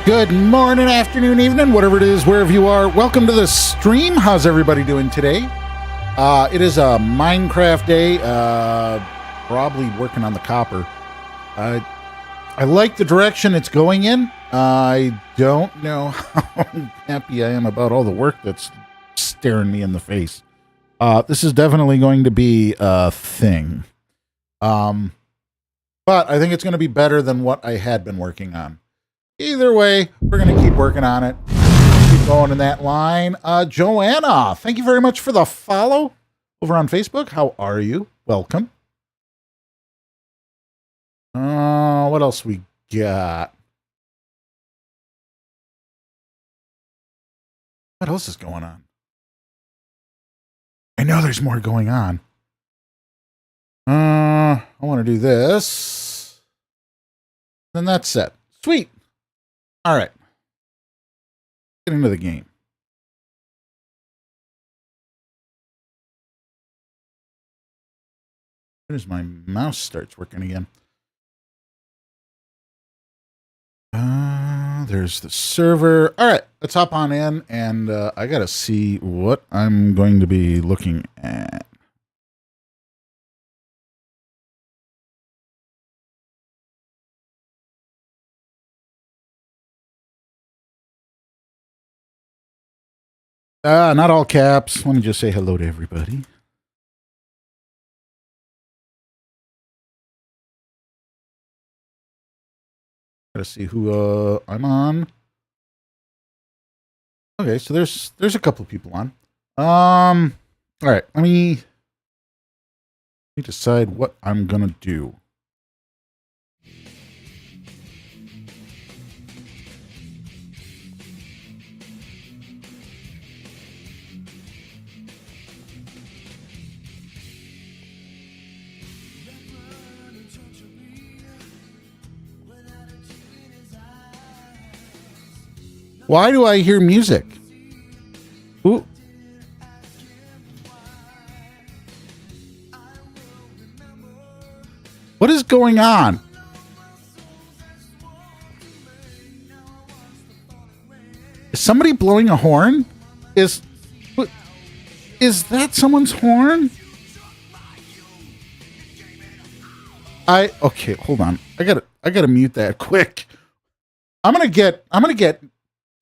Good morning, afternoon, evening, whatever it is, wherever you are. Welcome to the stream. How's everybody doing today? It is a Minecraft day. Probably working on the copper. I like the direction it's going in. I don't know how happy I am about all the work that's staring me in the face. This is definitely going to be a thing. But I think it's going to be better than what I had been working on. Either way, we're going to keep working on it. Keep going in that line. Joanna, thank you very much for the follow over on Facebook. How are you? Welcome. What else we got? What else is going on? I know there's more going on. I want to do this. Then that's it. Sweet. All right. Get into the game. As my mouse starts working again. There's the server. All right, let's hop on in, and I gotta see what I'm going to be looking at. Not all caps. Let me just say hello to everybody. Gotta see who I'm on. Okay, so there's a couple people on. All right, let me decide what I'm gonna do. Why do I hear music? Ooh. What is going on? Is somebody blowing a horn? Is that someone's horn? Okay, hold on. I gotta mute that quick. I'm gonna get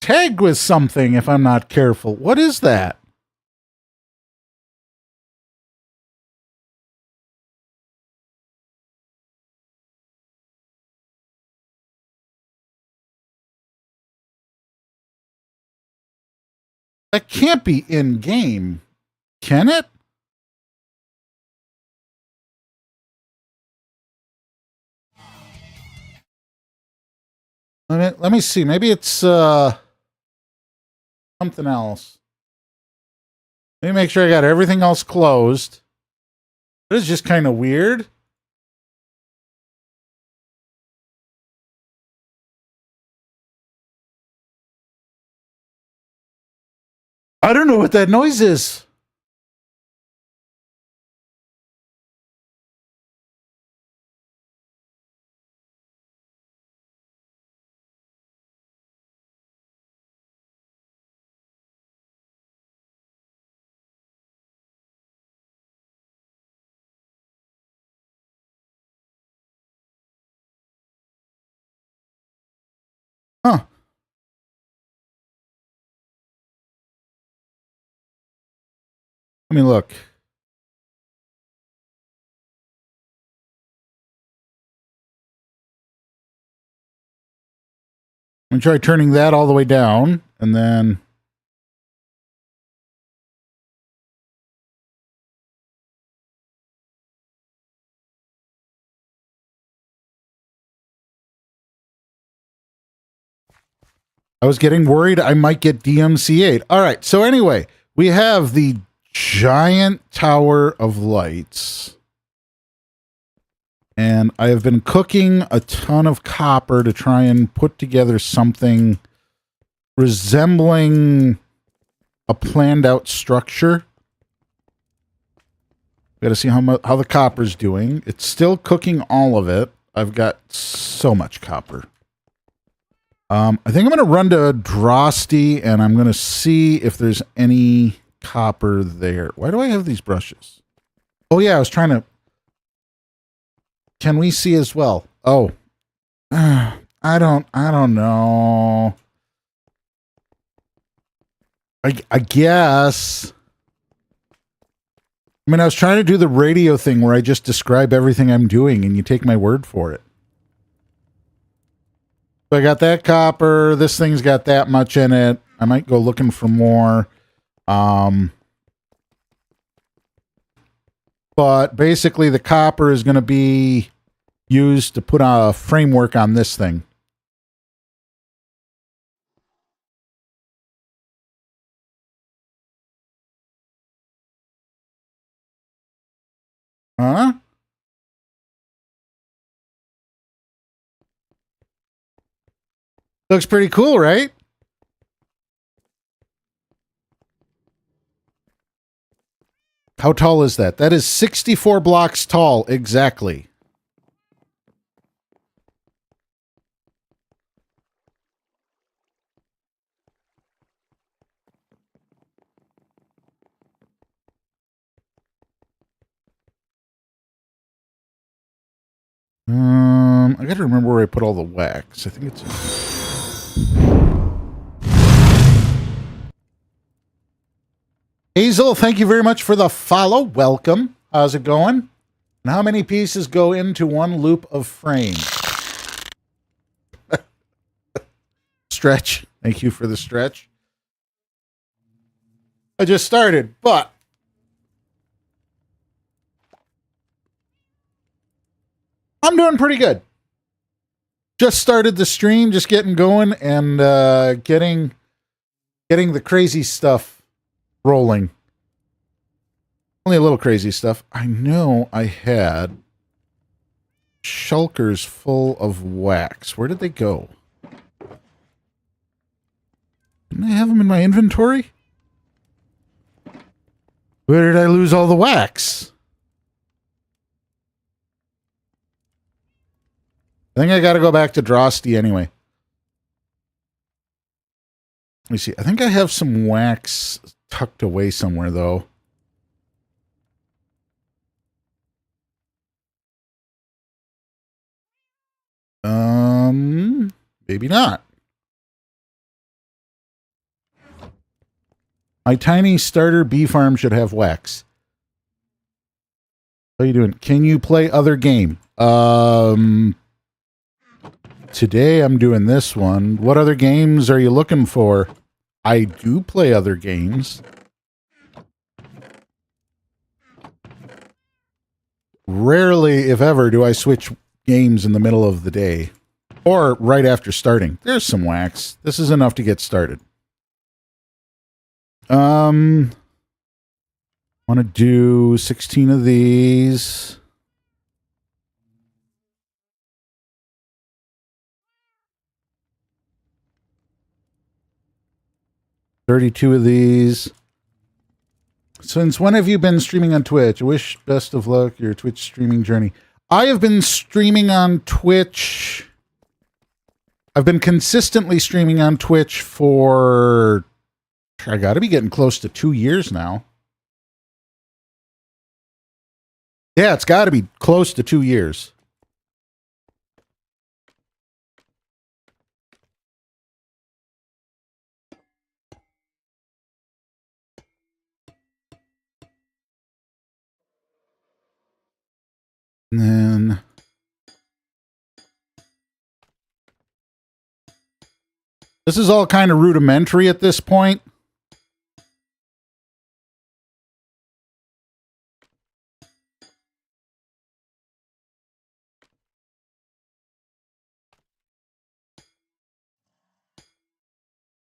tagged with something if I'm not careful. What is that? That can't be in game, can it? Let me see. Maybe it's something else. Let me make sure I got everything else closed. This is just kind of weird. I don't know what that noise is. Huh. Let me look. I'm going to try turning that all the way down, and then... I was getting worried I might get DMCA'd. All right, so anyway, we have the giant tower of lights. And I have been cooking a ton of copper to try and put together something resembling a planned out structure. Got to see how the copper's doing. It's still cooking all of it. I've got so much copper. I think I'm going to run to Drosty, and I'm going to see if there's any copper there. Why do I have these brushes? Oh, yeah, I was trying to... Can we see as well? Oh. I don't know. I guess... I mean, I was trying to do the radio thing where I just describe everything I'm doing, and you take my word for it. So I got that copper. This thing's got that much in it. I might go looking for more. But basically, the copper is going to be used to put a framework on this thing. Huh? Looks pretty cool, right? How tall is that? That is 64 blocks tall, exactly. I gotta remember where I put all the wax. I think it's... Hazel, thank you very much for the follow. Welcome. How's it going? And how many pieces go into one loop of frame? Stretch. Thank you for the stretch. I just started, but... I'm doing pretty good. Just started the stream, just getting going and getting the crazy stuff rolling. Only a little crazy stuff. I know I had shulkers full of wax. Where did they go? Didn't I have them in my inventory? Where did I lose all the wax? I think I got to go back to Drosty anyway. Let me see. I think I have some wax tucked away somewhere, though. Maybe not. My tiny starter bee farm should have wax. How are you doing? Can you play other game? Today I'm doing this one. What other games are you looking for? I do play other games. Rarely, if ever, do I switch games in the middle of the day. Or right after starting. There's some wax. This is enough to get started. Want to do 16 of these. $32 of these. Since when have you been streaming on Twitch? I wish best of luck your Twitch streaming journey. I have been streaming on Twitch. I've been consistently streaming on Twitch for... I got to be getting close to 2 years now. Yeah, it's got to be close to 2 years. And then... This is all kind of rudimentary at this point.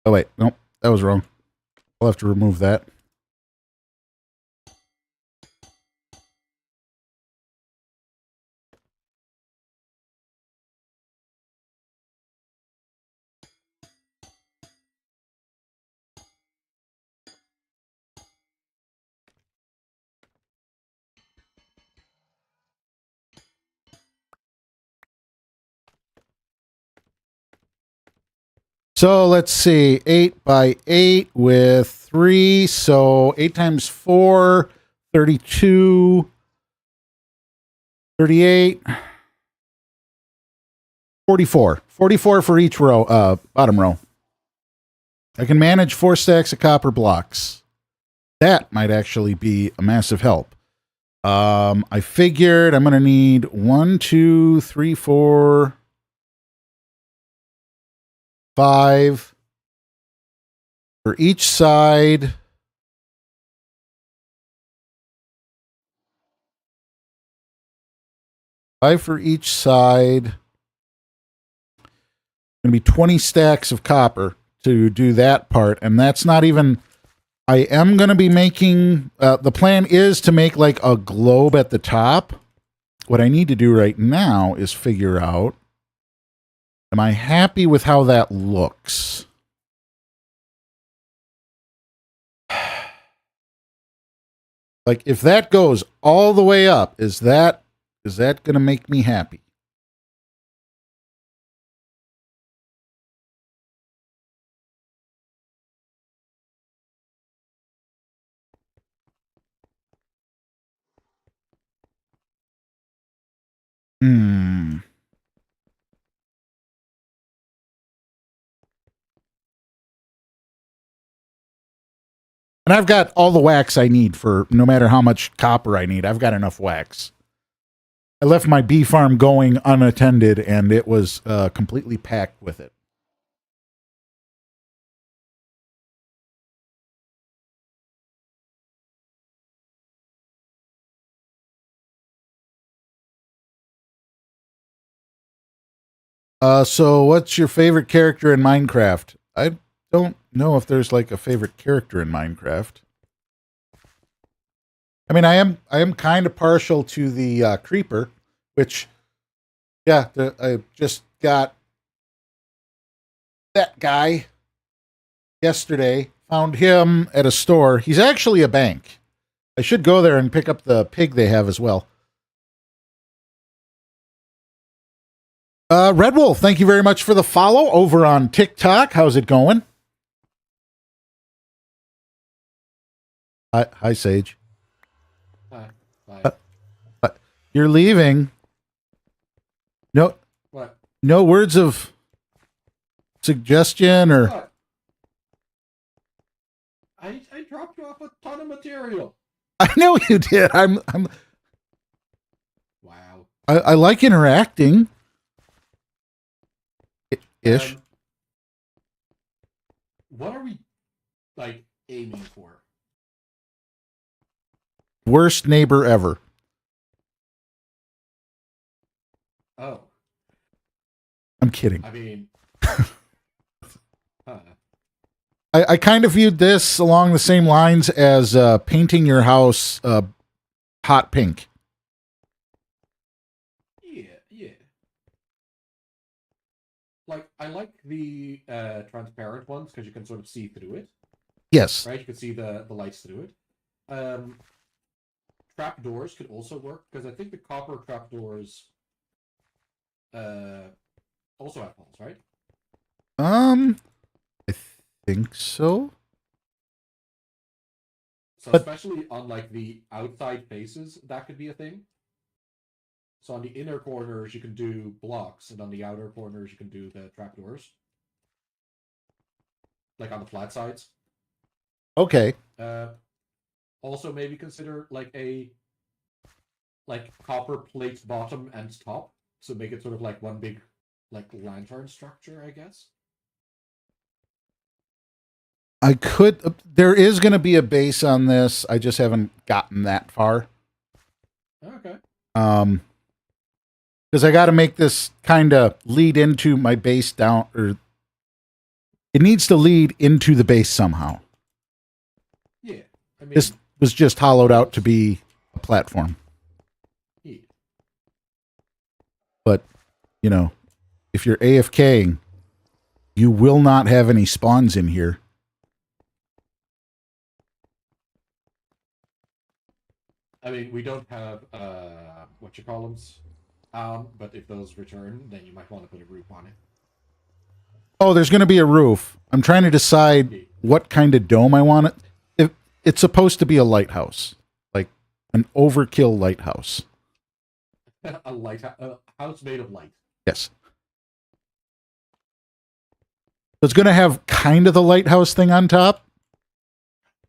Oh, wait. Nope. That was wrong. I'll have to remove that. So let's see, 8 by 8 with 3. So 8 times 4, 32, 38, 44. 44 for each row, bottom row. I can manage 4 stacks of copper blocks. That might actually be a massive help. I figured I'm going to need 1, 2, 3, 4, 5 for each side. Five for each side. Going to be 20 stacks of copper to do that part, and that's not even. I am going to be making. The plan is to make like a globe at the top. What I need to do right now is figure out. Am I happy with how that looks? Like if that goes all the way up, is that going to make me happy? Hmm. And I've got all the wax I need for no matter how much copper I need. I've got enough wax. I left my bee farm going unattended, and it was completely packed with it. So what's your favorite character in Minecraft? I don't know if there's like a favorite character in Minecraft. I mean, I am kind of partial to the creeper, which, yeah, I just got that guy yesterday. Found him at a store. He's actually a bank. I should go there and pick up the pig they have as well. Red Wolf, thank you very much for the follow over on TikTok. How's it going? Hi, Sage. Hi. You're leaving. No. What? No words of suggestion or. What? I dropped you off a ton of material. I know you did. Wow. I like interacting. Ish. What are we like aiming for? Worst neighbor ever. Oh. I'm kidding. I mean, I kind of viewed this along the same lines as painting your house hot pink. yeah. Like I like the transparent ones because you can sort of see through it. Yes. Right, you can see the lights through it. Trap doors could also work because I think the copper trap doors also have holes, right? I think so. So But- especially on like the outside faces, that could be a thing. So on the inner corners you can do blocks, and on the outer corners you can do the trapdoors. Like on the flat sides. Okay. Also maybe consider like a copper plate bottom and top. So make it sort of like one big like lantern structure, I guess. I could. There is going to be a base on this. I just haven't gotten that far. Okay. Because I got to make this kind of lead into my base down, or it needs to lead into the base somehow. Yeah. I mean, This was just hollowed out to be a platform. yeah. But, you know, if you're AFKing, you will not have any spawns in here. I mean, we don't have what you call them, but if those return, then you might want to put a group on it. Oh, there's going to be a roof. I'm trying to decide what kind of dome I want it. It's supposed to be a lighthouse, like an overkill lighthouse. A house made of light. Yes. So it's going to have kind of the lighthouse thing on top.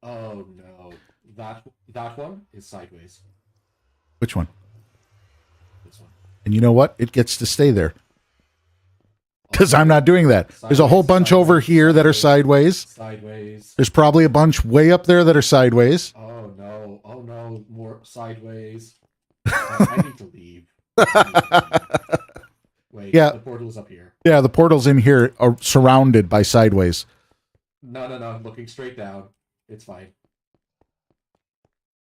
Oh no, that one is sideways. Which one? This one. And you know what? It gets to stay there. Because I'm not doing that. There's a whole bunch over here that are sideways. Sideways. There's probably a bunch way up there that are sideways. Oh no, more sideways. I need to leave. Wait, Yeah. the portal's up here. Yeah, the portals in here are surrounded by sideways. No, I'm looking straight down. It's fine.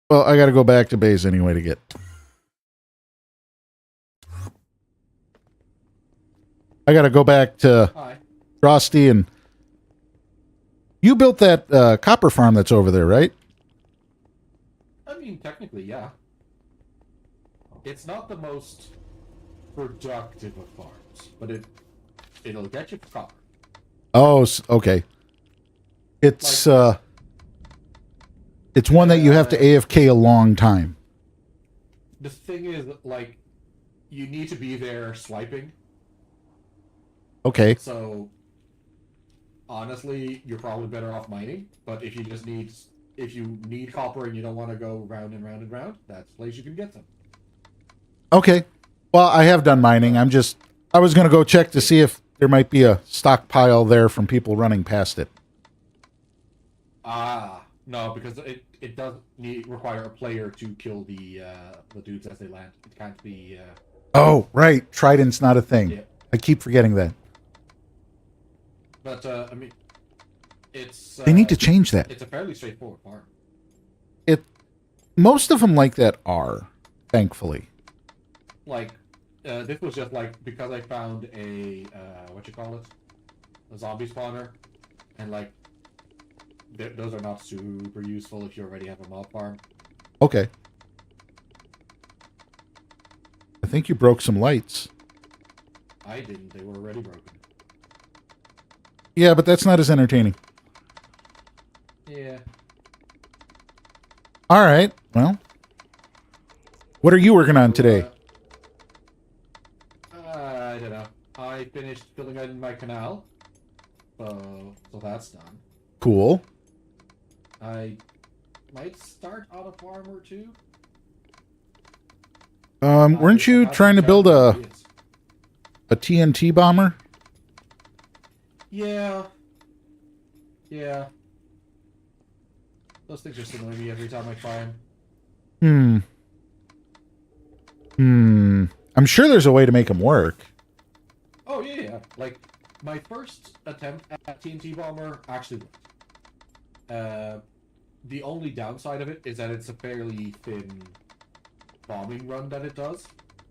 Well, I got to go back to base anyway to get. I got to go back to Hi. Frosty, and you built that copper farm that's over there, right? I mean, technically, yeah. It's not the most productive of farms, but it'll get you copper. Oh, okay. It's one that you have to AFK a long time. The thing is, like, you need to be there swiping. Okay. So, honestly, you're probably better off mining. But if you need copper and you don't want to go round and round and round, that's the place you can get some. Okay. Well, I have done mining. I was going to go check to see if there might be a stockpile there from people running past it. No, because it does require a player to kill the dudes as they land. It can't be. Oh, right. Trident's not a thing. Yeah. I keep forgetting that. But I mean, it's. They need to change that. It's a fairly straightforward farm. Most of them like that are, thankfully. Like, this was just like because I found a a zombie spawner, and like those are not super useful if you already have a mob farm. Okay. I think you broke some lights. I didn't; they were already broken. Yeah, but that's not as entertaining. Yeah. All right. Well, what are you working on today? I don't know. I finished filling in my canal, so that's done. Cool. I might start on a farm or two. Weren't you trying to build a TNT bomber? Yeah. Those things just annoy me every time I try them. I'm sure there's a way to make them work. Oh, yeah. Like, my first attempt at TNT Bomber actually worked. The only downside of it is that it's a fairly thin bombing run that it does.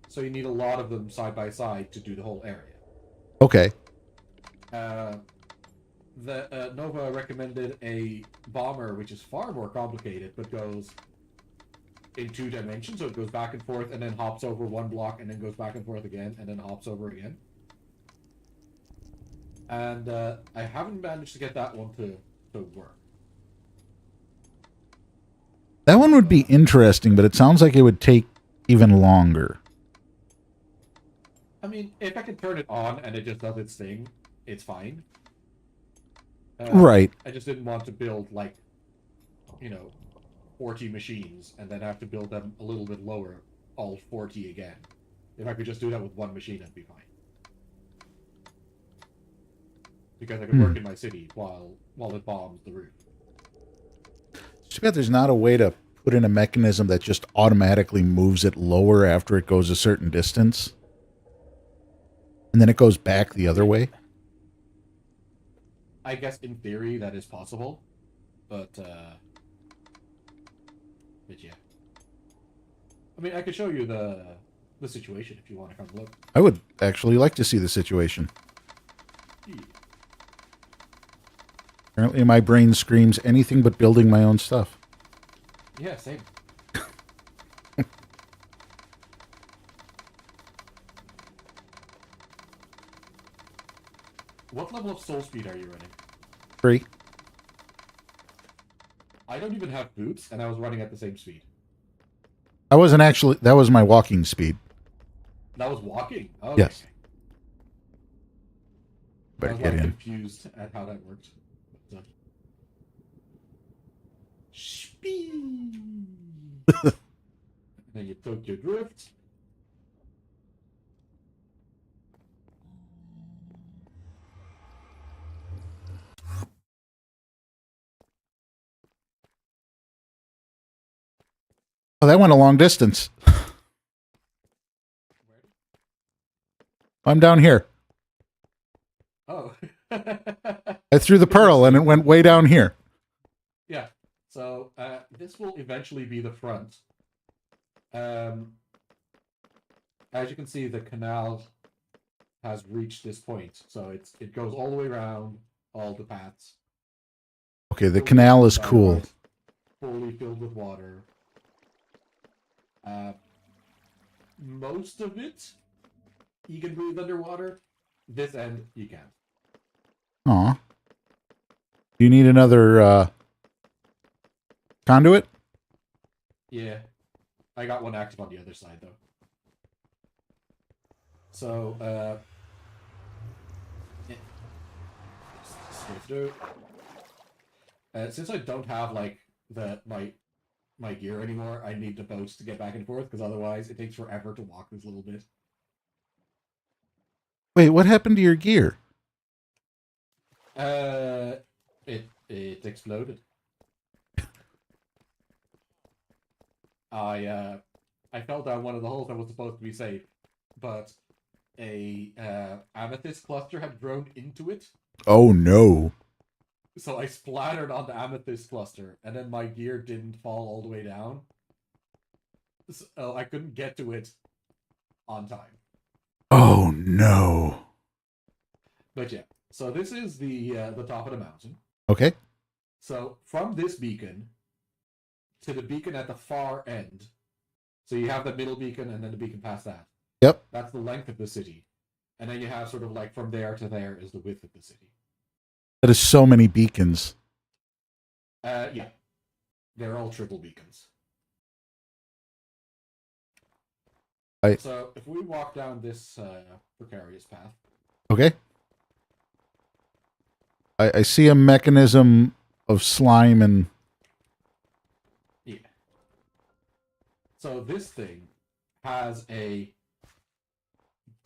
So you need a lot of them side by side to do the whole area. Okay. Nova recommended a bomber which is far more complicated, but goes in 2 dimensions, so it goes back and forth and then hops over one block and then goes back and forth again and then hops over again. And I haven't managed to get that one to work. That one would be interesting, but it sounds like it would take even longer. I mean, if I can turn it on and it just does its thing, it's fine. Right. I just didn't want to build, like, 40 machines and then have to build them a little bit lower, all 40 again. If I could just do that with one machine, that'd be fine. Because I could work in my city while it bombs the roof. It's too bad there's not a way to put in a mechanism that just automatically moves it lower after it goes a certain distance. And then it goes back the other way. I guess in theory that is possible, but yeah. I mean, I could show you the situation if you want to come look. I would actually like to see the situation. Yeah. Apparently my brain screams anything but building my own stuff. Yeah, same. What level of soul speed are you running? 3. I don't even have boots, and I was running at the same speed. I wasn't actually. That was my walking speed. That was walking? Okay. Yes. I Better was get like in. confused at how that worked. But, speed! And then you Tokyo Drift. Oh, that went a long distance. I'm down here. Oh. I threw the pearl and it went way down here. Yeah. So this will eventually be the front. As you can see, the canal has reached this point, so it goes all the way around all the paths. Okay, the Fully canal is filled by cool. light, fully filled with water. Most of it you can breathe underwater. This end you can't. Aw. Do you need another conduit? Yeah. I got one active on the other side, though. So, yeah. Just go through. Since I don't have, like, my gear anymore, I need the boats to get back and forth, because otherwise it takes forever to walk this little bit. Wait, what happened to your gear? It exploded. I fell down one of the holes that was supposed to be safe, but a amethyst cluster had grown into it, Oh no. so I splattered on the amethyst cluster, and then my gear didn't fall all the way down, so I couldn't get to it on time. Oh no. But yeah, so this is the top of the mountain. Okay. So from this beacon to the beacon at the far end, so you have the middle beacon and then the beacon past that. Yep. That's the length of the city. And then you have sort of like from there to there is the width of the city. That is so many beacons. Yeah. They're all triple beacons. So if we walk down this precarious path. Okay. I see a mechanism of slime and... Yeah. So this thing has a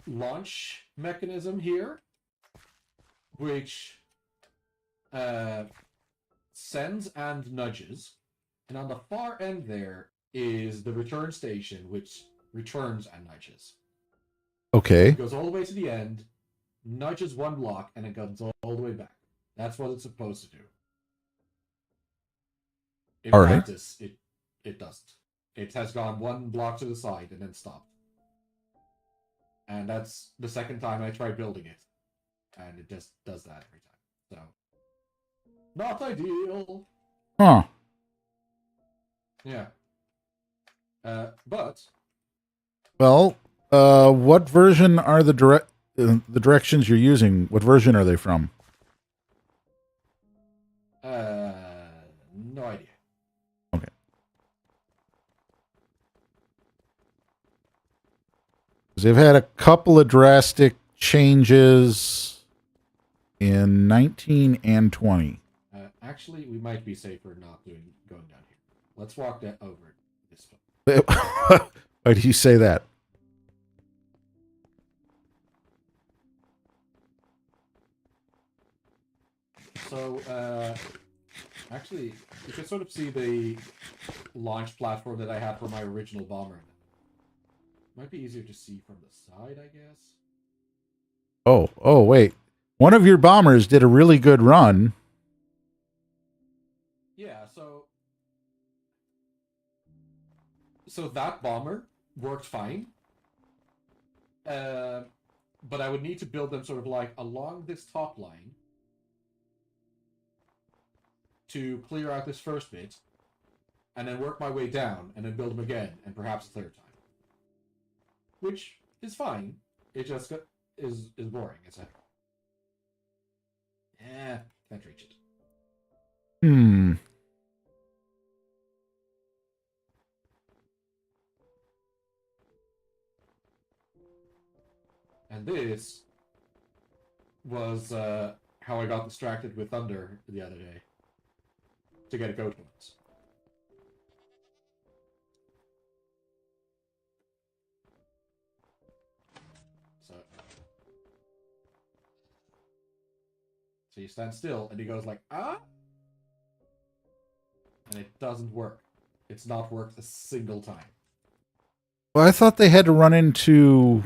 launch mechanism here, which sends and nudges. And on the far end there is the return station, which returns and nudges. Okay. It goes all the way to the end, nudges one block, and it comes all the way back. That's what it's supposed to do. In All right. practice, it doesn't. It has gone one block to the side and then stopped. And that's the second time I tried building it. And it just does that every time. So, not ideal. Huh. Yeah. But Well, what version are the directions you're using? What version are they from? no idea. Okay. Because they've had a couple of drastic changes in 19 and 20. Actually, we might be safer not going down here. Let's walk that over this way. Why do you say that? So, actually, you can sort of see the launch platform that I had for my original bomber. Might be easier to see from the side, I guess. Oh, wait. One of your bombers did a really good run. Yeah, so that bomber worked fine. But I would need to build them sort of like along this top line to clear out this first bit, and then work my way down, and then build them again, and perhaps a third time. Which is fine. It just is boring. Can't reach it. Hmm. And this was how I got distracted with thunder the other day to get a goat once. So you stand still, and he goes like, ah? And it doesn't work. It's not worked a single time. Well, I thought they had to run into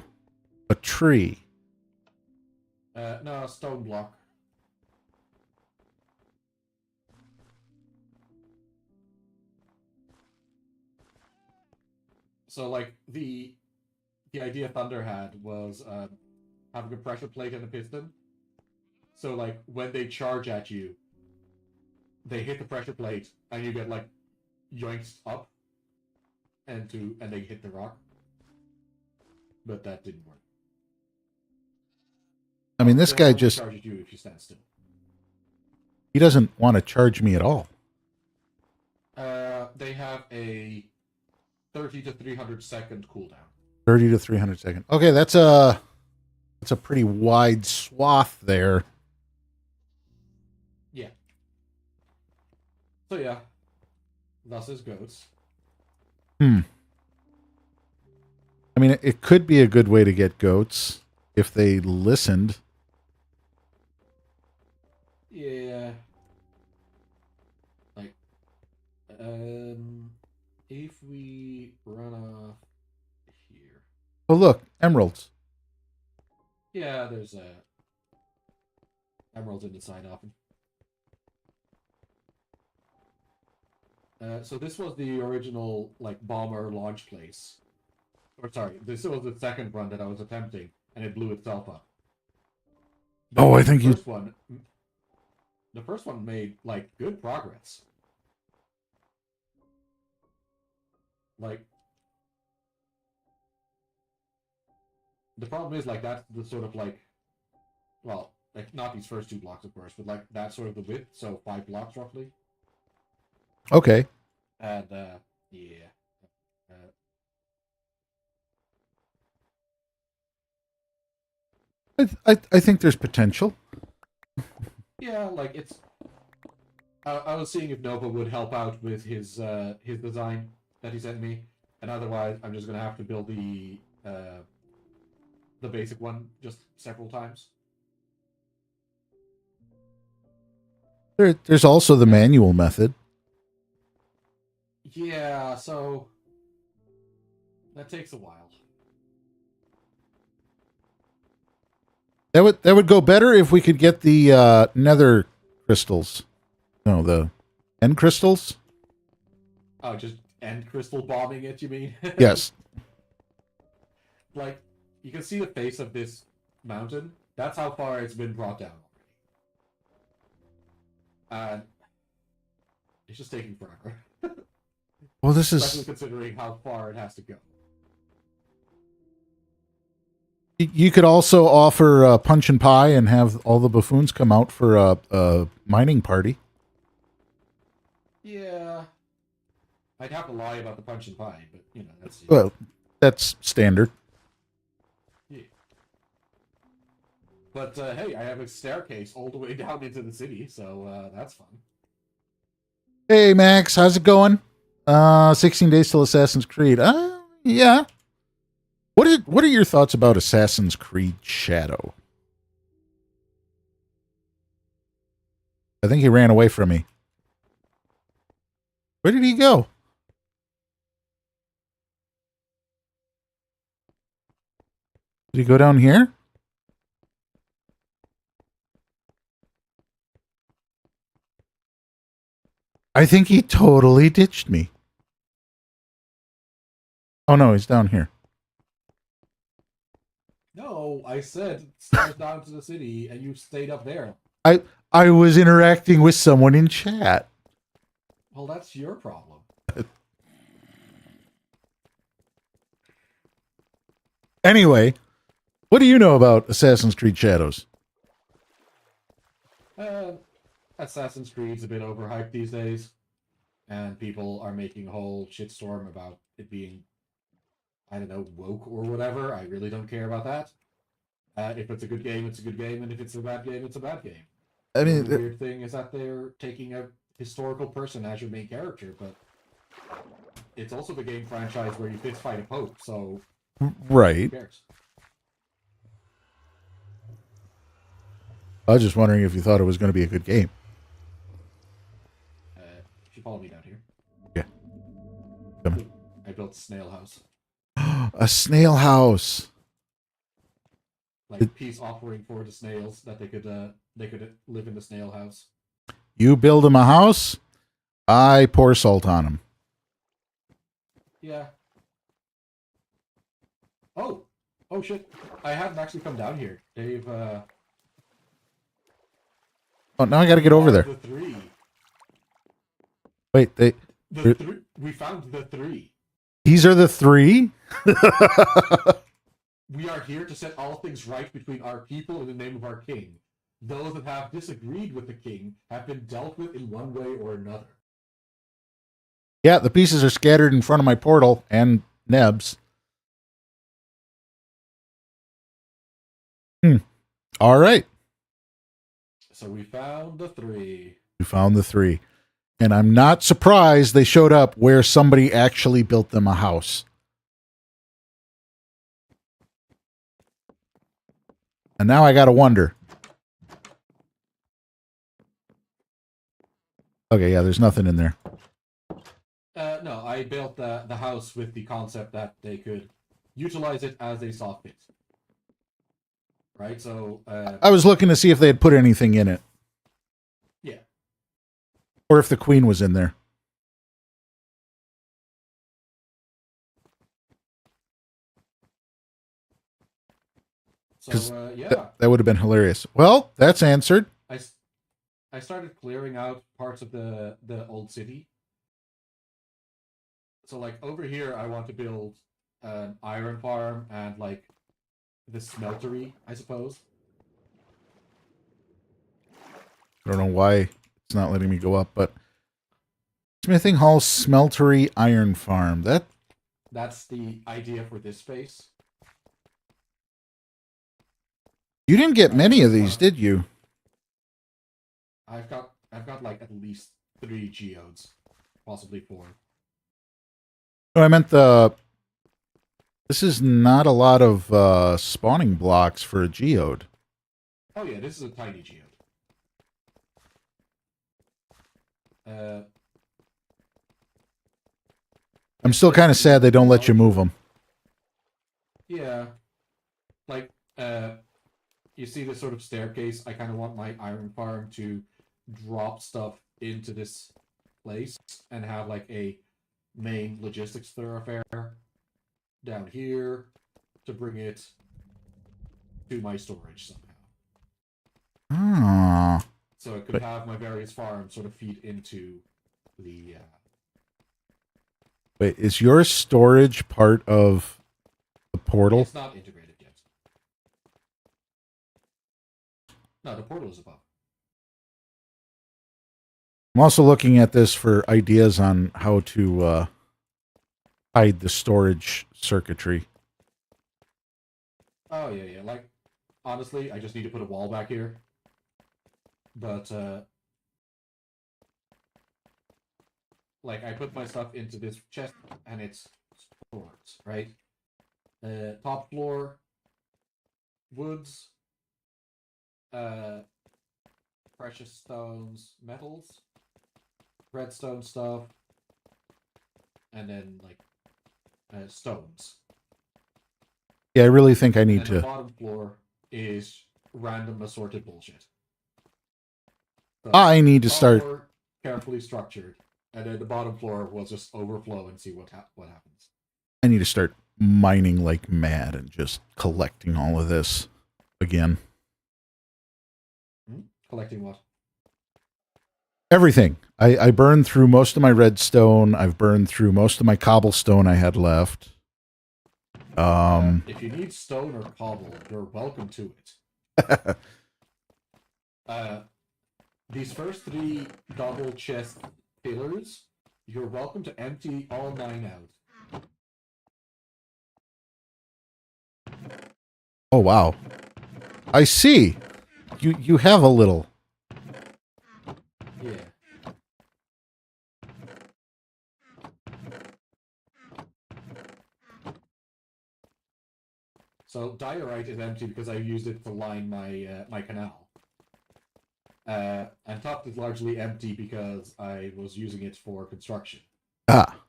a tree. No, stone block. So, like, the idea Thunder had was having a pressure plate and a piston. So, like, when they charge at you, they hit the pressure plate, and you get, like, yoinked up, and they hit the rock. But that didn't work. I mean, this guy just... charges you if you stand still. He doesn't want to charge me at all. They have a 30 to 300 second cooldown. 30 to 300 second. Okay, that's a pretty wide swath there. Yeah. So yeah, thus is goats. I mean, it could be a good way to get goats if they listened. Yeah. Like, if we run off here. Oh, look, emeralds. Yeah, there's emeralds in the side often. So this was the original, like, bomber launch place. Or sorry, this was the second run that I was attempting, and it blew itself up. Oh, I think the first one made, like, good progress. Like, the problem is, like, that's the sort of, like, well, like, not these first 2 blocks, of course, but, like, that's sort of the width, so 5 blocks roughly. Okay. And, yeah. I think there's potential. Yeah, like, it's... I was seeing if Nova would help out with his design that he sent me, and otherwise I'm just gonna have to build the basic one just several times. There's also the manual method. Yeah, so that takes a while. That would go better if we could get the nether crystals. No, the end crystals. Oh, just end crystal bombing it, you mean? Yes. Like, you can see the face of this mountain. That's how far it's been brought down already. And it's just taking forever. Well, this Especially is... considering how far it has to go. You could also offer punch and pie and have all the buffoons come out for a mining party. Yeah. I'd have to lie about the punch and pie, but, you know, that's... Well, that's standard. Yeah. But, hey, I have a staircase all the way down into the city, so that's fun. Hey, Max, how's it going? 16 days till Assassin's Creed. Yeah. What are your thoughts about Assassin's Creed Shadow? I think he ran away from me. Where did he go? Did he go down here? I think he totally ditched me. Oh no, he's down here. No, I said stairs down to the city, and you stayed up there. I was interacting with someone in chat. Well, that's your problem. Anyway, what do you know about Assassin's Creed Shadows? Assassin's Creed's a bit overhyped these days, and people are making a whole shitstorm about it being, I don't know, woke or whatever. I really don't care about that. If it's a good game, it's a good game, and if it's a bad game, it's a bad game. I mean, the weird thing is that they're taking a historical person as your main character, but it's also the game franchise where you fist fight a pope, so who right. cares? I was just wondering if you thought it was going to be a good game. You should follow me down here. Yeah. Come I built a snail house. A snail house. Like peace offering for the snails that they could live in the snail house. You build them a house, I pour salt on them. Yeah. Oh shit! I haven't actually come down here. They've Oh, now I got to get over there. The three. Wait, We found the three. These are the three? We are here to set all things right between our people in the name of our king. Those that have disagreed with the king have been dealt with in one way or another. Yeah, the pieces are scattered in front of my portal and Nebs. All right. So we found the three. We found the three. And I'm not surprised they showed up where somebody actually built them a house. And now I got to wonder. Okay, yeah, there's nothing in there. No, I built the house with the concept that they could utilize it as they saw fit. Right, so... I was looking to see if they had put anything in it. Yeah. Or if the queen was in there. So, yeah. That would have been hilarious. Well, that's answered. I started clearing out parts of the old city. So, like, over here, I want to build an iron farm and, like, the smeltery, I suppose. I don't know why it's not letting me go up, but Smithing Hall Smeltery Iron Farm. That's the idea for this space. You didn't get many of these, did you? I've got like at least 3 geodes, possibly 4. No, I meant this is not a lot of spawning blocks for a geode. Oh yeah, this is a tiny geode. I'm still kind of sad they don't let you move them. Yeah, like you see this sort of staircase. I kind of want my iron farm to drop stuff into this place and have like a main logistics thoroughfare down here to bring it to my storage somehow. Ah. So it could have my various farms sort of feed into the... Wait, is your storage part of the portal? It's not integrated yet. No, the portal is above. I'm also looking at this for ideas on how to hide the storage circuitry. Oh, yeah. Like, honestly, I just need to put a wall back here. But, like, I put my stuff into this chest, and it's stored, right? Top floor, woods, precious stones, metals, redstone stuff, and then, like, stones. Yeah, I really think I need and to... The bottom floor is random assorted bullshit. So I need to start... carefully structured, and then the bottom floor will just overflow and see what happens. I need to start mining like mad and just collecting all of this again. Collecting what? Everything. I burned through most of my redstone. I've burned through most of my cobblestone I had left. If you need stone or cobble, you're welcome to it. these first three double chest pillars, you're welcome to empty all 9 out. Oh wow. I see. You have a little. Yeah. So diorite is empty because I used it to line my my canal. And top is largely empty because I was using it for construction. Ah.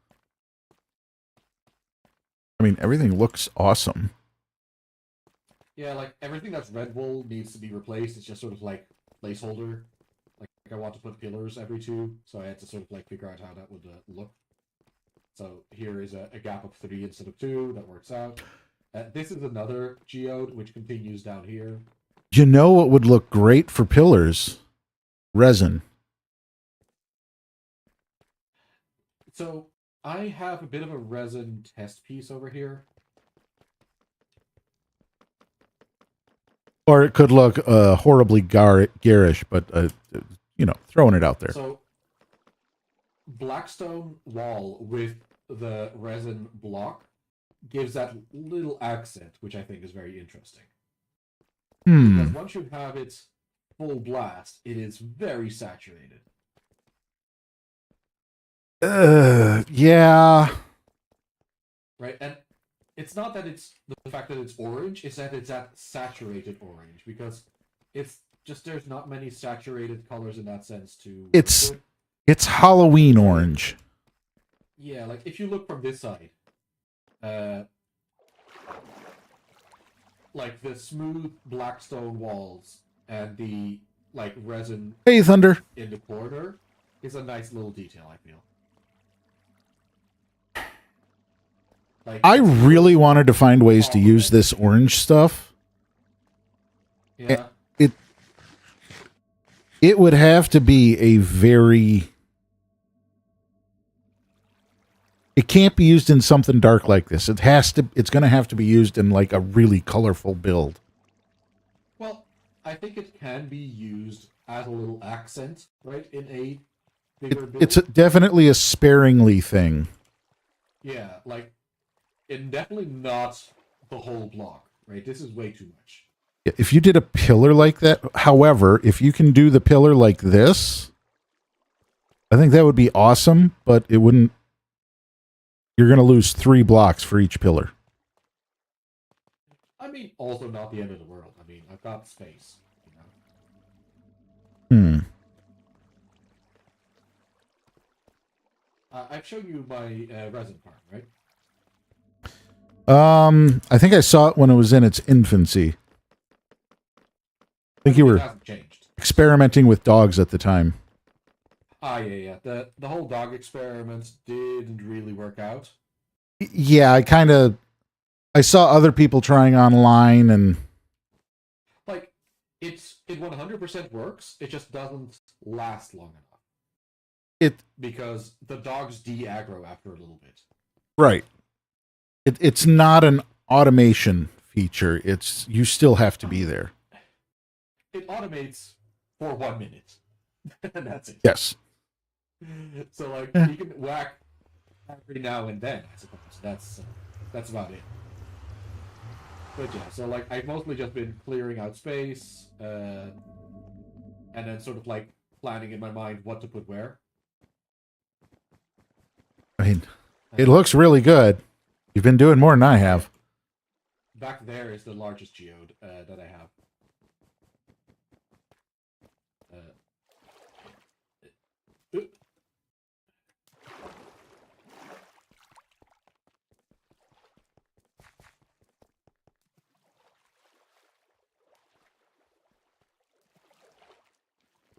I mean, everything looks awesome. Yeah, like everything that's red wool needs to be replaced. It's just sort of like placeholder. Like I want to put pillars every two, so I had to sort of like figure out how that would look. So here is a gap of 3 instead of 2. That works out. This is another geode which continues down here. You know what would look great for pillars? Resin. So I have a bit of a resin test piece over here. Or it could look horribly garish, but, you know, throwing it out there. So Blackstone wall with the resin block gives that little accent, which I think is very interesting. Because once you have it full blast, it is very saturated. Yeah. Right? And it's not that it's the fact that it's orange, it's that it's that saturated orange. Because it's just there's not many saturated colors in that sense to... It's Halloween orange. Yeah, like if you look from this side, like the smooth black stone walls and the like resin Hey, Thunder. in the corner is a nice little detail, I feel. Like I really wanted to find ways to use this orange stuff. Yeah. It would have to be a very... It can't be used in something dark like this. It's going to have to be used in like a really colorful build. Well, I think it can be used as a little accent, right, in a bigger build. It's definitely a sparingly thing. Yeah, like, it's definitely not the whole block, right? This is way too much. If you did a pillar like that, however, if you can do the pillar like this, I think that would be awesome, but it wouldn't... You're going to lose 3 blocks for each pillar. I mean, also not the end of the world. I mean, I've got space, you know? I've shown you my resin farm, right? I think I saw it when it was in its infancy. I think you were experimenting with dogs at the time. Yeah. The whole dog experiment didn't really work out. Yeah, I saw other people trying online and... Like, it 100% works, it just doesn't last long enough. Because the dogs de-aggro after a little bit. Right. It's not an automation feature. You still have to be there. It automates for 1 minute. And that's it. Yes. So, like, you can whack every now and then, I suppose. That's about it. But yeah, so, like, I've mostly just been clearing out space, and then sort of, like, planning in my mind what to put where. I mean, it looks really good. You've been doing more than I have. Back there is the largest geode that I have.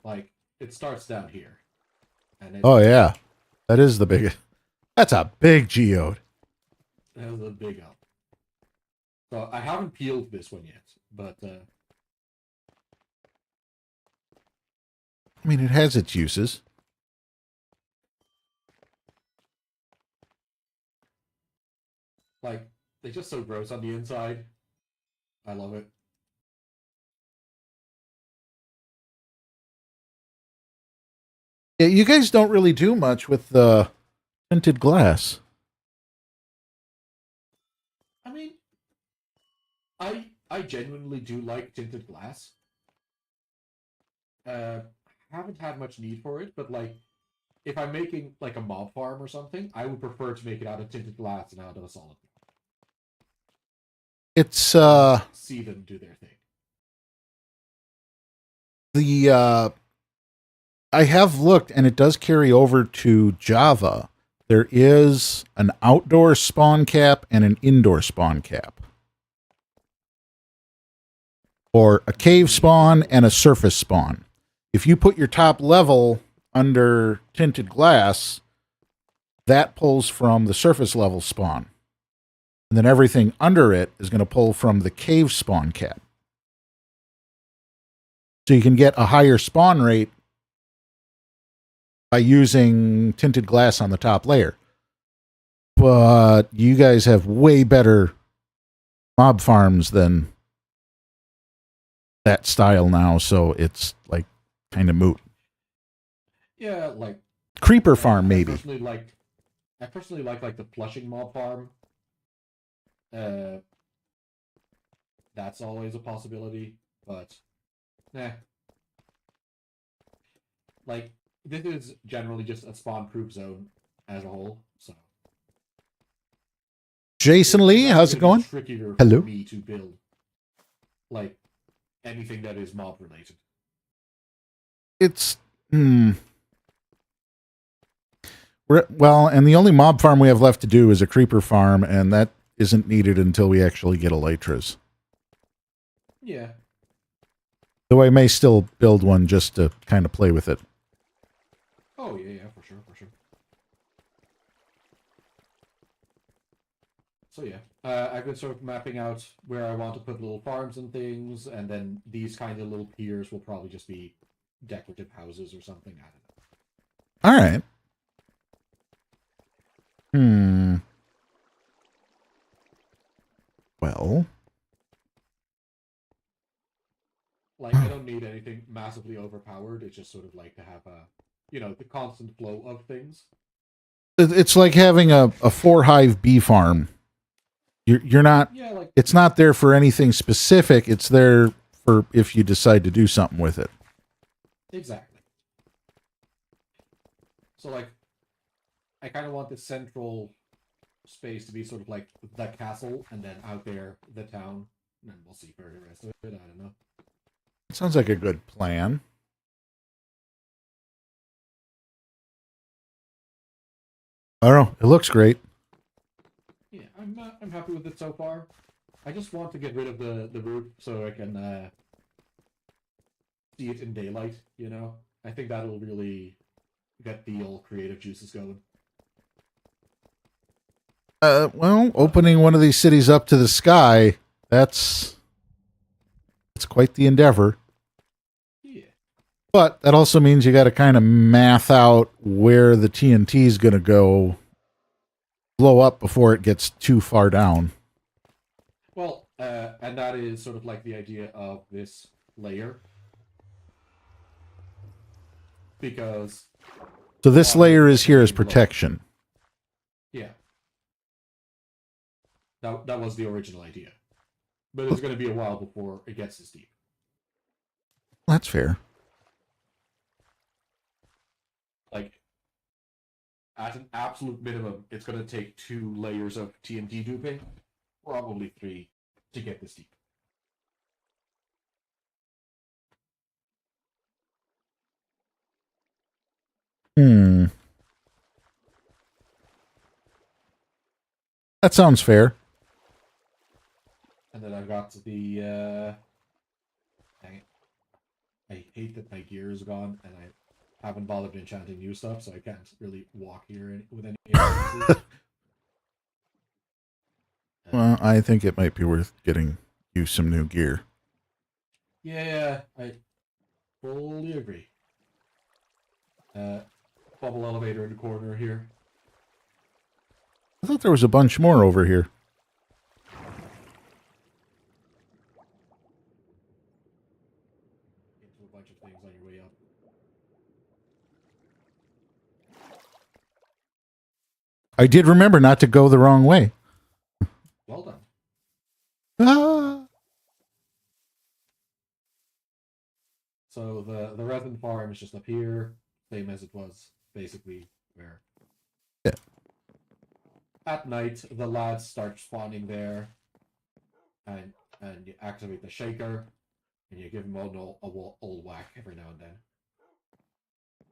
Like, it starts down here. And Oh, yeah. That is the biggest. That's a big geode. That was a big up. So, I haven't peeled this one yet, but... I mean, it has its uses. Like, they're just so gross on the inside. I love it. Yeah, you guys don't really do much with the tinted glass. I mean, I genuinely do like tinted glass. Uh, haven't had much need for it, but like if I'm making like a mob farm or something, I would prefer to make it out of tinted glass and out of a solid. It's See them do their thing. the I have looked and it does carry over to Java. There is an outdoor spawn cap and an indoor spawn cap. Or a cave spawn and a surface spawn. If you put your top level under tinted glass, that pulls from the surface level spawn. And then everything under it is going to pull from the cave spawn cap. So you can get a higher spawn rate by using tinted glass on the top layer. But you guys have way better mob farms than that style now, so it's like kind of moot. Yeah, like Creeper farm, maybe. I personally like the Flushing mob farm. That's always a possibility, but like this is generally just a spawn-proof zone as a whole. So, Jason Lee, how's it going? Trickier Hello. for me to build like anything that is mob related. It's well, and the only mob farm we have left to do is a creeper farm, and that isn't needed until we actually get elytras. Yeah. Though I may still build one just to kind of play with it. Oh yeah, for sure. So yeah, I've been sort of mapping out where I want to put little farms and things, and then these kind of little piers will probably just be decorative houses or something. I don't know. All right. Well, like I don't need anything massively overpowered. It's just sort of like to have the constant flow of things. it's like having a 4-hive bee farm. You're not. Yeah, like It's not there for anything specific. It's there for if you decide to do something with it. exactly. So like, I kind of want this central space to be sort of like the castle, and then out there the town, and we'll see for the rest of it. I don't know. Sounds like a good plan. I don't know. It looks great. Yeah, I'm happy with it so far. I just want to get rid of the roof so I can see it in daylight. You know, I think that'll really get the old creative juices going. Well, opening one of these cities up to the sky, that's quite the endeavor. Yeah. But that also means you got to kind of math out where the TNT is going to go blow up before it gets too far down. Well, and that is sort of like the idea of this layer. Because So this layer is here as protection. yeah. That was the original idea. But it's going to be a while before it gets this deep. That's fair. Like, at an absolute minimum, it's going to take 2 layers of TNT duping, probably 3, to get this deep. That sounds fair. And then I've got the, dang it. I hate that my gear is gone, and I haven't bothered enchanting new stuff, so I can't really walk here with any advances. Well, I think it might be worth getting you some new gear. Yeah, I fully agree. Bubble elevator in the corner here. I thought there was a bunch more over here. Into a bunch of things on your way up. I did remember not to go the wrong way. Well done. Ah. So the resin farm is just up here, same as it was basically where. Yeah. At night, the lads start spawning there, and you activate the shaker, and you give them old whack every now and then.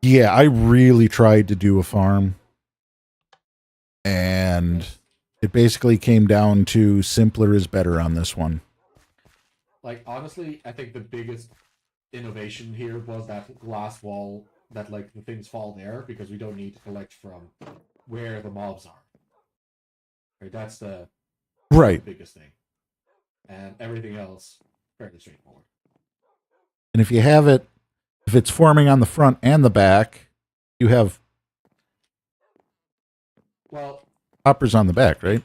Yeah, I really tried to do a farm, and it basically came down to simpler is better on this one. Like, honestly, I think the biggest innovation here was that glass wall, that like the things fall there because we don't need to collect from where the mobs are. Right, that's the Right. biggest thing, and everything else fairly straightforward. And if you have it, if it's forming on the front and the back, you have Well, hoppers on the back, right?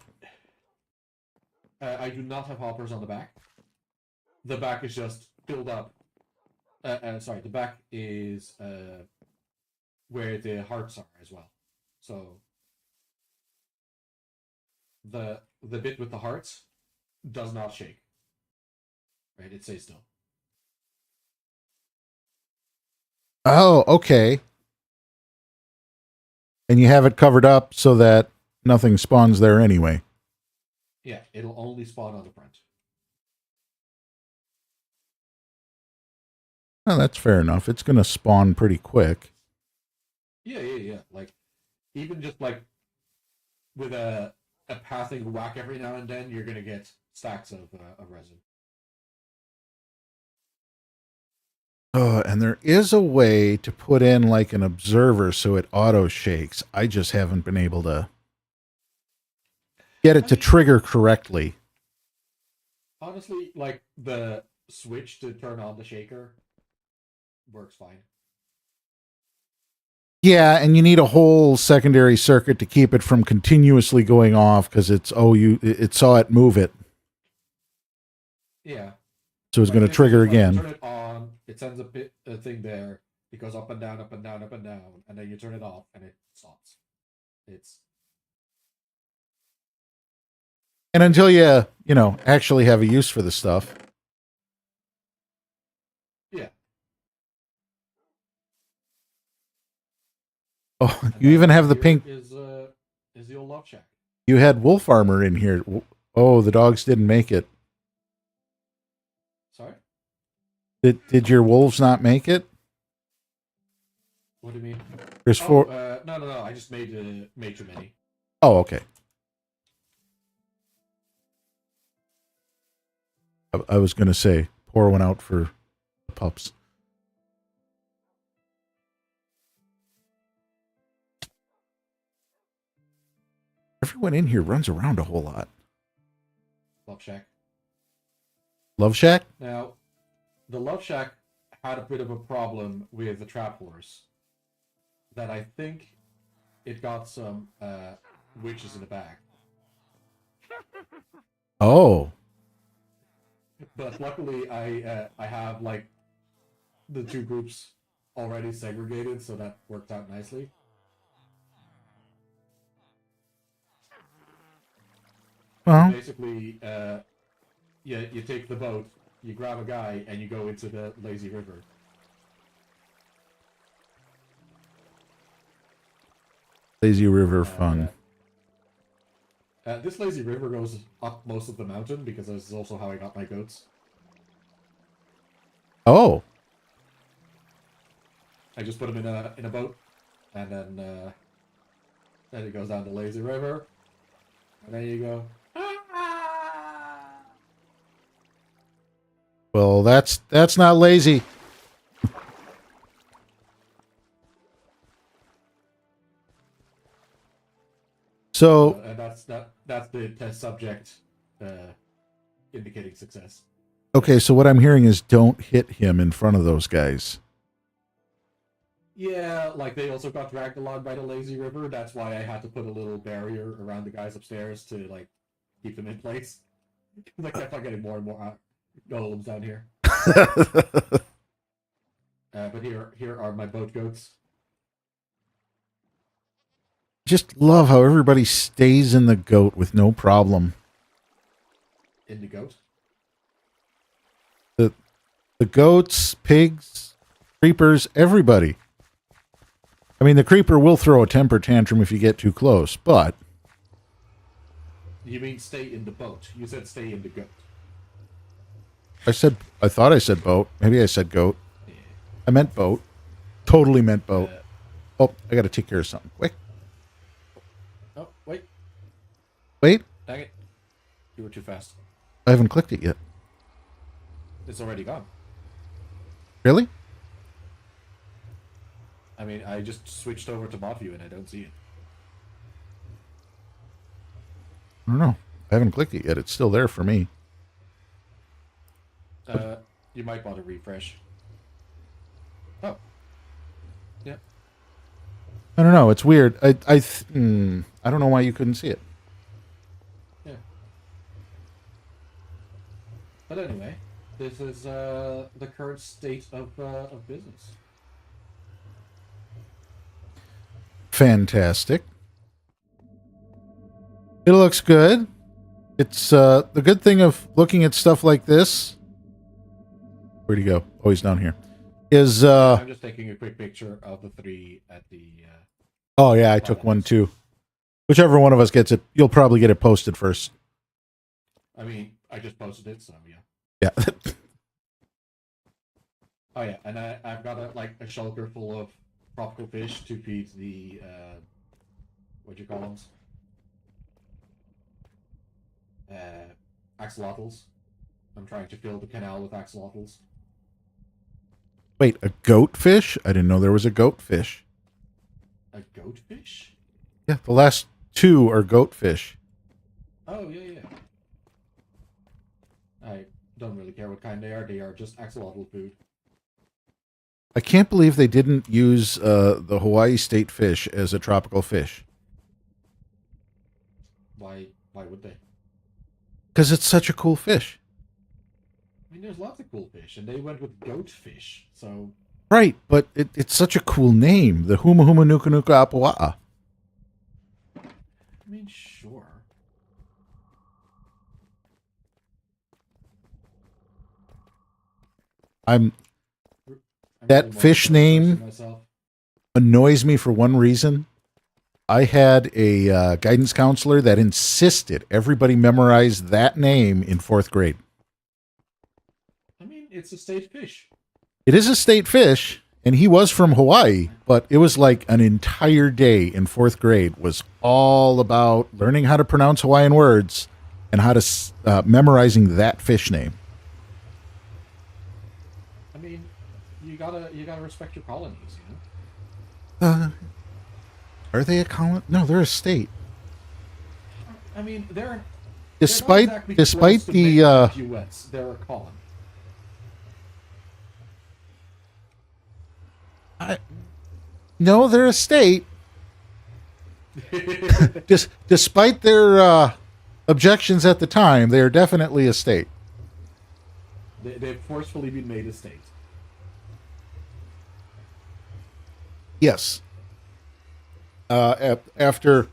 I do not have hoppers on the back. The back is just filled up. Sorry, the back is where the hearts are as well. So the bit with the hearts does not shake. Right, it stays still. Oh, okay. And you have it covered up so that nothing spawns there anyway. Yeah, it'll only spawn on the front. Oh, that's fair enough. It's going to spawn pretty quick. Yeah. Like, even just like with a passing whack every now and then, you're gonna get stacks of resin. Oh, and there is a way to put in like an observer so it auto shakes. I just haven't been able to get it to trigger correctly. Honestly, like the switch to turn on the shaker works fine. Yeah, and you need a whole secondary circuit to keep it from continuously going off because it saw it move it. Yeah. So it's going to trigger again. Turn it on, it sends a thing there. It goes up and down, up and down, up and down, and then you turn it off and it stops. And until you actually have a use for the stuff. Yeah. Oh, And you even have the pink. Is the old love shack. You had wolf armor in here. Oh, the dogs didn't make it. Sorry? Did your wolves not make it? What do you mean? There's four. No. I just made too many. Oh, okay. I was going to say, pour one out for the pups. Everyone in here runs around a whole lot. Love shack. Love Shack? Now, the Love Shack had a bit of a problem with the trap horse. That I think it got some witches in the back. Oh. But luckily, I have like the two groups already segregated, so that worked out nicely. Well, Basically, you take the boat, you grab a guy, and you go into the lazy river. lazy river fun. This lazy river goes up most of the mountain because this is also how I got my goats. Oh. I just put them in a boat, and then it goes down the lazy river, and there you go. Well, that's not lazy. So And that's the test subject indicating success. okay, so what I'm hearing is don't hit him in front of those guys. Yeah, like they also got dragged along by the lazy river. That's why I had to put a little barrier around the guys upstairs to like keep them in place. Because I kept on getting more and more golems down here. But here are my boat goats. Just love how everybody stays in the goat with no problem. In the goat. The goats, pigs, creepers, everybody. I mean, the creeper will throw a temper tantrum if you get too close, but You mean stay in the boat? You said stay in the goat. I thought I said boat. Maybe I said goat. Yeah. I meant boat. Totally meant boat. Oh, I got to take care of something. Quick. Oh, wait. Wait. Dang it. You were too fast. I haven't clicked it yet. It's already gone. Really? I mean, I just switched over to mod view and I don't see it. I don't know. I haven't clicked it yet. It's still there for me. You might want to refresh. Oh. Yeah. I don't know. It's weird. I don't know why you couldn't see it. Yeah. But anyway, this is the current state of business. Fantastic. It looks good. It's the good thing of looking at stuff like this. Where'd he go? Oh, he's down here. Is I'm just taking a quick picture of the three at the. Oh yeah, I took one too. Whichever one of us gets it, you'll probably get it posted first. I mean, I just posted it, so yeah. Yeah. Oh yeah, and I've got a shelter full of tropical fish to feed the what do you call them? Axolotls. I'm trying to fill the canal with axolotls. Wait, a goatfish? I didn't know there was a goatfish. A goatfish? Yeah, the last two are goatfish. Oh yeah. I don't really care what kind they are. They are just axolotl food. I can't believe they didn't use the Hawaii state fish as a tropical fish. Why would they? Because it's such a cool fish. I mean, there's lots of cool fish, and they went with goatfish, so... Right, but it's such a cool name. The Huma Huma Nuka Nuka Apua'a. I mean, sure. I'm I'm That really more fish of a name- person myself. annoys me for one reason. I had a guidance counselor that insisted everybody memorize that name in 4th grade. I mean, it's a state fish. It is a state fish, and he was from Hawaii, but it was like an entire day in 4th grade was all about learning how to pronounce Hawaiian words and how to memorizing that fish name. I mean, you gotta respect your colonies, you know? Are they a colony? No, they're a state. I mean, they're Despite not exactly despite close to the mainland US, they're a colony. no, they're a state. Despite their objections at the time, they are definitely a state. They've forcefully been made a state. Yes. After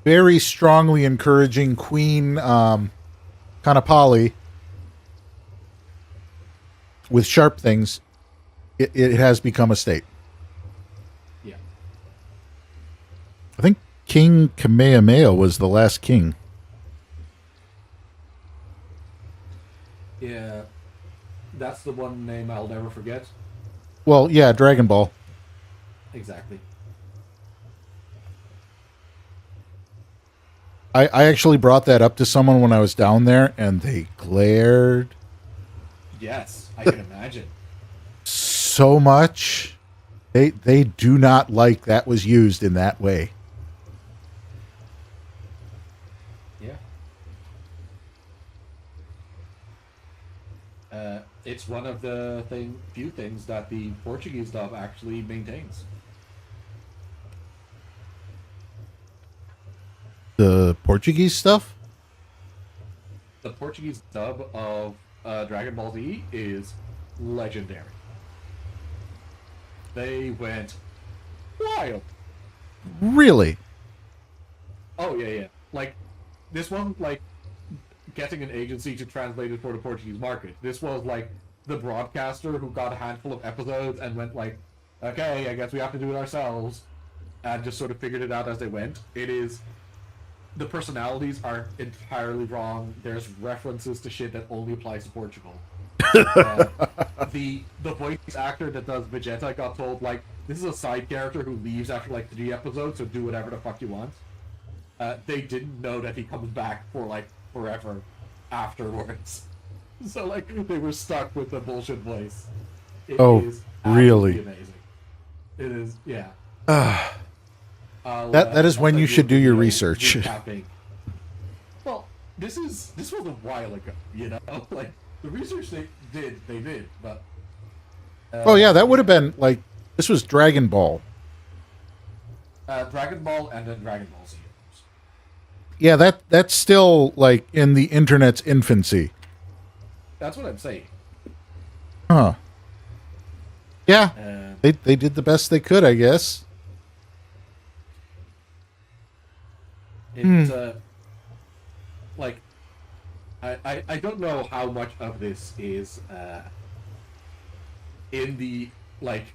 very strongly encouraging Queen Kanapali with sharp things, it has become a state. Yeah. I think King Kamehameha was the last king. Yeah. That's the one name I'll never forget. Well, yeah, Dragon Ball. Exactly. I actually brought that up to someone when I was down there, and they glared Yes, I can imagine. so much. They do not like that was used in that way. Yeah. It's one of the few things that the Portuguese dub actually maintains. The Portuguese stuff? The Portuguese dub of Dragon Ball Z is legendary. They went wild. Really? Oh yeah. Like, this wasn't like getting an agency to translate it for the Portuguese market. This was like the broadcaster who got a handful of episodes and went like, okay, I guess we have to do it ourselves, and just sort of figured it out as they went. It is, the personalities are entirely wrong. There's references to shit that only applies to Portugal. The voice actor that does Vegeta got told, like, this is a side character who leaves after like 3 episodes, so do whatever the fuck you want. They didn't know that he comes back for like forever afterwards. So like they were stuck with the bullshit voice. It Oh, is really? absolutely amazing. It is, yeah. That is I'll when send you should do a your video research. recapping. Well, this was a while ago, you know. Like the research they did, but. Oh yeah, that would have been like, this was Dragon Ball. Dragon Ball and then Dragon Ball Z. Yeah, that's still like in the internet's infancy. That's what I'm saying. Huh. Yeah, Um, they did the best they could, I guess. It's like I don't know how much of this is in the like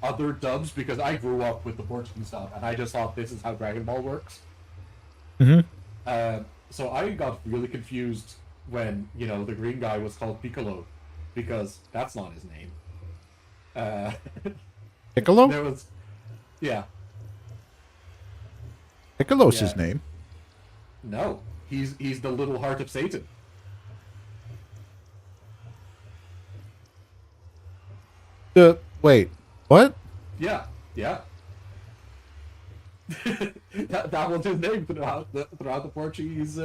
other dubs, because I grew up with the Portuguese dub and I just thought this is how Dragon Ball works. Mm-hmm. So I got really confused when, you know, the green guy was called Piccolo, because that's not his name. Piccolo? There was, yeah, Piccolo's Yeah. his name. no, he's the little heart of Satan. Wait, what? Yeah. that was his name throughout the Portuguese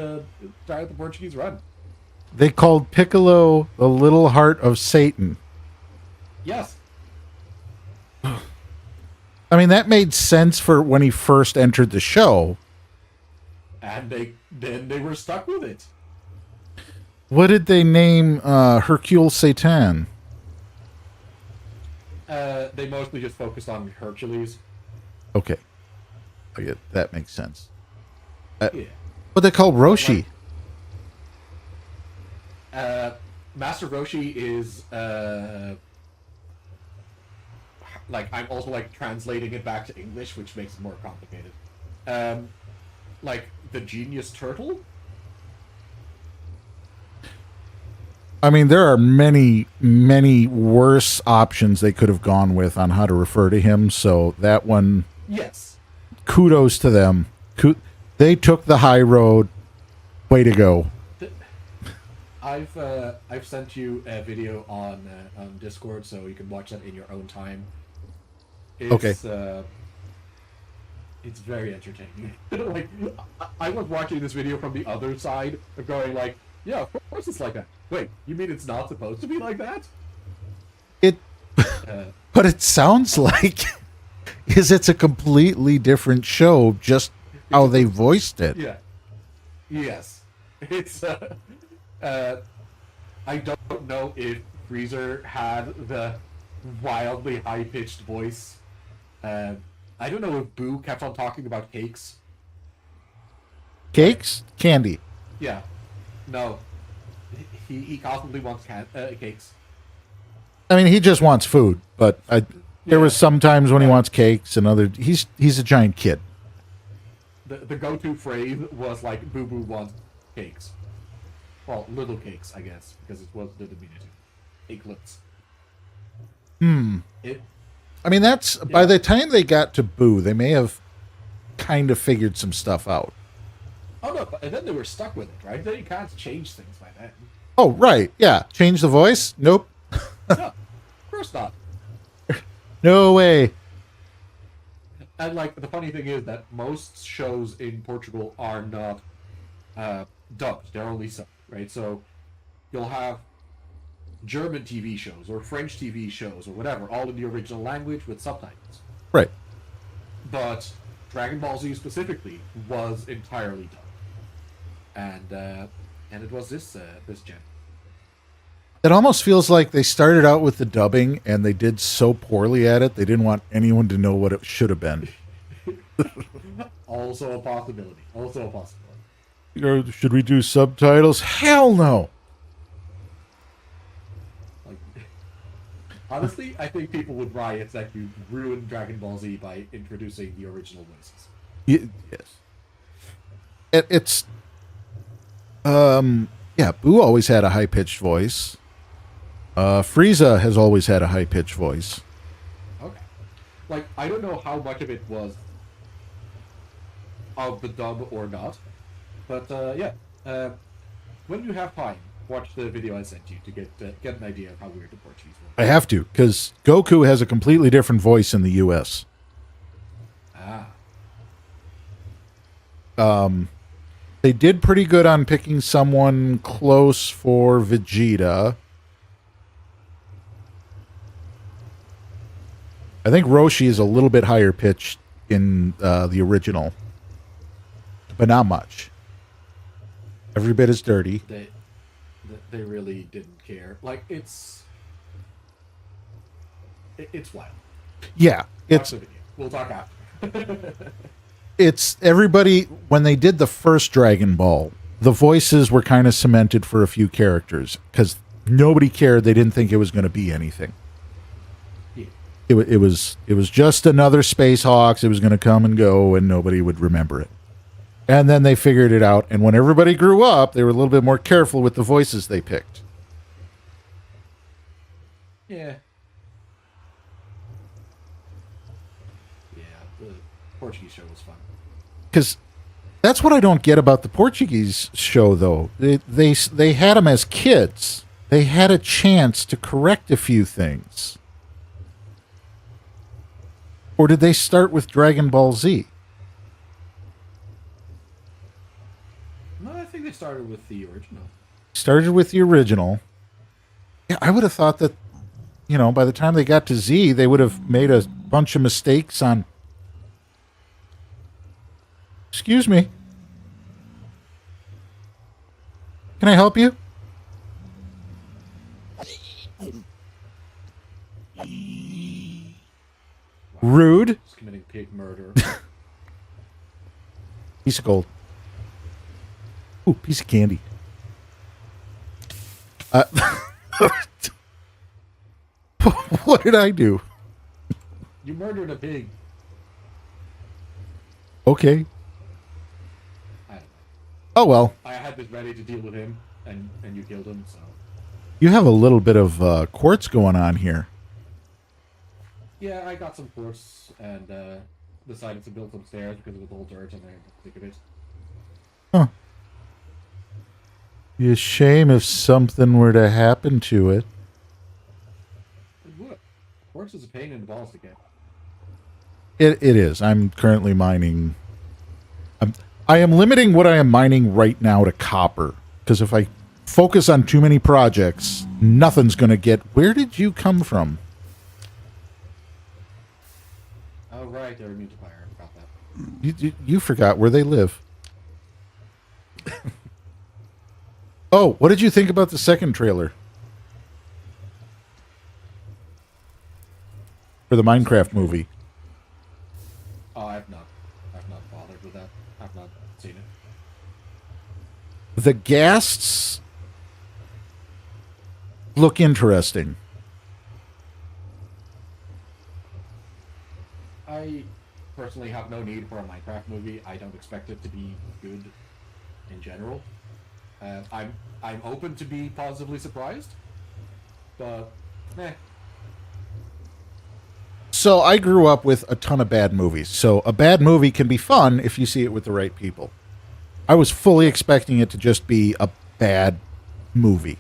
run. They called Piccolo the little heart of Satan. Yes. I mean, that made sense for when he first entered the show. And they were stuck with it. What did they name Hercule Satan? They mostly just focused on Hercules. Okay. I get that makes sense. Yeah. What they called Roshi? Master Roshi is like, I'm also like translating it back to English, which makes it more complicated. Like the Genius Turtle. I mean, there are many, many worse options they could have gone with on how to refer to him. So that one, Yes. kudos to them. They took the high road. Way to go. I've sent you a video on Discord, so you can watch that in your own time. It's, it's very entertaining. Like, I was watching this video from the other side, going like, yeah, of course it's like that. Wait, you mean it's not supposed to be like that? But it sounds like it's a completely different show, just how they voiced it. Yeah. Yes. It's I don't know if Freezer had the wildly high pitched voice. I don't know if Boo kept on talking about cakes. Cakes? Candy. Yeah. No. He constantly wants cakes. I mean, he just wants food, but there was some times when he wants cakes and other. He's a giant kid. The go-to phrase was like, Boo Boo wants cakes. Well, little cakes, I guess, because it was the diminutive. Cakelets. I mean, that's by the time they got to Boo, they may have kind of figured some stuff out. Oh no, and then they were stuck with it, right? Then you can't change things by then. Oh, right. Yeah. Change the voice? Nope. No, of course not. No way. And like the funny thing is that most shows in Portugal are not dubbed; they're only subbed, right? So you'll have German TV shows or French TV shows or whatever, all in the original language with subtitles. Right. But Dragon Ball Z specifically was entirely dubbed, and it was this gen. It almost feels like they started out with the dubbing and they did so poorly at it, they didn't want anyone to know what it should have been. Also a possibility. Also a possibility. Should we do subtitles? Hell no. Like, honestly, I think people would riot that you ruined Dragon Ball Z by introducing the original voices. Yes. It's yeah, Boo always had a high-pitched voice. Frieza has always had a high-pitched voice. Okay. Like, I don't know how much of it was of the dub or not, but yeah. When you have time, watch the video I sent you to get an idea of how weird the Portuguese was. I have to, because Goku has a completely different voice in the U.S. Ah. They did pretty good on picking someone close for Vegeta. I think Roshi is a little bit higher pitched in the original, but not much. Every bit as dirty. They really didn't care. Like, it's wild. Yeah, Watch the video. We'll talk after. it's everybody. When they did the first Dragon Ball, the voices were kind of cemented for a few characters because nobody cared. They didn't think it was going to be anything. Yeah. It was just another Space Hawks. It was going to come and go, and nobody would remember it. And then they figured it out. And when everybody grew up, they were a little bit more careful with the voices they picked. Yeah. Yeah, the Portuguese show was fun. Because that's what I don't get about the Portuguese show, though. They had them as kids. They had a chance to correct a few things. Or did they start with Dragon Ball Z? No, I think they started with the original. Started with the original. Yeah, I would have thought that, by the time they got to Z, they would have made a bunch of mistakes on... Excuse me. Can I help you? Rude. Just committing pig murder. Piece of gold. Ooh, piece of candy. What did I do? You murdered a pig. Okay. I don't know. Oh, well. I had this ready to deal with him, and you killed him, so... You have a little bit of quartz going on here. Yeah, I got some quartz, and decided to build some stairs because it was all dirt, and I got sick of it. Huh. Be a shame if something were to happen to it. It would. Quartz is a pain in the balls to get. It is. I'm currently mining. I am limiting what I am mining right now to copper. Because if I focus on too many projects, nothing's going to get... Where did you come from? Oh, right, they're immune to fire. I forgot that. You forgot where they live. Oh, what did you think about the second trailer? For the Minecraft movie. Oh, I've not bothered with that. I've not seen it. The ghasts look interesting. I personally have no need for a Minecraft movie. I don't expect it to be good in general. I'm open to be positively surprised, but So I grew up with a ton of bad movies. So a bad movie can be fun if you see it with the right people. I was fully expecting it to just be a bad movie.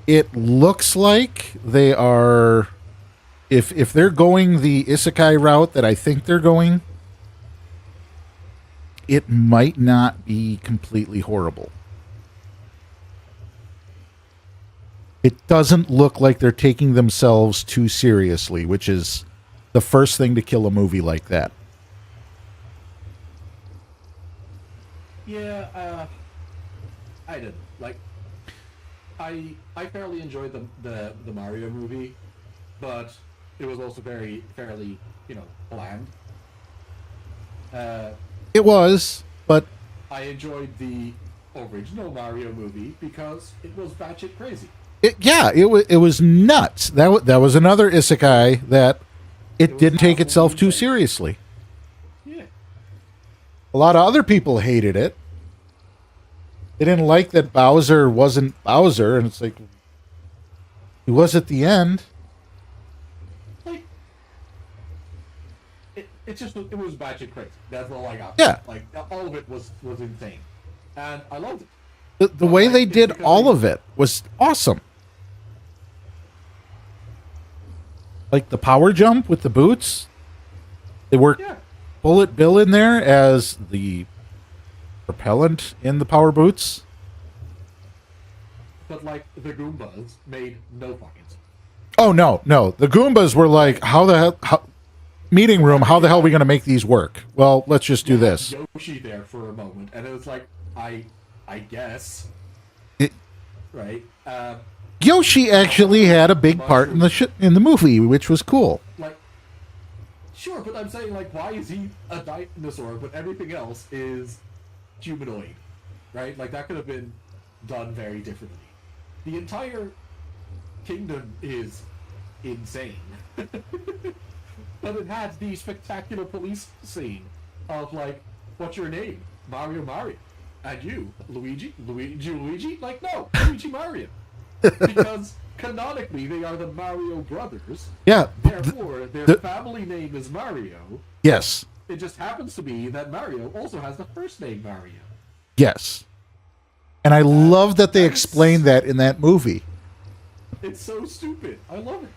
It looks like they are... If they're going the isekai route that I think they're going, it might not be completely horrible. It doesn't look like they're taking themselves too seriously, which is the first thing to kill a movie like that. yeah, I didn't like. I fairly enjoyed the Mario movie, but it was also fairly bland. Uh, It was, but I enjoyed the original Mario movie because it was batshit crazy. it was nuts. That was another isekai that It it was didn't take absolutely itself too insane. seriously. Yeah. A lot of other people hated it. They didn't like that Bowser wasn't Bowser, and it's like he was at the end. Like, it was batshit crazy. That's all I got. Yeah. Like, all of it was insane. And I loved it. The But, way like, they it's did because all they- of it was awesome. Like the power jump with the boots. They worked Yeah. Bullet Bill in there as the propellant in the power boots. But, like, the Goombas made no fucking sense. Oh no. The Goombas were like, how the hell meeting room, how the hell are we gonna make these work? Well, let's just do this. Yoshi there for a moment, and it was like, I guess, It- right? Yoshi actually had a big part in in the movie, which was cool. Like, sure, but I'm saying, like, why is he a dinosaur, but everything else is humanoid, right? Like, that could have been done very differently. The entire kingdom is insane. But it had the spectacular police scene of, like, what's your name? Mario. And you, Luigi? Like, no, Luigi Mario. Because canonically they are the Mario brothers. Yeah. Therefore, their the- family name is Mario. Yes. It just happens to be that Mario also has the first name Mario. Yes. And I love that they explained that in that movie. It's so stupid. I love it.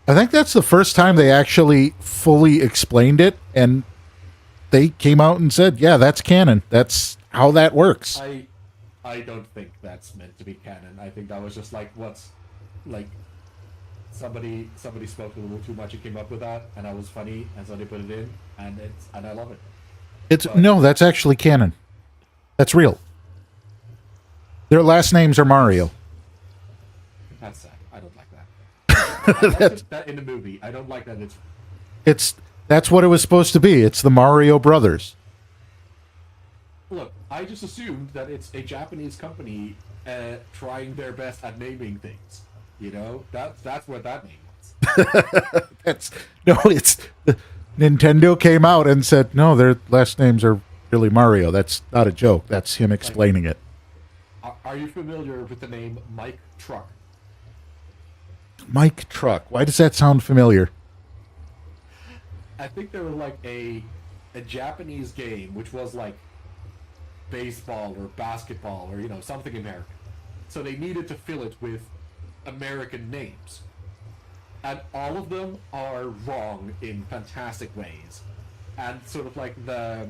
I think that's the first time they actually fully explained it, and they came out and said, "Yeah, that's canon. That's how that works." I don't think that's meant to be canon. I think that was just like what's like somebody spoke a little too much and came up with that, and that was funny, and so they put it in, and I love it. It's no, that's actually canon. That's real. Their last names are Mario. That's sad. I don't like that. I liked that in the movie. I don't like that That's what it was supposed to be. It's the Mario brothers. Look, I just assumed that it's a Japanese company trying their best at naming things. You know, that's what that name was. That's no, it's Nintendo came out and said, "No, their last names are really Mario." That's not a joke. That's him explaining it. Are you familiar with the name Mike Truck? Mike Truck. Why does that sound familiar? I think there was like a Japanese game which was like baseball or basketball or something American. So they needed to fill it with American names. And all of them are wrong in fantastic ways. And sort of like the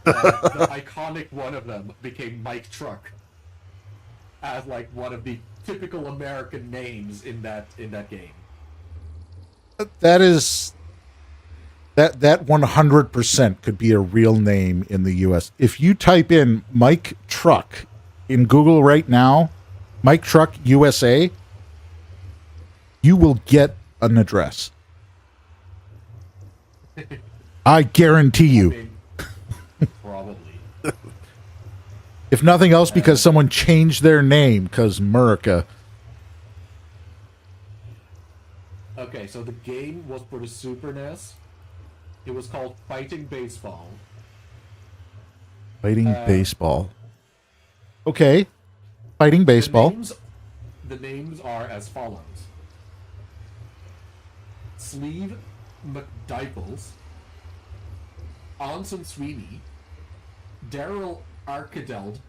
iconic one of them became Mike Truck as like one of the typical American names in that game. That 100% could be a real name in the U.S. If you type in Mike Truck in Google right now, Mike Truck USA, you will get an address. I guarantee you. I mean, probably. If nothing else, because someone changed their name, because America. Okay, so the game was for the Super NES. It was called Fighting Baseball. Fighting baseball. Okay. Fighting baseball. The names are as follows. Sleeve McDyples, Anson Sweeney, Daryl Arkadeld,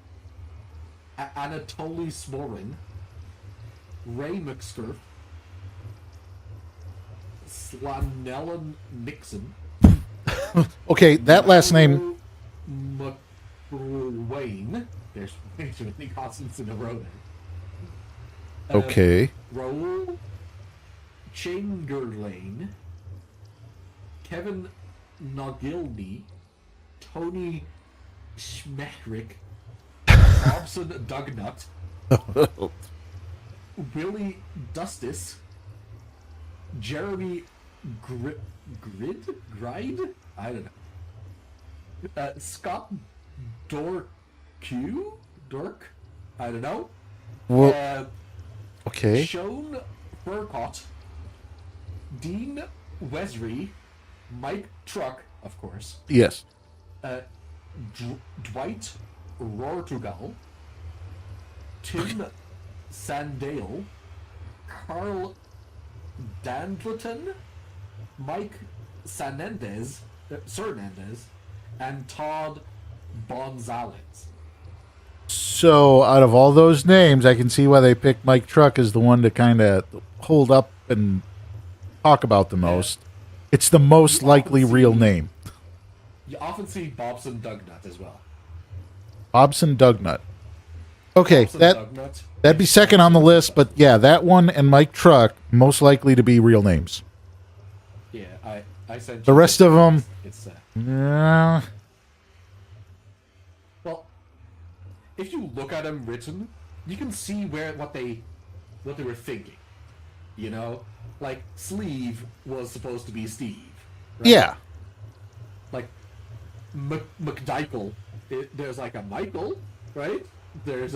Anatoly Smorin, Ray McScurf, Slanellon Nixon. Okay, that last name. McWayne. There's too many consonants in a row there. Okay. Raoul Chamberlain, Kevin Nogilny, Tony Schmechrick, Robson Dugnut, Willie Dustis, Jeremy Gride? I don't know. Scott Dork? I don't know. Well, okay. Sean Burcott, Dean Wesry, Mike Truck, of course, Yes. Dwight Rortugal, Tim Sandale, Carl Dandleton, Mike Cernandez, and Todd Bonzalez. So, out of all those names, I can see why they picked Mike Truck as the one to kind of hold up and talk about the most. It's the most likely real name. You often see Bobson Dugnut as well. Bobson Dugnut. Okay, Bobson Dugnut. that'd be second on the list, but yeah, that one and Mike Truck most likely to be real names. Yeah, I said The rest of them, It's yeah, well, if you look at them written, you can see what they were thinking. You know, like Sleeve was supposed to be Steve. Right? yeah. Like McDykel, there's like a Michael, right? There's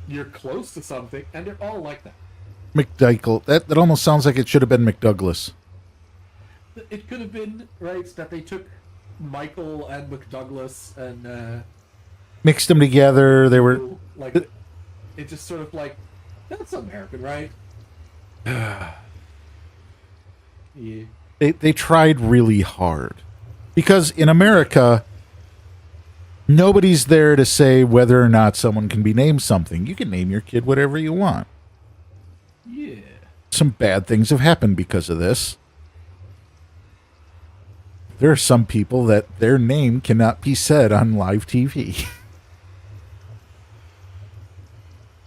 you're close to something, and they're all like that. McDykel. That almost sounds like it should have been McDouglas. It could have been right that they took Michael and McDouglas and Mixed them together. They were. like it just sort of like that's American, right? Yeah. They tried really hard. Because in America, nobody's there to say whether or not someone can be named something. You can name your kid whatever you want. Yeah. Some bad things have happened because of this. There are some people that their name cannot be said on live TV.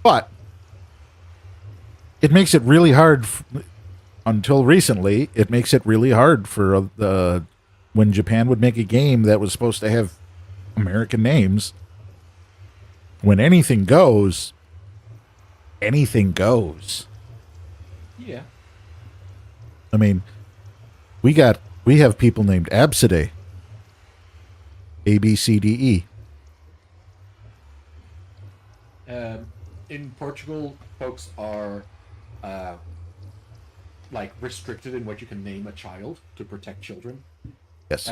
But it makes it really hard, until recently, it makes it really hard for when Japan would make a game that was supposed to have American names. When anything goes, anything goes. Yeah. I mean, we have people named Absidae. ABCDE. In Portugal, folks are like restricted in what you can name a child to protect children. Yes.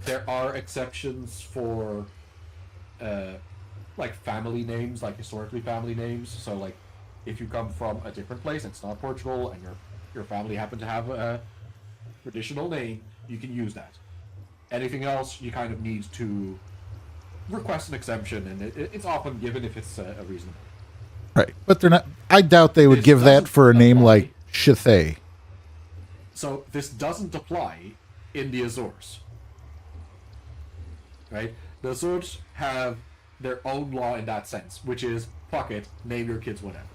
There are exceptions for like family names, like historically family names. So like if you come from a different place, it's not Portugal, and your family happen to have a traditional name, you can use that. Anything else, you kind of need to request an exemption, and it's often given if it's a reasonable. Right. But they're not. I doubt they would This give that doesn't for a name apply. like Chithay. So this doesn't apply in the Azores. Right? The Azores have their own law in that sense, which is fuck it, name your kids whatever.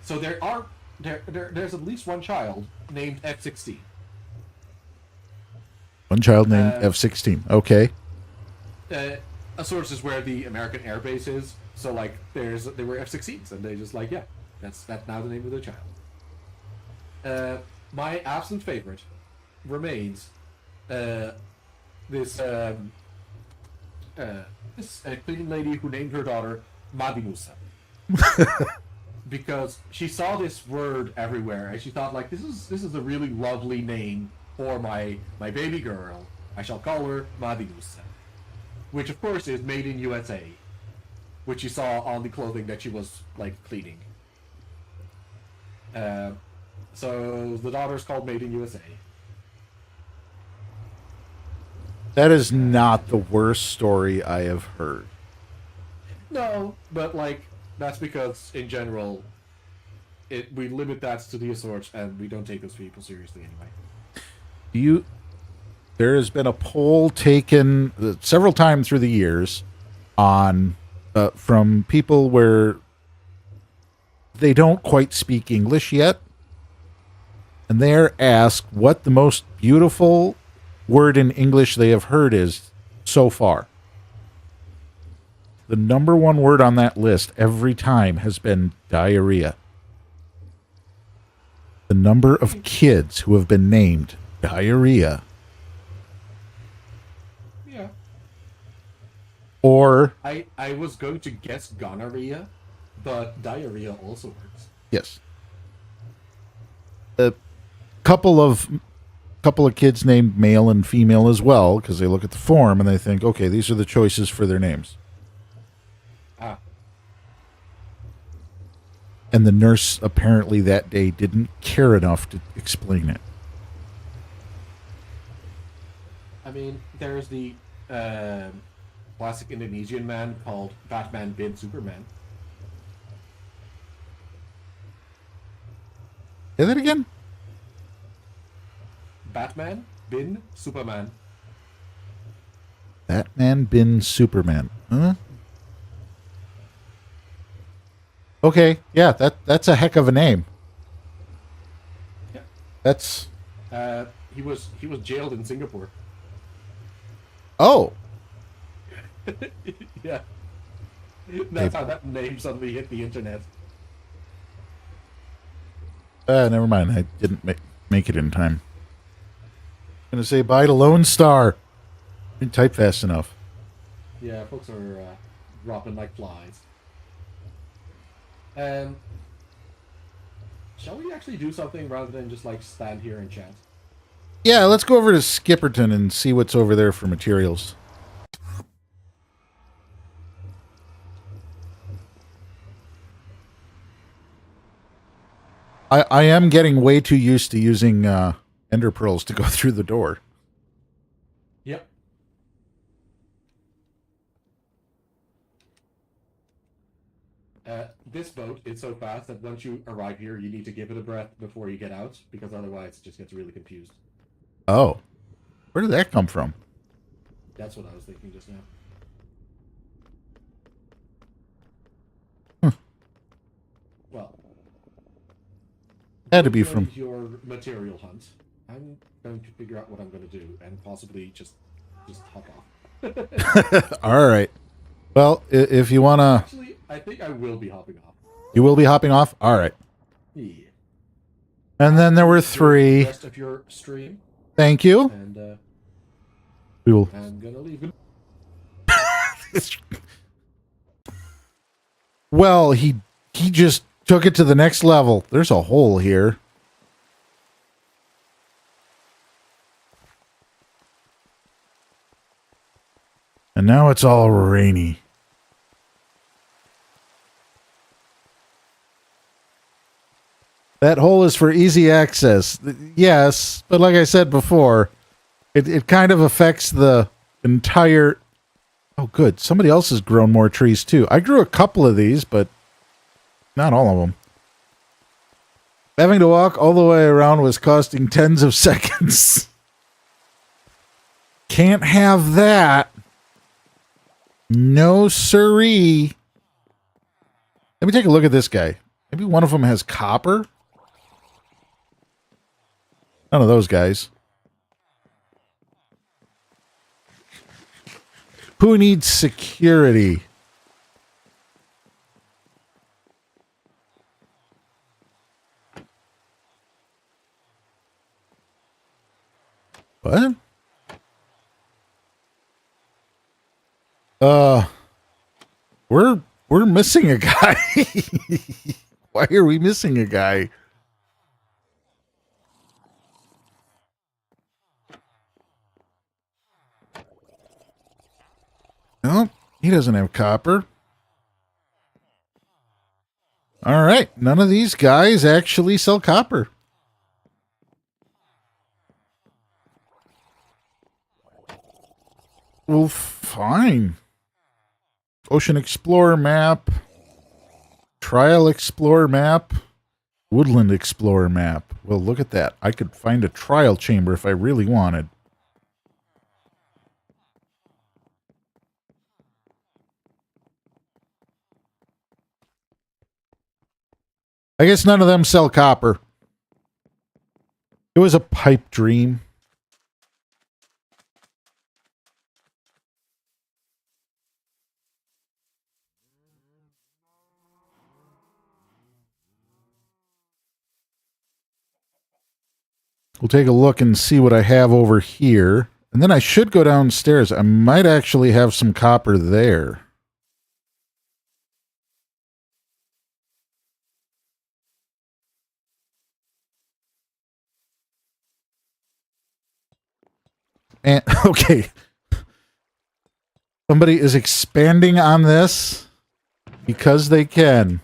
So there's at least one child named F-16. One child named F-16. Okay. Azores is where the American Air Base is. So like they were F-16s, and they just like, yeah, that's now the name of their child. My absolute favorite remains this cleaning lady who named her daughter Madimusa. Because she saw this word everywhere, and she thought, like, this is a really lovely name for my baby girl. I shall call her Madimusa, which of course is made in USA, which you saw on the clothing that she was like cleaning. So the daughter's called Made in USA. That is not the worst story I have heard. No, but like that's because in general, we limit that to the Azores, and we don't take those people seriously anyway. There has been a poll taken several times through the years on from people where they don't quite speak English yet, and they're asked what the most beautiful word in English they have heard is so far. The number one word on that list every time has been diarrhea. the number of kids who have been named Diarrhea. Yeah. Or, I was going to guess gonorrhea, but diarrhea also works. yes, a couple of kids named male and female as well, because they look at the form and they think, okay, these are the choices for their names. Ah. And the nurse apparently that day didn't care enough to explain it. I mean, there's the classic Indonesian man called Batman bin Superman. Say that again? Batman bin Superman. Batman bin Superman. Huh? Okay, yeah, that's a heck of a name. Yeah. That's He was jailed in Singapore. oh, Yeah. That's how that name suddenly hit the internet. never mind. I didn't make it in time. Gonna say bye to Lone Star. Didn't type fast enough. Yeah, folks are dropping like flies. Shall we actually do something rather than just like stand here and chat? Yeah, let's go over to Skipperton and see what's over there for materials. I am getting way too used to using ender pearls to go through the door. Yep. This boat is so fast that once you arrive here, you need to give it a breath before you get out, because otherwise it just gets really confused. Oh, where did that come from? That's what I was thinking just now. Well, Had to be you from. your material hunt. I'm going to figure out what I'm going to do and possibly just hop off. All right. Well, if you wanna, Actually, I think I will be hopping off. you will be hopping off. All right. Yeah. And then there were The three. rest of your stream, Thank you. and We will. I'm gonna leave. Well, he just took it to the next level. There's a hole here. And now it's all rainy. That hole is for easy access. Yes, but like I said before, it kind of affects the entire... Oh, good. Somebody else has grown more trees, too. I grew a couple of these, but not all of them. Having to walk all the way around was costing tens of seconds. Can't have that. No siree. Let me take a look at this guy. Maybe one of them has copper? None of those guys. Who needs security? What? We're missing a guy. Why are we missing a guy? No, he doesn't have copper. All right, none of these guys actually sell copper. Well, fine. Ocean Explorer map. Trial Explorer map. Woodland Explorer map. Well, look at that. I could find a trial chamber if I really wanted. I guess none of them sell copper. It was a pipe dream. We'll take a look and see what I have over here. And then I should go downstairs. I might actually have some copper there. And okay. Somebody is expanding on this because they can.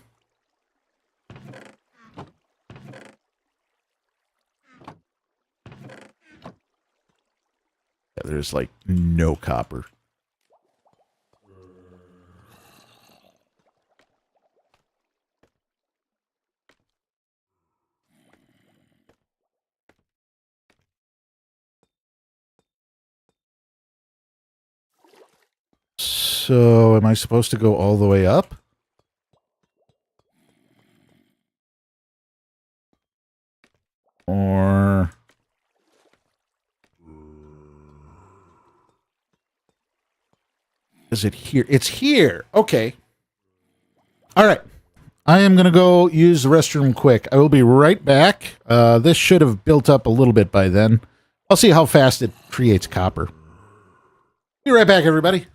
Yeah, there's like no copper. So, am I supposed to go all the way up? Or... is it here? It's here. Okay. All right. I am going to go use the restroom quick. I will be right back. This should have built up a little bit by then. I'll see how fast it creates copper. Be right back, everybody.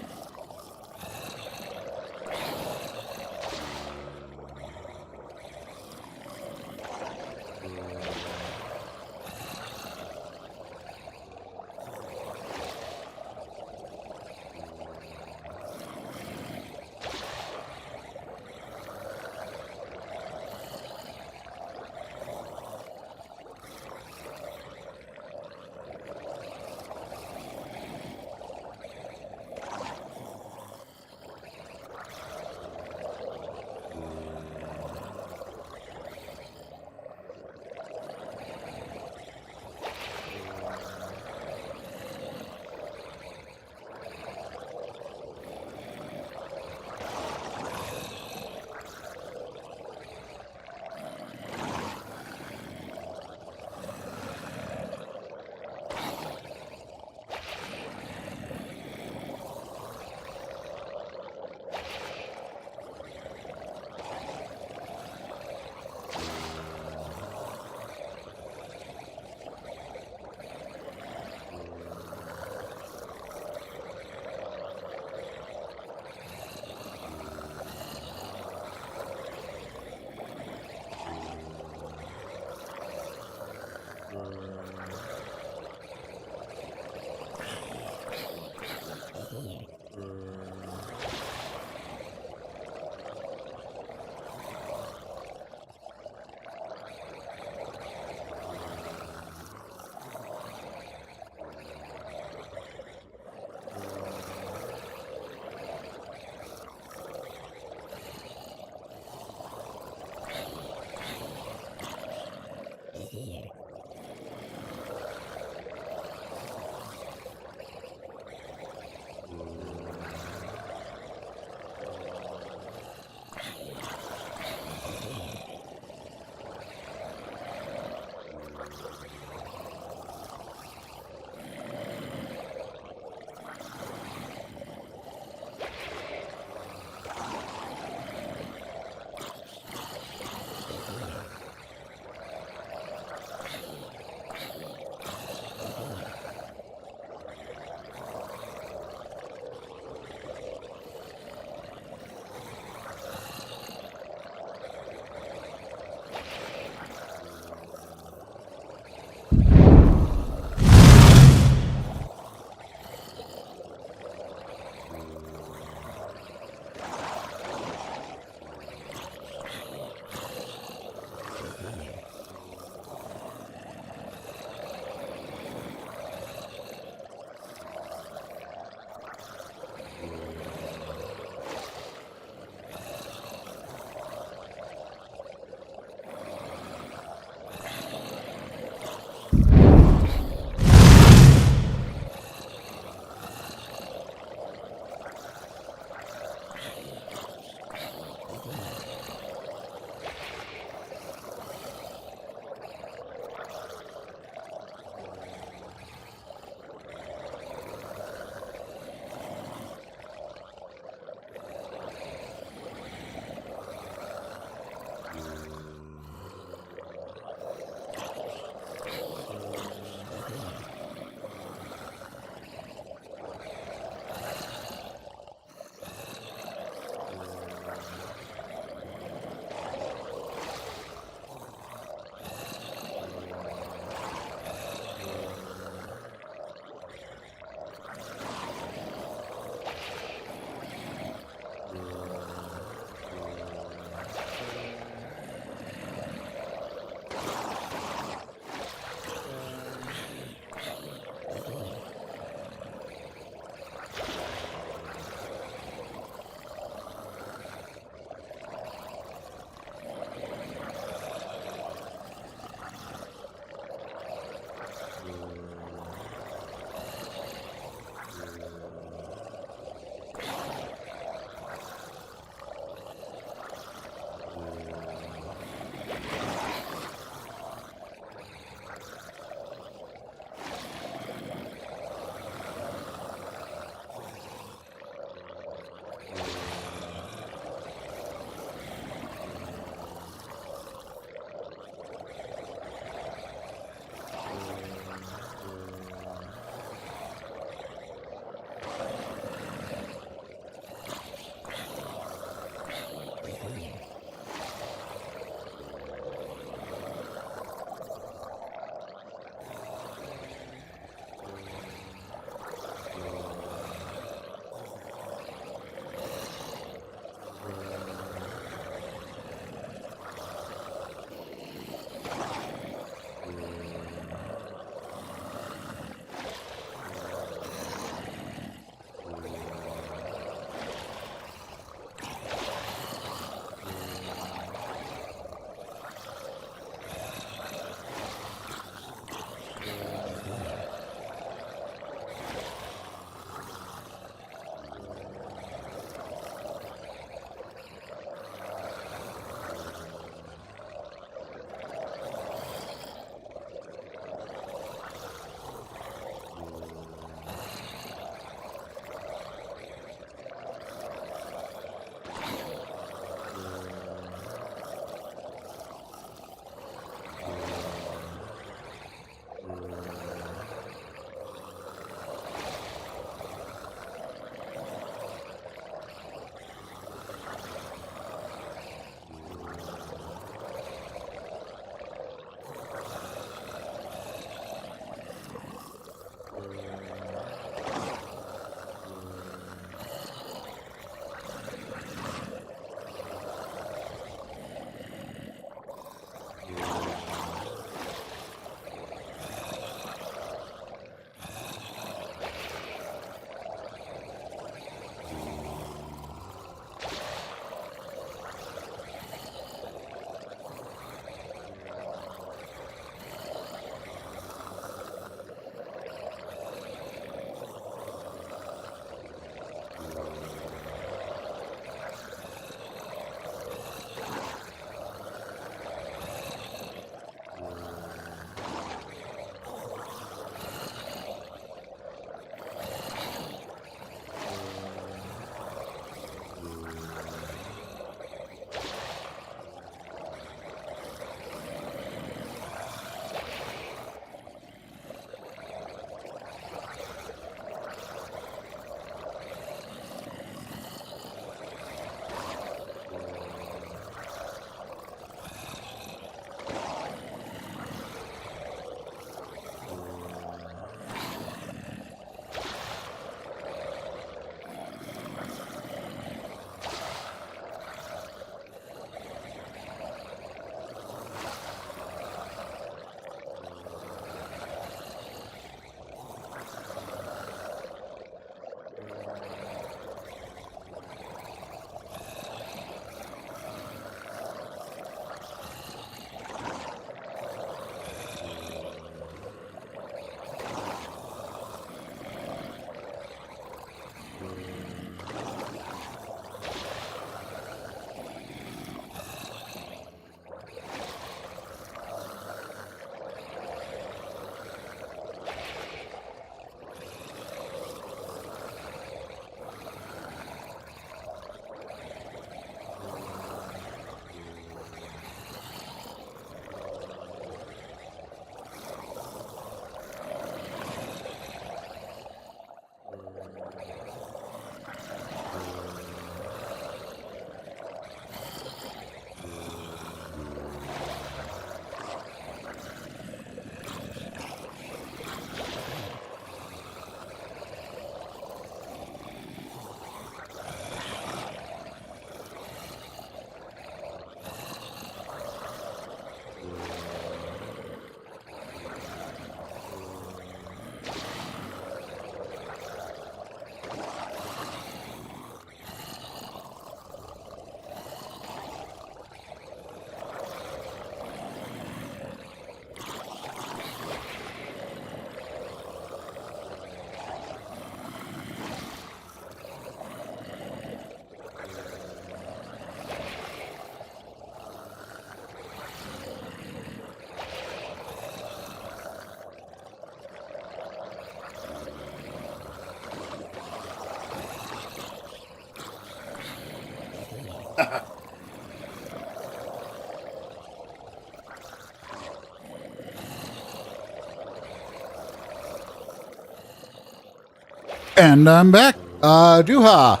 And I'm back. Duha.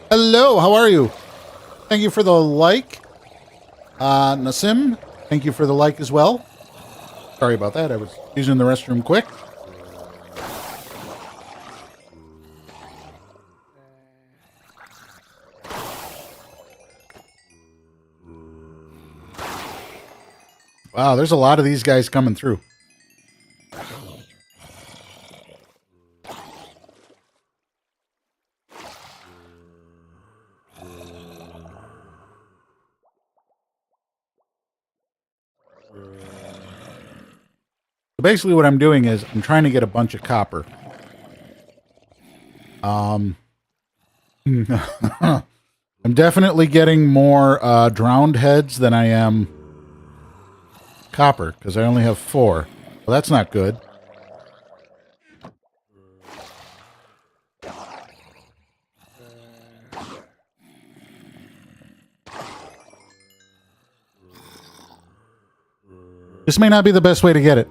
Hello, how are you? Thank you for the like. Nassim, thank you for the like as well. Sorry about that. I was using the restroom quick. Wow, there's a lot of these guys coming through. So basically what I'm doing is I'm trying to get a bunch of copper. I'm definitely getting more drowned heads than I am copper, because I only have 4. Well, that's not good. This may not be the best way to get it.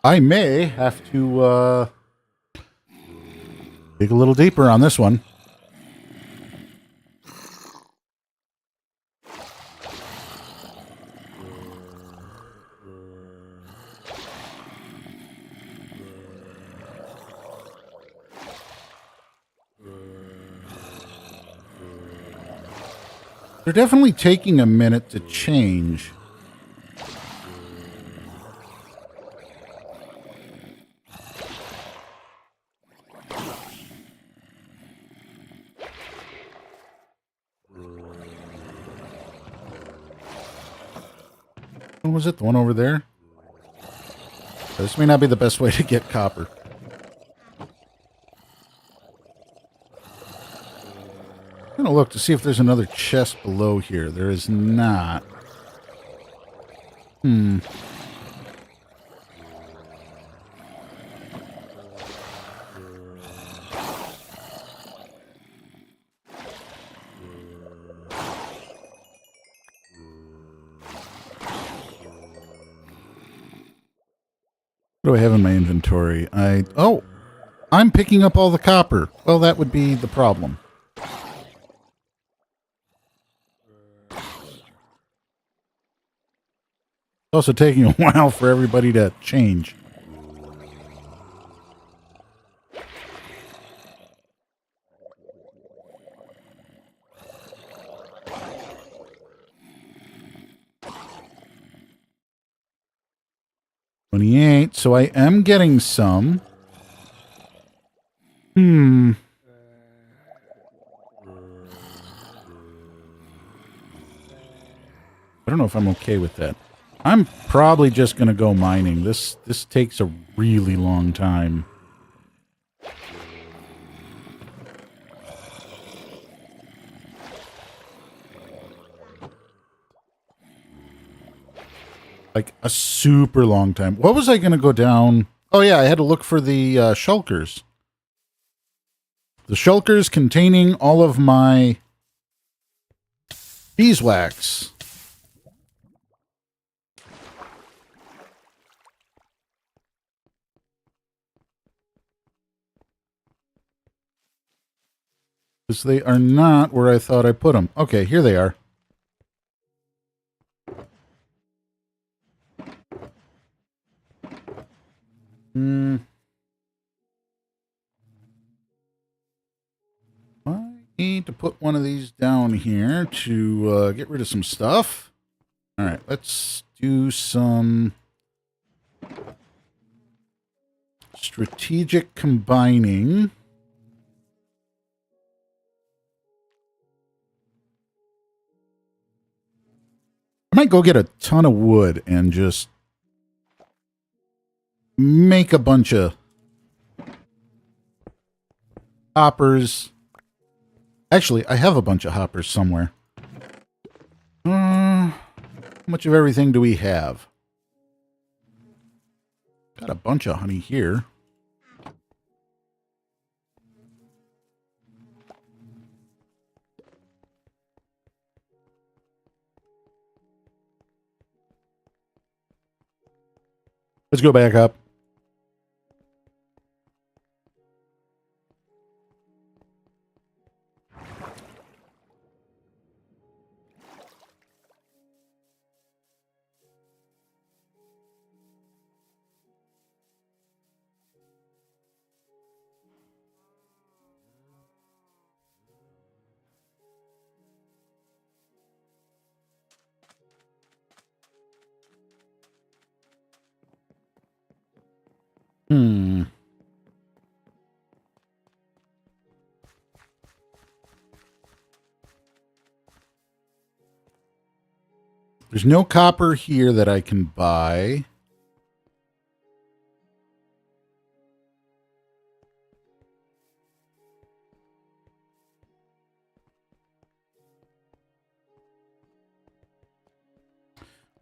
I may have to dig a little deeper on this one. They're definitely taking a minute to change. What was it? The one over there? This may not be the best way to get copper. I'm gonna look to see if there's another chest below here. There is not. What do I have in my inventory? Oh, I'm picking up all the copper. Well, that would be the problem. It's also taking a while for everybody to change. $28, so I am getting some. I don't know if I'm okay with that. I'm probably just going to go mining. This takes a really long time. Like a super long time. What was I going to go down? Oh yeah, I had to look for the shulkers. The shulkers containing all of my beeswax. Because they are not where I thought I put them. Okay, here they are. I need to put one of these down here to get rid of some stuff. All right, let's do some strategic combining. I might go get a ton of wood and just make a bunch of hoppers. Actually, I have a bunch of hoppers somewhere. How much of everything do we have? Got a bunch of honey here. Let's go back up. Hmm. There's no copper here that I can buy.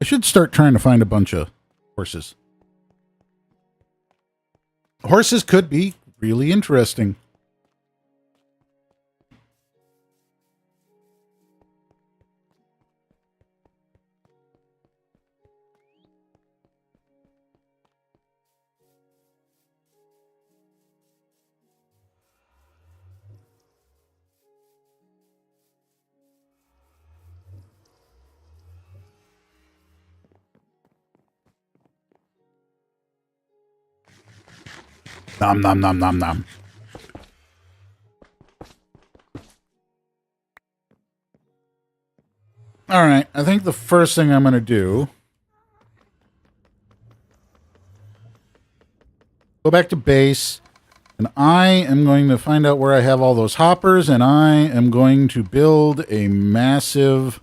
I should start trying to find a bunch of horses. Horses could be really interesting. Nom nom nom nom nom. All right, I think the first thing I'm going to do, go back to base, and I am going to find out where I have all those hoppers, and I am going to build a massive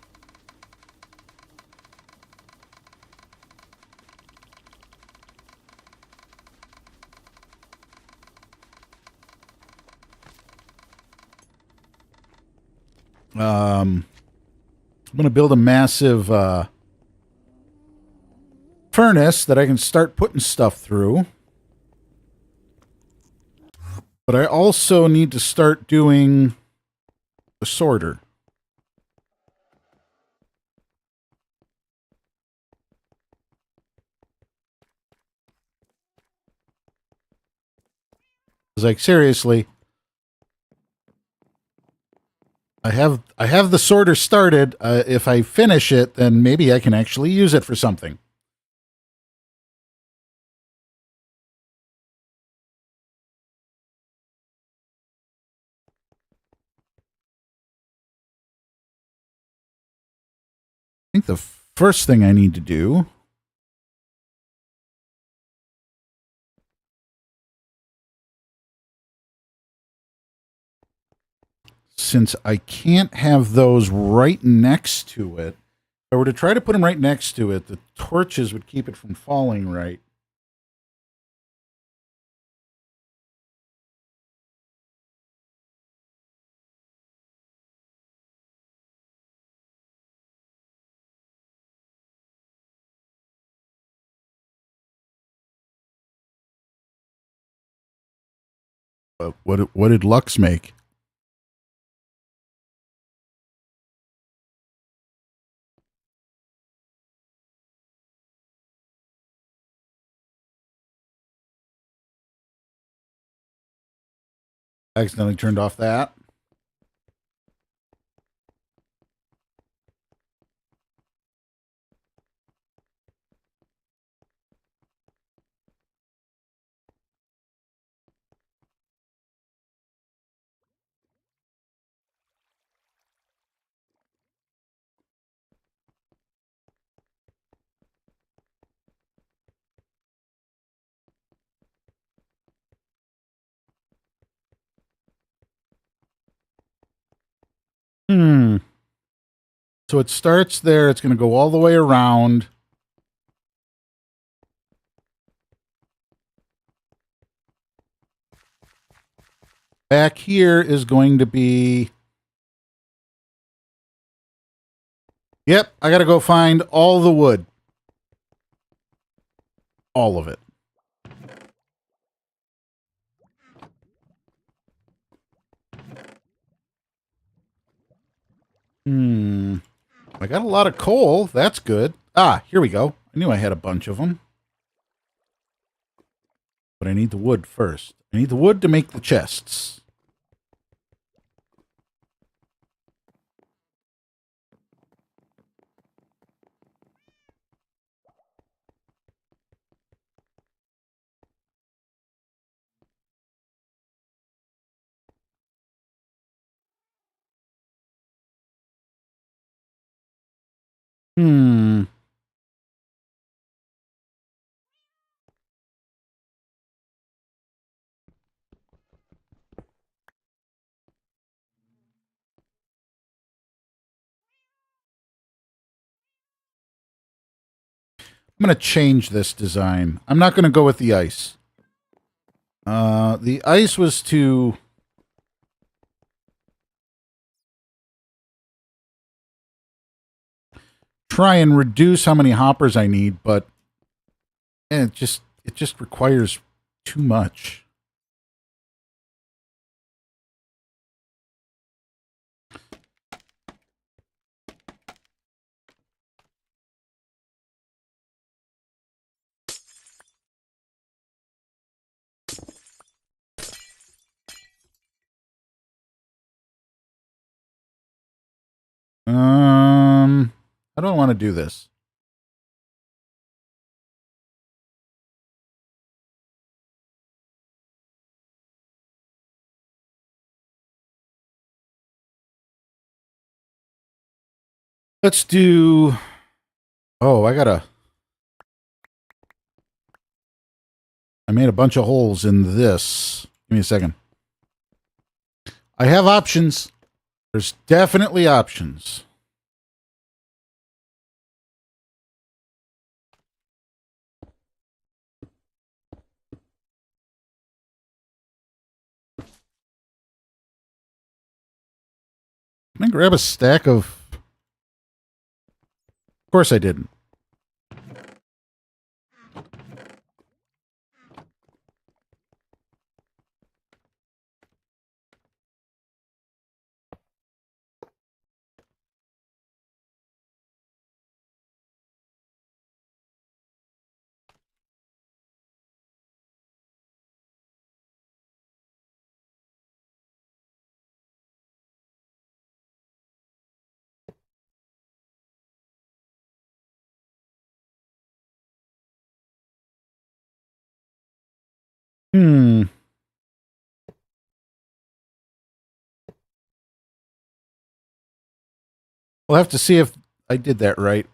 I'm going to build a massive furnace that I can start putting stuff through. But I also need to start doing the sorter. It's like, seriously, I have the sorter started. If I finish it, then maybe I can actually use it for something. I think the first thing I need to do since I can't have those right next to it, if I were to try to put them right next to it, the torches would keep it from falling right. But what did Lux make? Accidentally turned off that. So it starts there. It's going to go all the way around. Back here is going to be... Yep, I got to go find all the wood. All of it. I got a lot of coal. That's good. Ah, here we go. I knew I had a bunch of them. But I need the wood first. I need the wood to make the chests. Hmm. I'm going to change this design. I'm not going to go with the ice. The ice was to try and reduce how many hoppers I need, but it just requires too much. I don't want to do this. Let's do... Oh, I made a bunch of holes in this. Give me a second. I have options. There's definitely options. Can I grab a stack of... Of course I didn't. We'll have to see if I did that right.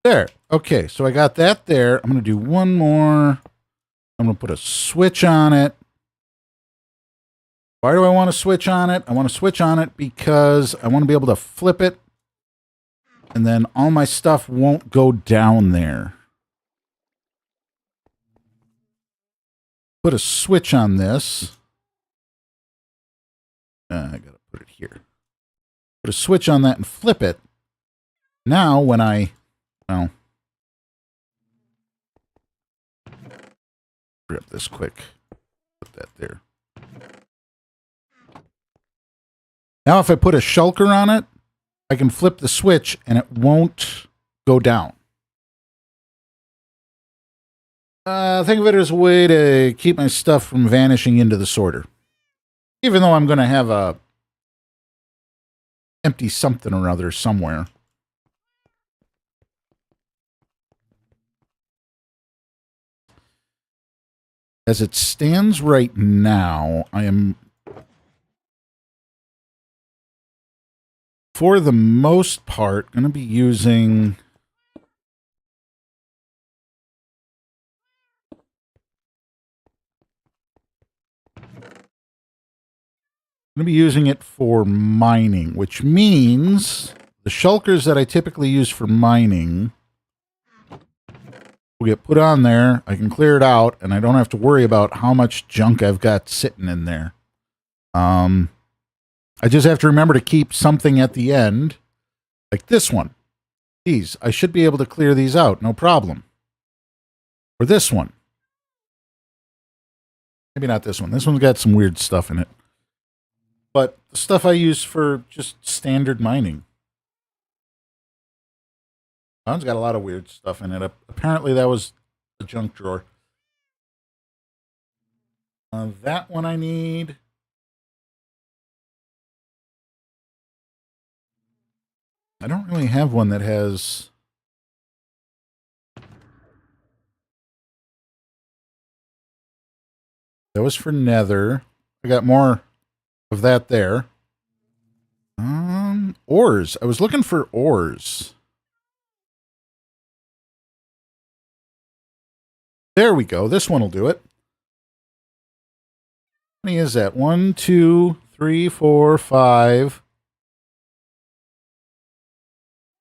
There. Okay, so I got that there. I'm going to do one more. I'm going to put a switch on it. Why do I want to switch on it? I want to switch on it because I want to be able to flip it, and then all my stuff won't go down there. Put a switch on this. I got to put it here. Put a switch on that and flip it. Now, when I... Well... Grab this quick. Put that there. Now, if I put a shulker on it, I can flip the switch and it won't go down. Think of it as a way to keep my stuff from vanishing into the sorter. Even though I'm going to have a empty something or other somewhere. As it stands right now, I am, for the most part, going to be using... I'm going to be using it for mining, which means the shulkers that I typically use for mining will get put on there. I can clear it out, and I don't have to worry about how much junk I've got sitting in there. I just have to remember to keep something at the end, like this one. These, I should be able to clear these out, no problem. Or this one. Maybe not this one. This one's got some weird stuff in it. But the stuff I use for just standard mining. Mine's got a lot of weird stuff in it. Apparently, that was the junk drawer. That one I need. I don't really have one that has... That was for nether. I got more of that there. Ores. I was looking for ores. There we go. This one will do it. How many is that? 1, 2, 3, 4, 5,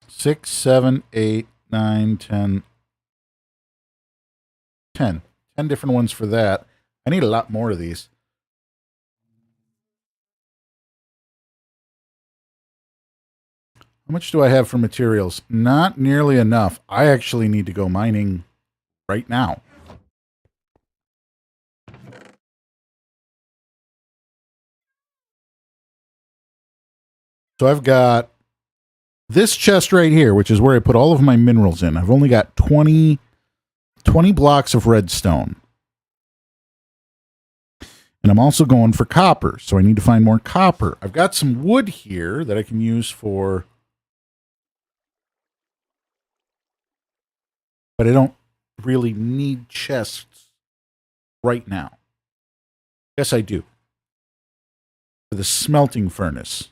6, 7, 8, 9, 10. 10. 10 different ones for that. I need a lot more of these. How much do I have for materials? Not nearly enough. I actually need to go mining right now. So I've got this chest right here, which is where I put all of my minerals in. I've only got 20 blocks of redstone. And I'm also going for copper, so I need to find more copper. I've got some wood here that I can use for... But I don't really need chests right now. Yes, I do. For the smelting furnace.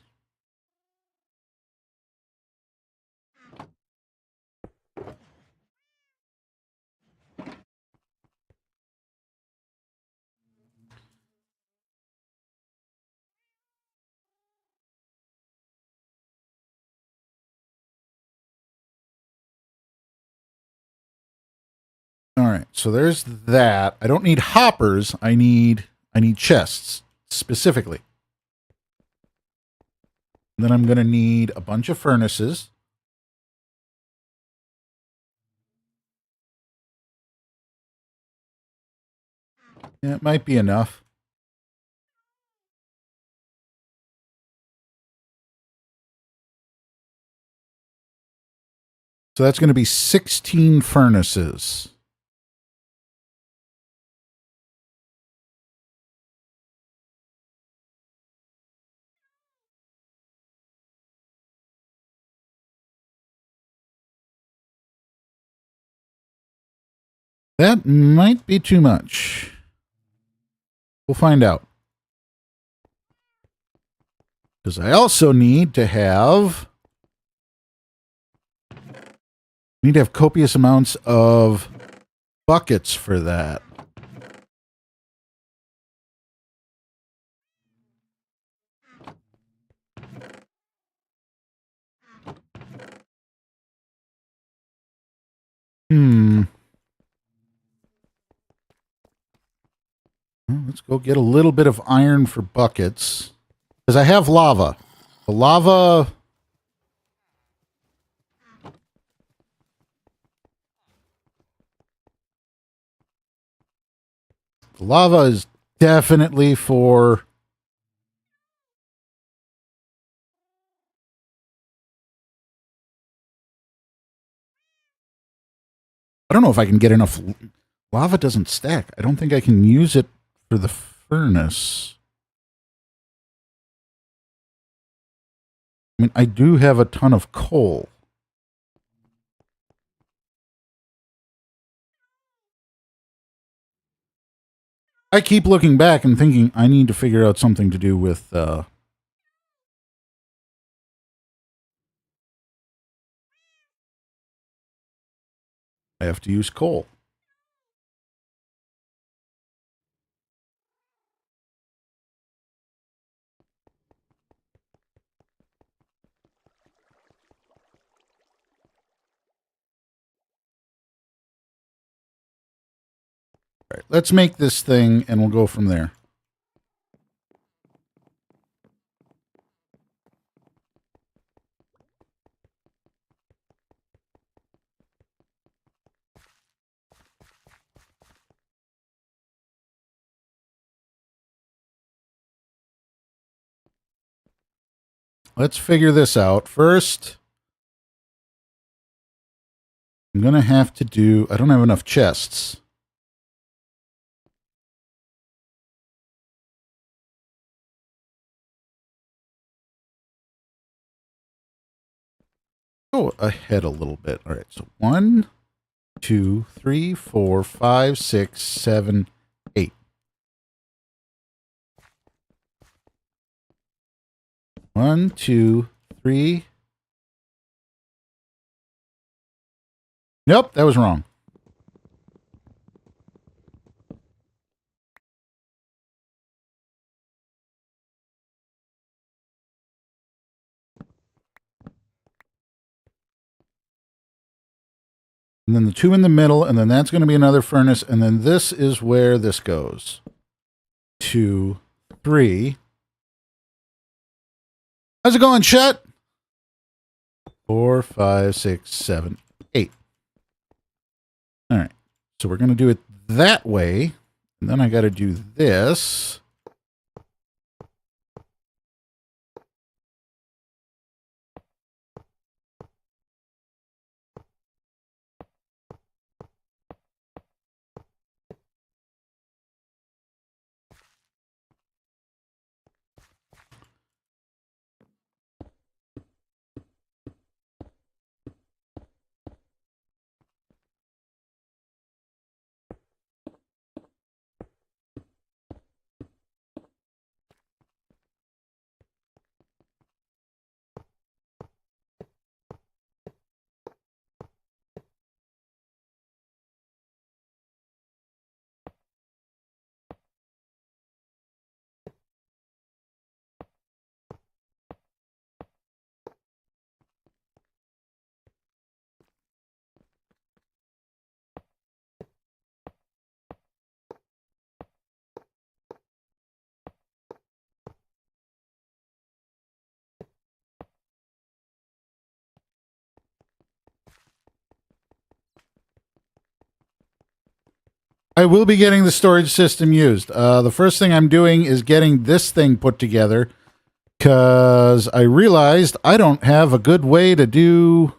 All right, so there's that. I don't need hoppers. I need chests specifically. And then I'm going to need a bunch of furnaces. Yeah, it might be enough. So that's going to be 16 furnaces. That might be too much. We'll find out. Because I also need to have... copious amounts of buckets for that. Well, let's go get a little bit of iron for buckets. Because I have lava. The lava... The lava is definitely for... I don't know if I can get enough... Lava doesn't stack. I don't think I can use it for the furnace. I mean, I do have a ton of coal. I keep looking back and thinking I need to figure out something to do with... I have to use coal. All right, let's make this thing and we'll go from there. Let's figure this out. First, I'm going to have to do... I don't have enough chests. Go ahead a little bit. All right, so 1, 2, 3, 4, 5, 6, 7, 8. 1, 2, 3. Nope, that was wrong. And then the 2 in the middle, and then that's going to be another furnace, and then this is where this goes. 2, 3. How's it going, Chet? 4, 5, 6, 7, 8. All right. So we're going to do it that way. And then I got to do this. I will be getting the storage system used. The first thing I'm doing is getting this thing put together because I realized I don't have a good way to do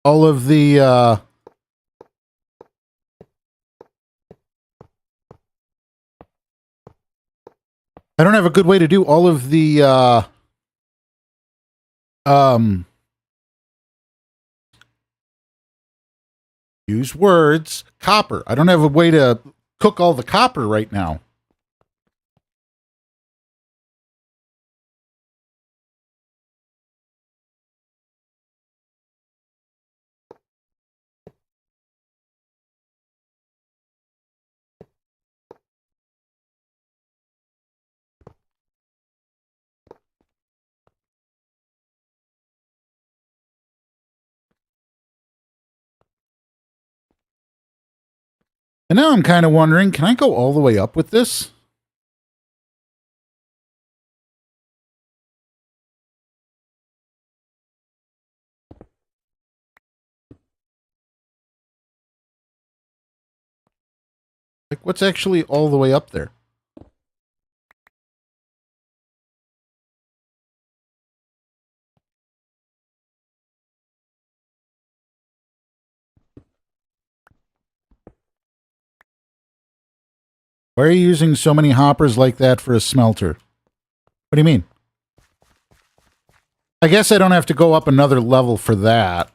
all of the I don't have a good way to do all of the use words, copper. I don't have a way to cook all the copper right now. And now I'm kind of wondering, can I go all the way up with this? Like, what's actually all the way up there? Why are you using so many hoppers like that for a smelter? What do you mean? I guess I don't have to go up another level for that.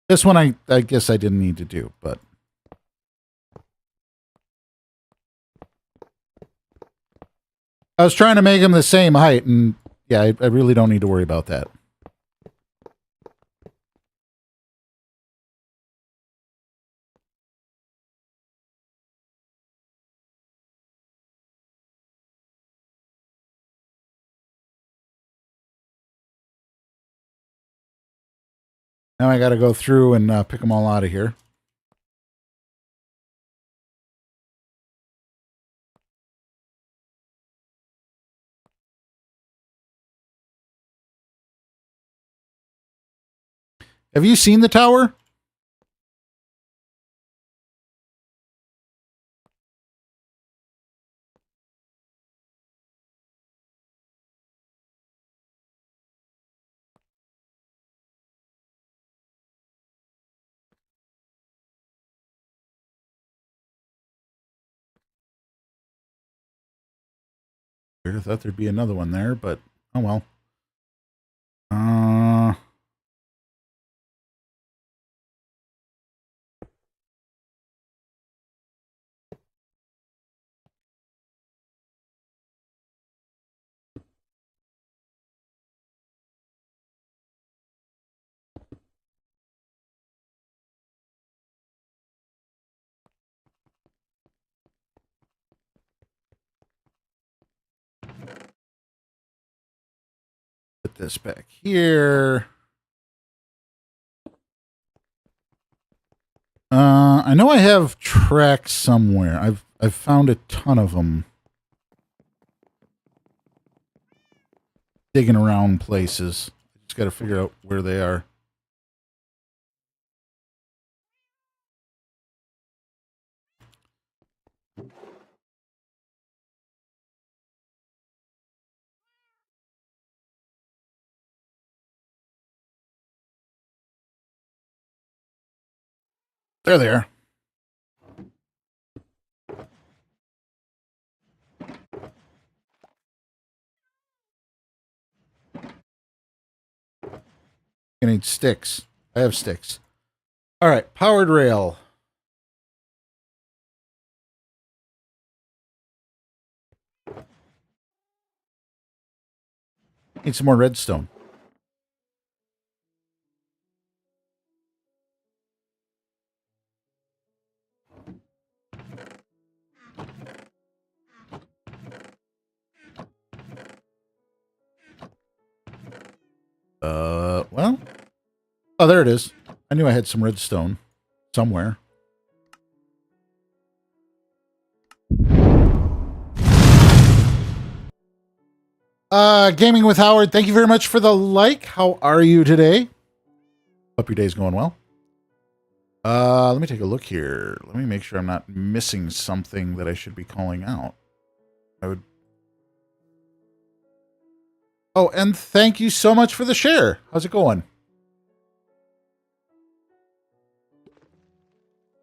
This one I guess I didn't need to do, but... I was trying to make them the same height, and yeah, I really don't need to worry about that. Now I got to go through and pick them all out of here. Have you seen the tower? I thought there'd be another one there, but oh well. Put this back here. I know I have tracks somewhere. I've found a ton of them. Digging around places. Just got to figure out where they are. They're there. I need sticks. I have sticks. All right, powered rail. Need some more redstone. Well. Oh, there it is. I knew I had some redstone somewhere. Gaming with Howard, thank you very much for the like. How are you today? Hope your day's going well. Let me take a look here. Let me make sure I'm not missing something that I should be calling out. I would. Oh, and thank you so much for the share. How's it going?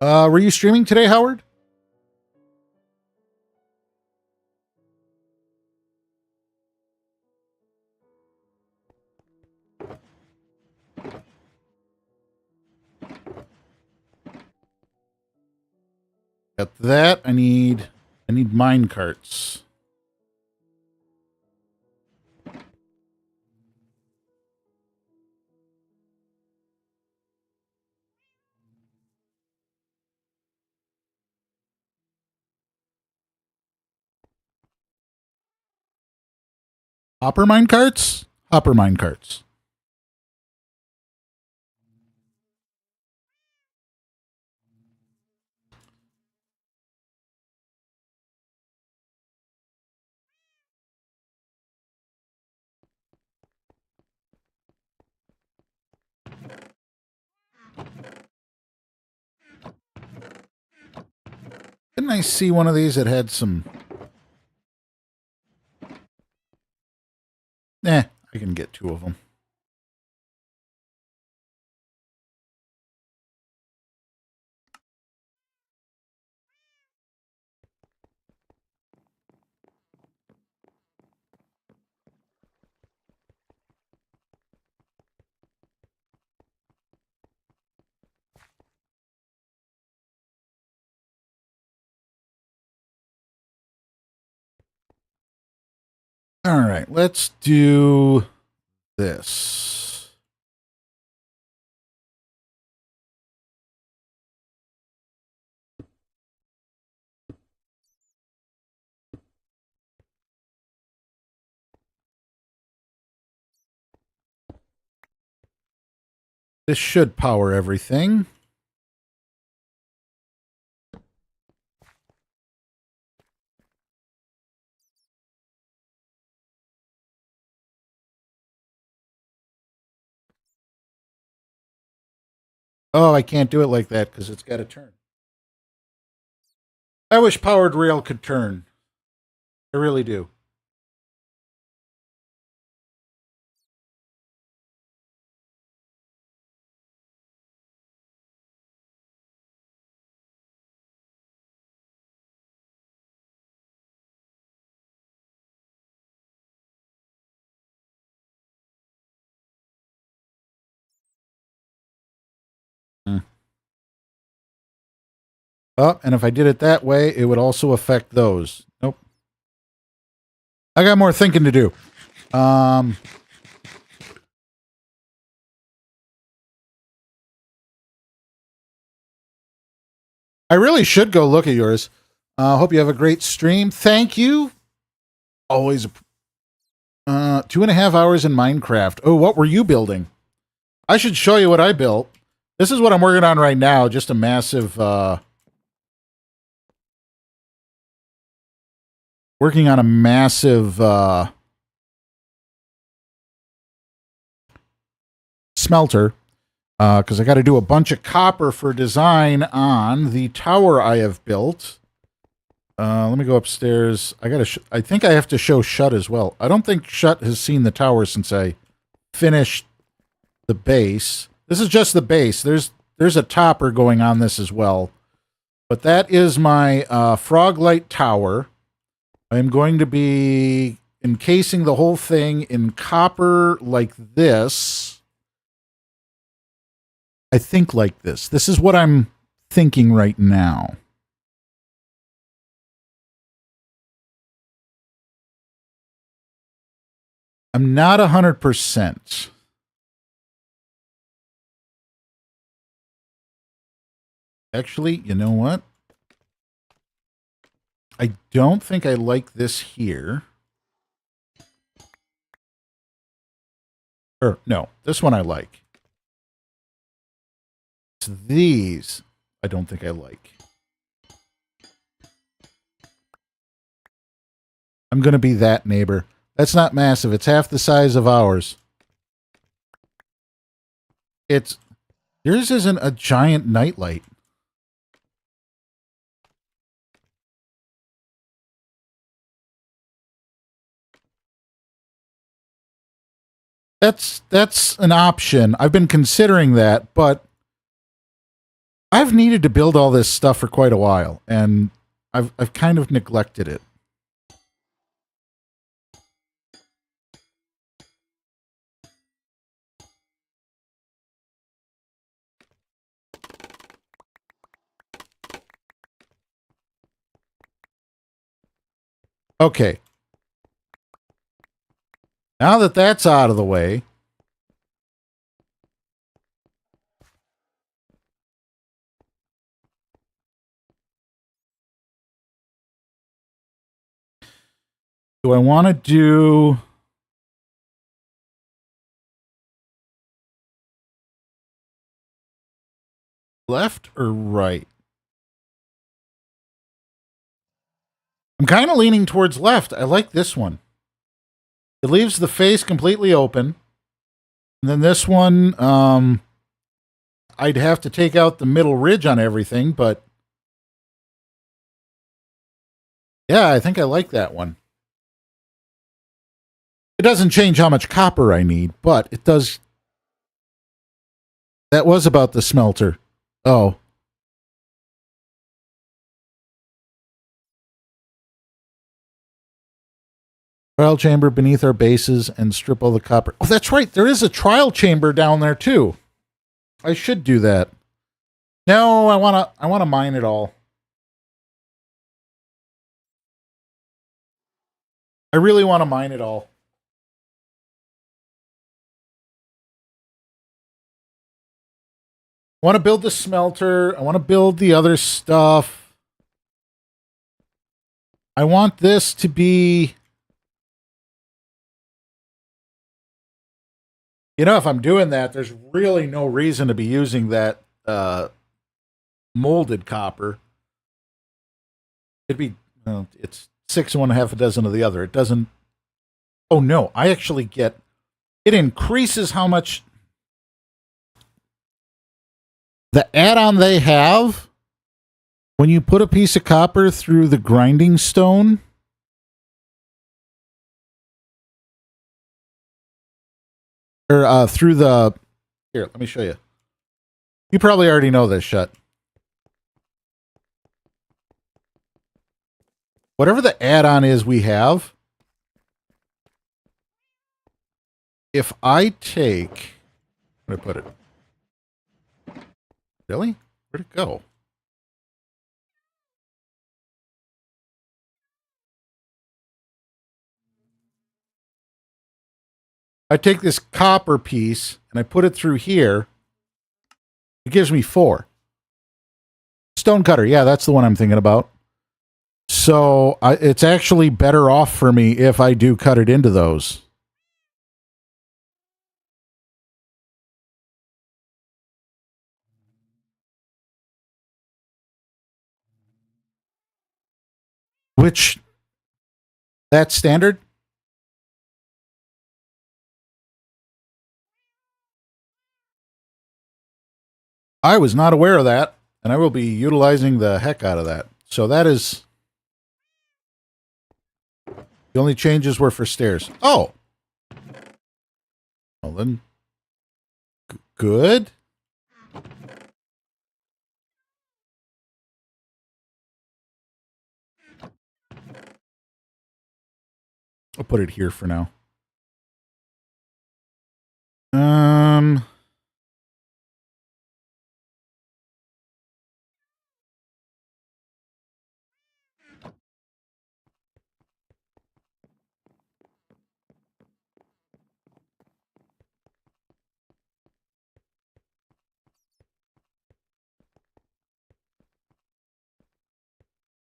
Were you streaming today, Howard? Got that. I need mine carts. Hopper mine carts? Hopper mine carts. Didn't I see one of these that had some... I can get two of them. All right, let's do this. This should power everything. Oh, I can't do it like that because it's got to turn. I wish powered rail could turn. I really do. Oh, and if I did it that way, it would also affect those. Nope. I got more thinking to do. I really should go look at yours. Hope you have a great stream. Thank you. Always 2.5 hours in Minecraft. Oh, what were you building? I should show you what I built. This is what I'm working on right now. Just a massive, working on a massive, smelter. Because I got to do a bunch of copper for design on the tower I have built. Let me go upstairs. I think I have to show Shut as well. I don't think Shut has seen the tower since I finished the base. This is just the base. There's a topper going on this as well. But that is my Froglight tower. I'm going to be encasing the whole thing in copper like this. I think like this. This is what I'm thinking right now. I'm not 100%. Actually, you know what? I don't think I like this here. Or, no, this one I like. These, I don't think I like. I'm going to be that neighbor. That's not massive. It's half the size of ours. Yours isn't a giant nightlight. That's an option. I've been considering that, but I've needed to build all this stuff for quite a while, and I've kind of neglected it. Okay. Now that that's out of the way, do I want to do left or right? I'm kind of leaning towards left. I like this one. It leaves the face completely open. And then this one, I'd have to take out the middle ridge on everything, but yeah, I think I like that one. It doesn't change how much copper I need, but it does. That was about the smelter. Oh. Trial chamber beneath our bases and strip all the copper. Oh, that's right. There is a trial chamber down there too. I should do that. No, I wanna mine it all. I really want to mine it all. I want to build the smelter. I want to build the other stuff. I want this to be... You know, if I'm doing that, there's really no reason to be using that molded copper. It'd be... it's 6 and 1/2 a dozen of the other. It doesn't... Oh, no. I actually get... It increases how much... The add-on they have, when you put a piece of copper through the grinding stone, or through the... Here, let me show you. You probably already know this, Shut. Whatever the add-on is we have, if I take... Where'd I put it? Really? Where'd it go? I take this copper piece and I put it through here. It gives me 4. Stonecutter, yeah, that's the one I'm thinking about. So it's actually better off for me if I do cut it into those. Which, that's standard? I was not aware of that, and I will be utilizing the heck out of that. So that is... The only changes were for stairs. Oh! Well then... Good? I'll put it here for now.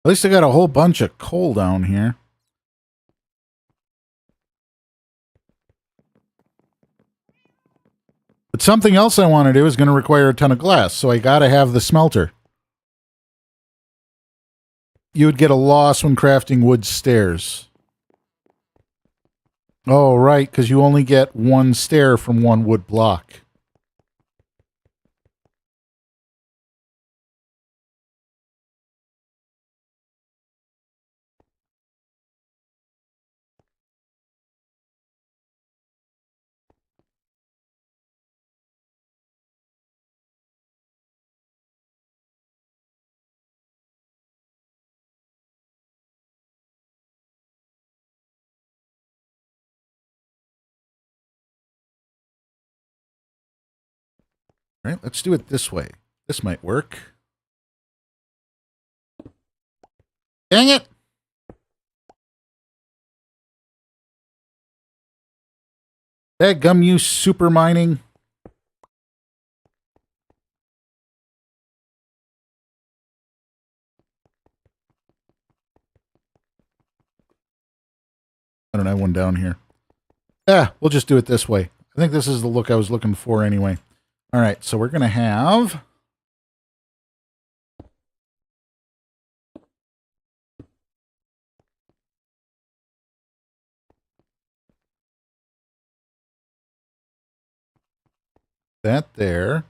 At least I got a whole bunch of coal down here. But something else I want to do is going to require a ton of glass, so I got to have the smelter. You would get a loss when crafting wood stairs. Oh, right, because you only get 1 stair from 1 wood block. All right, let's do it this way. This might work. Dang it! Dadgum, you super mining. I don't have one down here. Yeah, we'll just do it this way. I think this is the look I was looking for anyway. All right, so we're going to have... that there.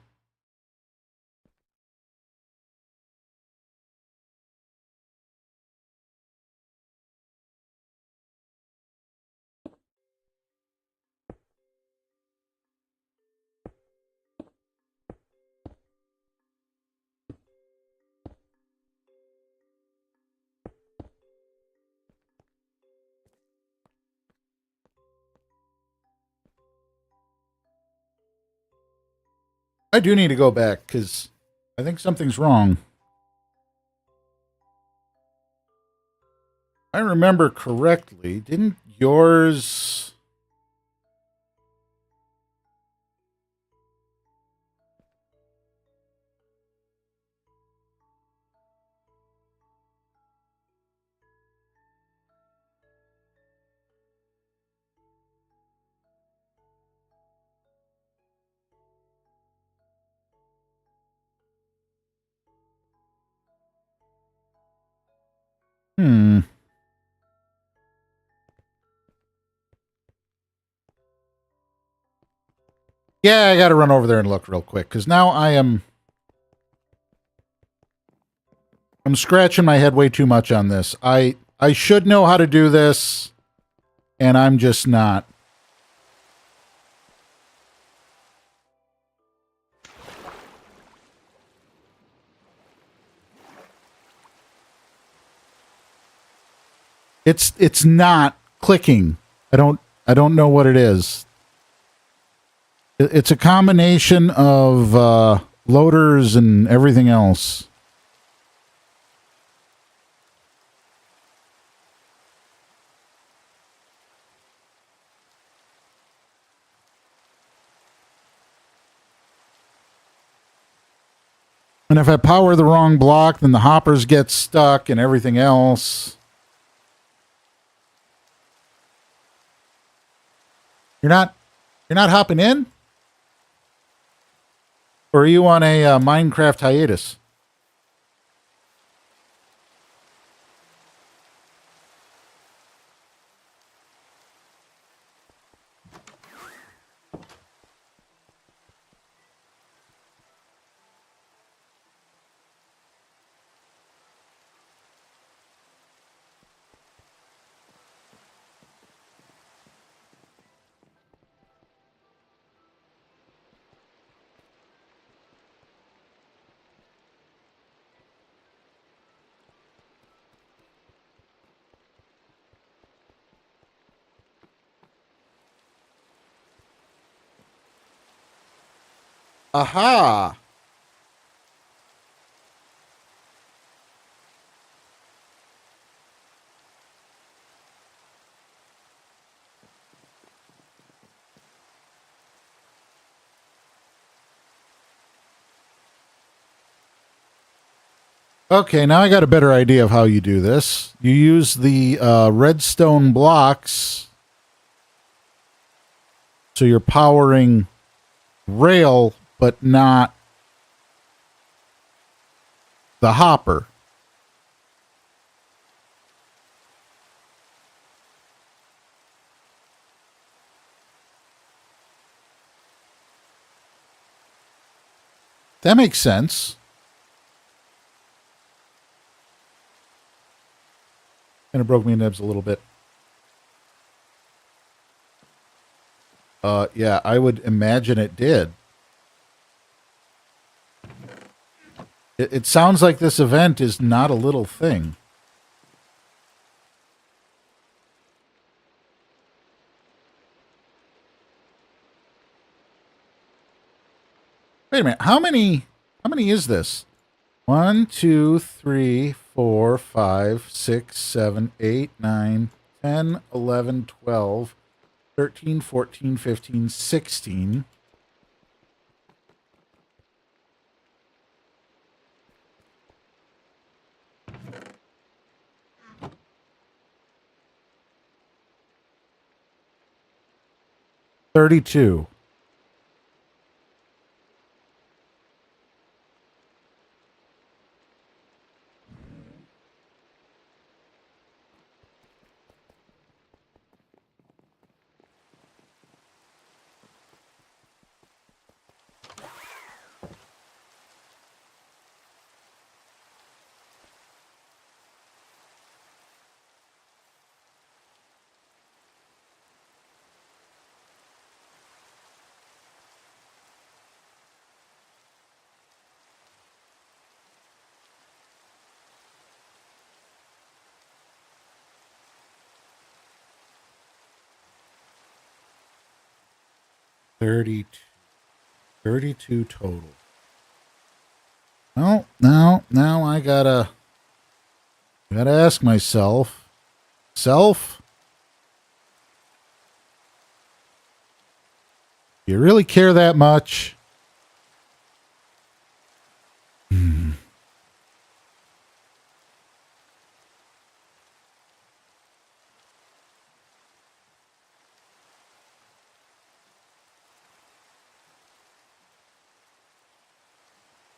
I do need to go back because I think something's wrong. I remember correctly, didn't yours... Yeah, I got to run over there and look real quick because now I'm scratching my head way too much on this. I should know how to do this, and I'm just not. It's not clicking. I don't know what it is. It's a combination of loaders and everything else. And if I power the wrong block, then the hoppers get stuck and everything else. You're not hopping in? Or are you on a Minecraft hiatus? Aha! Okay, now I got a better idea of how you do this. You use the redstone blocks. So you're powering rail, but not the hopper. That makes sense. Kind of broke me in nibs a little bit. Yeah, I would imagine it did. It sounds like this event is not a little thing. Wait a minute. How many is this? 1, 2, 3, 4, 5, 6, 7, 8, 9, 10, 11, 12, 13, 14, 15, 16. $32. $32 total. Well, now I gotta ask myself, do you really care that much?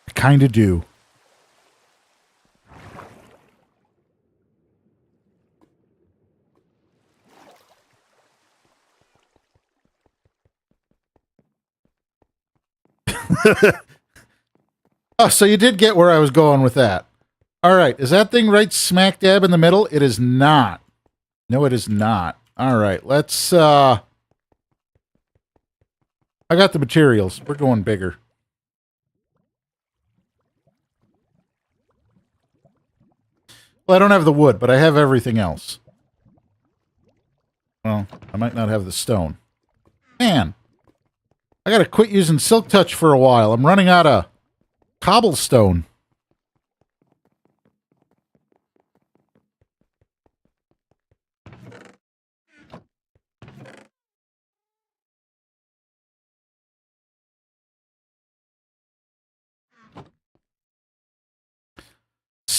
I kind of do. Oh, so you did get where I was going with that. All right. Is that thing right smack dab in the middle? It is not. No, it is not. All right. Let's, I got the materials. We're going bigger. Well, I don't have the wood, but I have everything else. Well, I might not have the stone. Man, I gotta quit using Silk Touch for a while. I'm running out of cobblestone.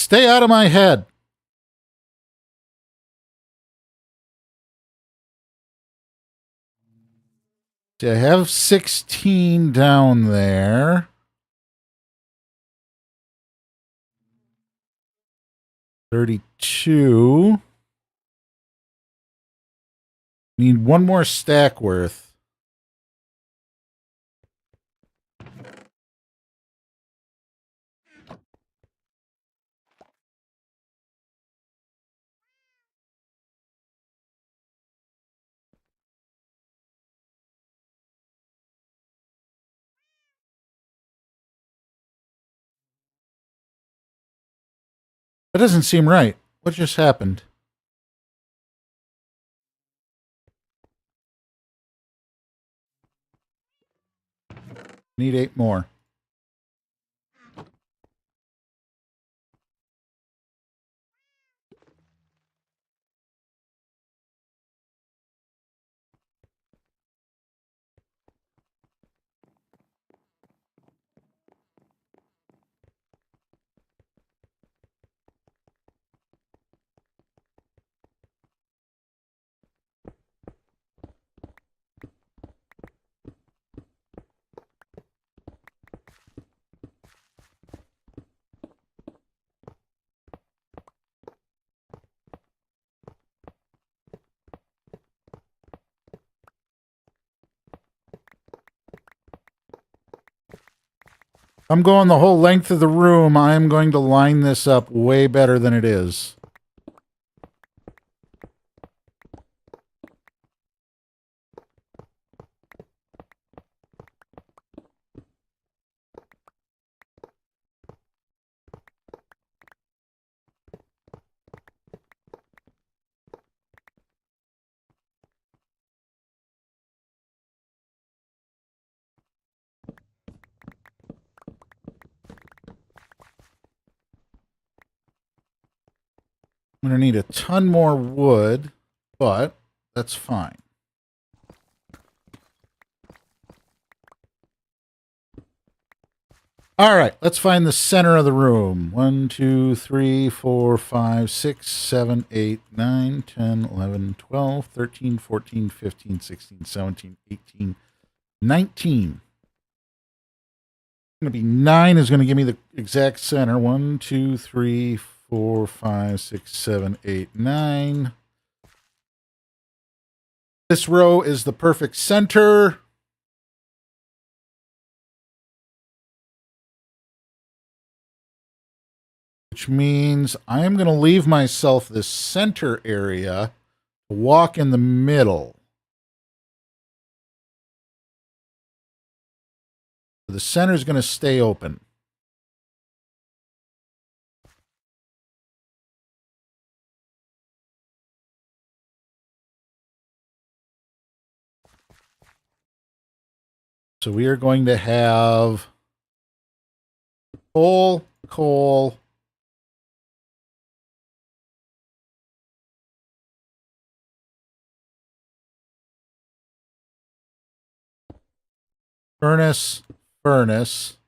stay out of my head. See, I have 16 down there. 32. Need one more stack worth. That doesn't seem right. What just happened? Need 8 more. I'm going the whole length of the room. I'm going to line this up way better than it is. I'm going to need a ton more wood, but that's fine. All right, let's find the center of the room. 1, 2, 3, 4, 5, 6, 7, 8, 9, 10, 11, 12, 13, 14, 15, 16, 17, 18, 19. Going to be 9 is going to give me the exact center. 1, 2, 3, 4, 5, 6, 7, 8, 9. This row is the perfect center. Which means I am going to leave myself this center area to walk in the middle. The center is going to stay open. So we are going to have coal, coal, furnace, furnace.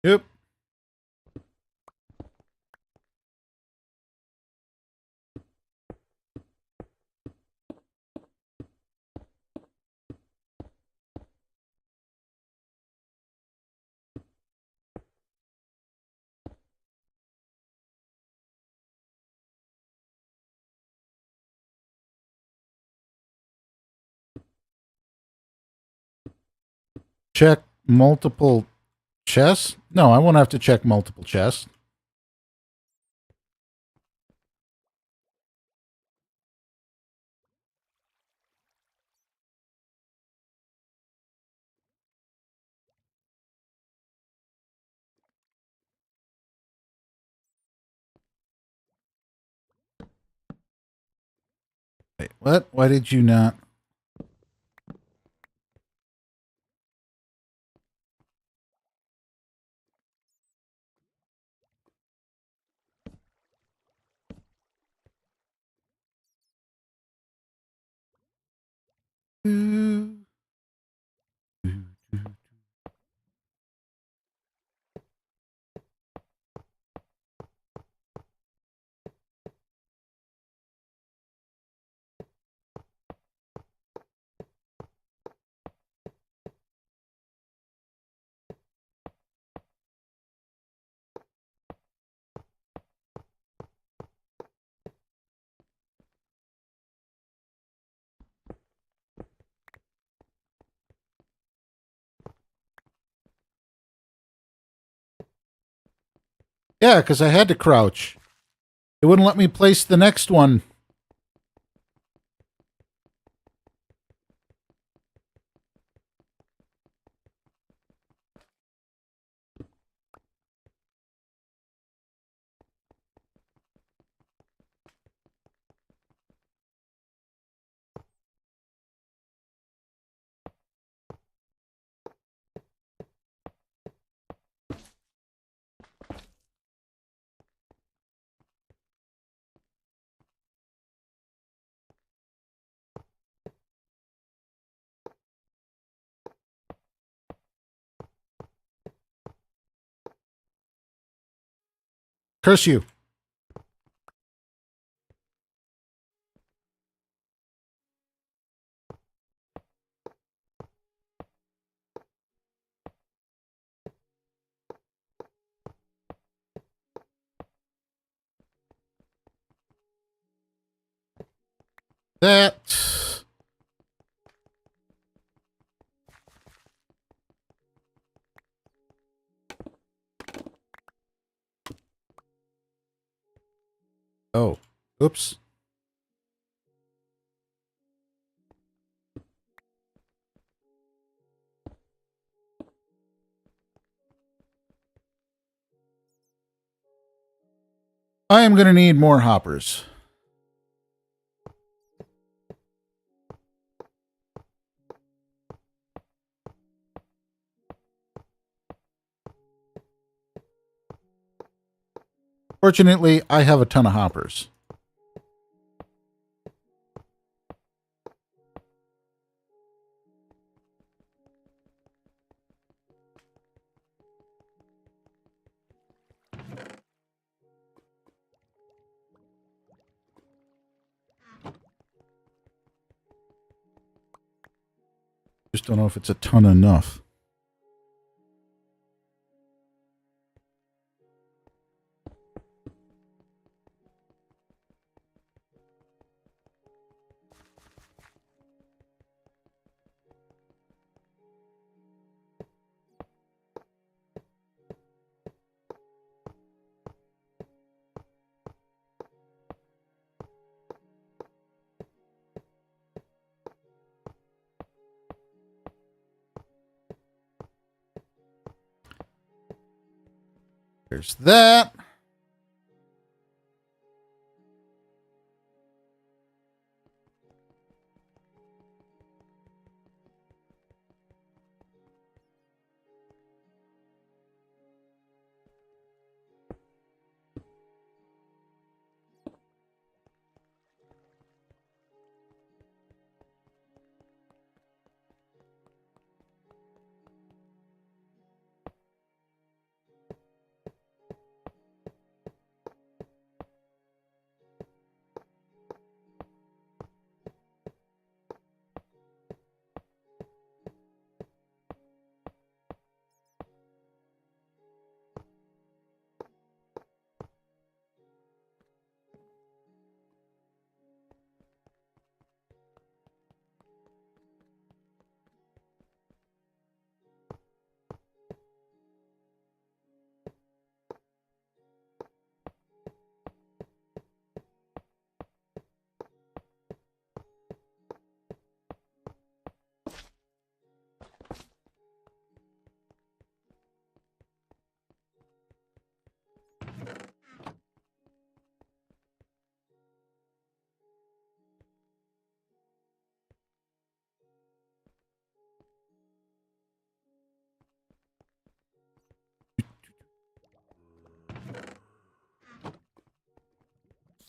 Yep. check multiple chests? No, I won't have to check multiple chests. Wait, what? Why did you not? Yeah, because I had to crouch. It wouldn't let me place the next one. Curse you. That. Oh, oops. I am going to need more hoppers. Fortunately, I have a ton of hoppers. Just don't know if it's a ton enough. There's that.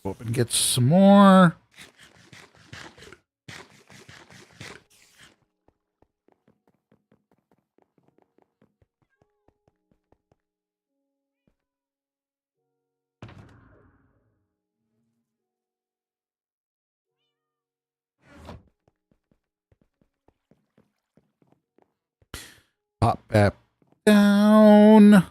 Go up and get some more. Pop back down.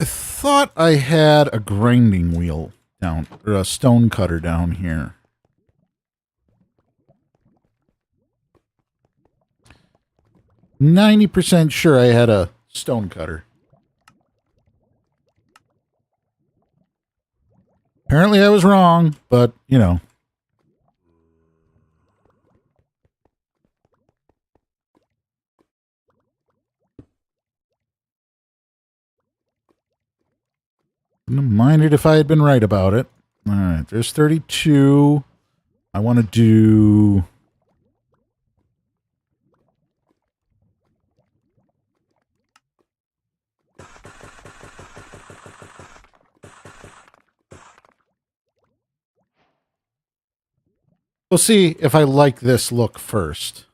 I thought I had a grinding wheel down, or a stone cutter down here. %90 sure I had a stone cutter. Apparently I was wrong, but, you know. Wouldn't have minded if I had been right about it. All right, there's 32. I want to do... We'll see if I like this look first.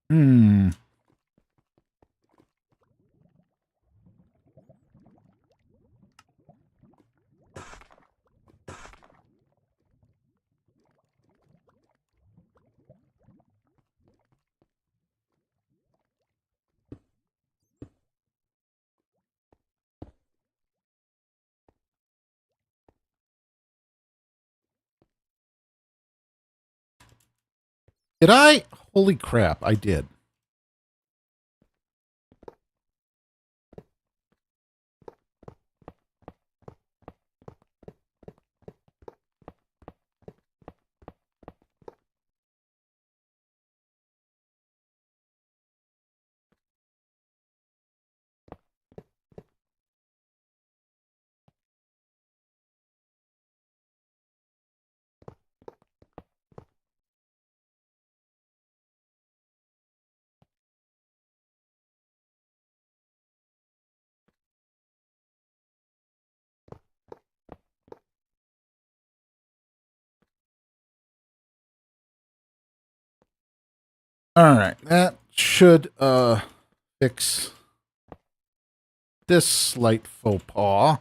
Hmm. Did I? Holy crap, I did. All right, that should fix this slight faux pas.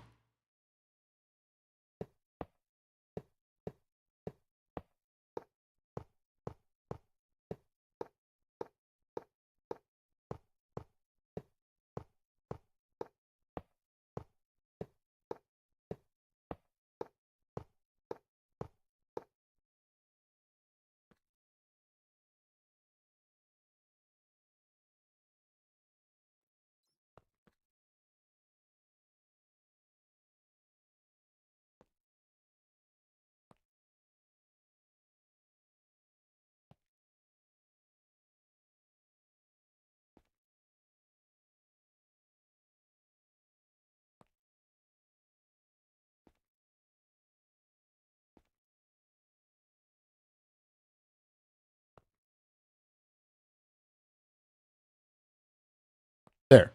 There.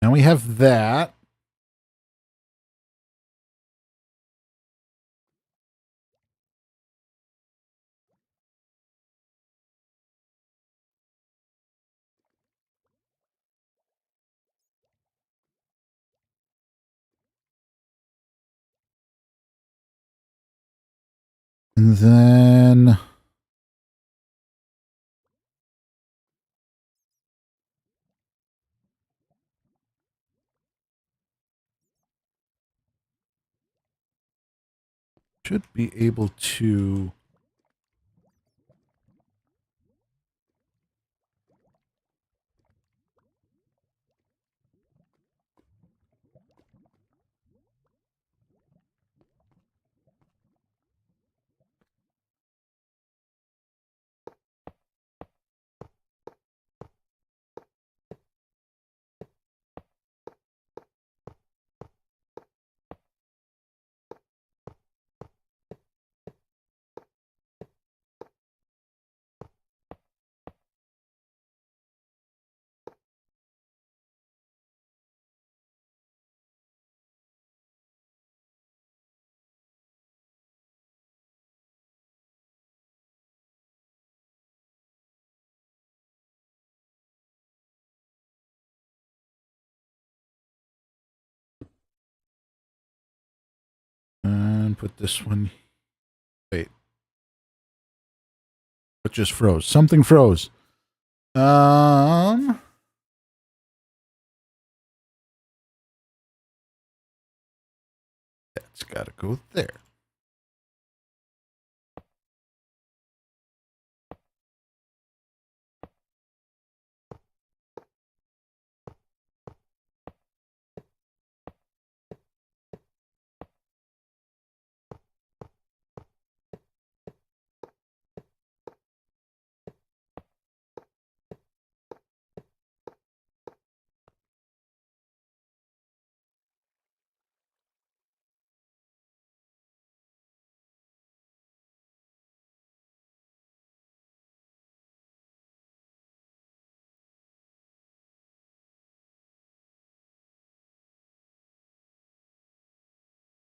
Now we have that. And then should be able to and put this one. Wait. What just froze? Something froze. That's got to go there.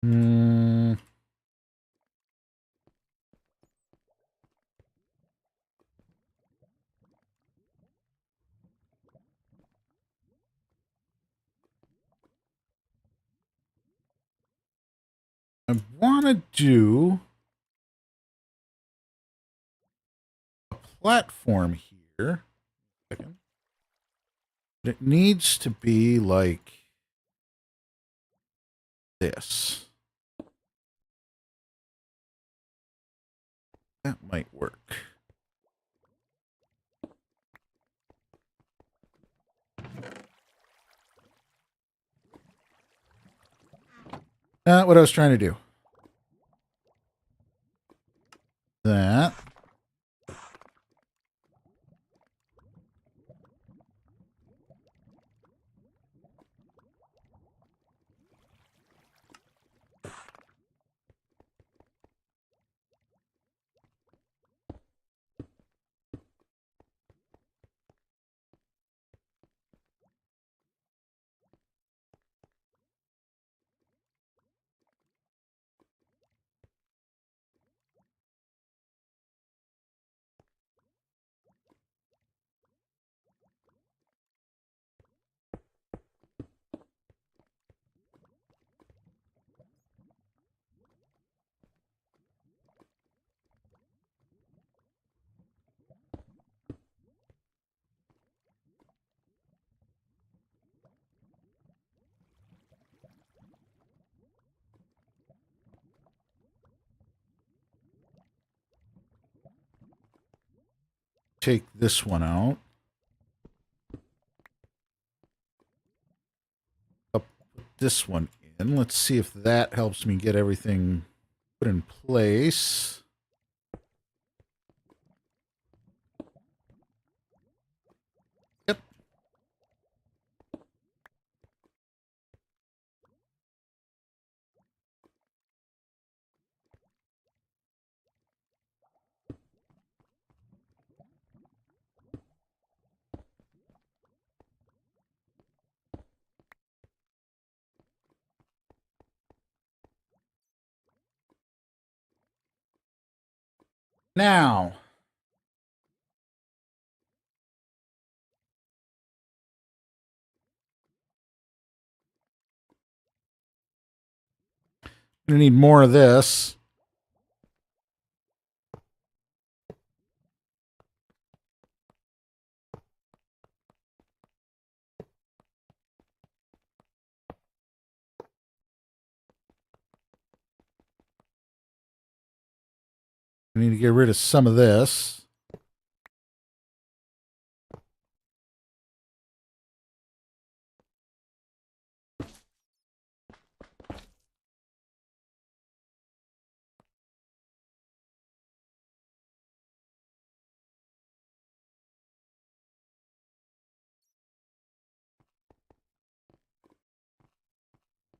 Hmm. I want to do a platform here. Second. But it needs to be like this. That might work. Not what I was trying to do. That. Take this one out. I'll put this one in. Let's see if that helps me get everything put in place. Yep. Now, I'm going to need more of this. I need to get rid of some of this.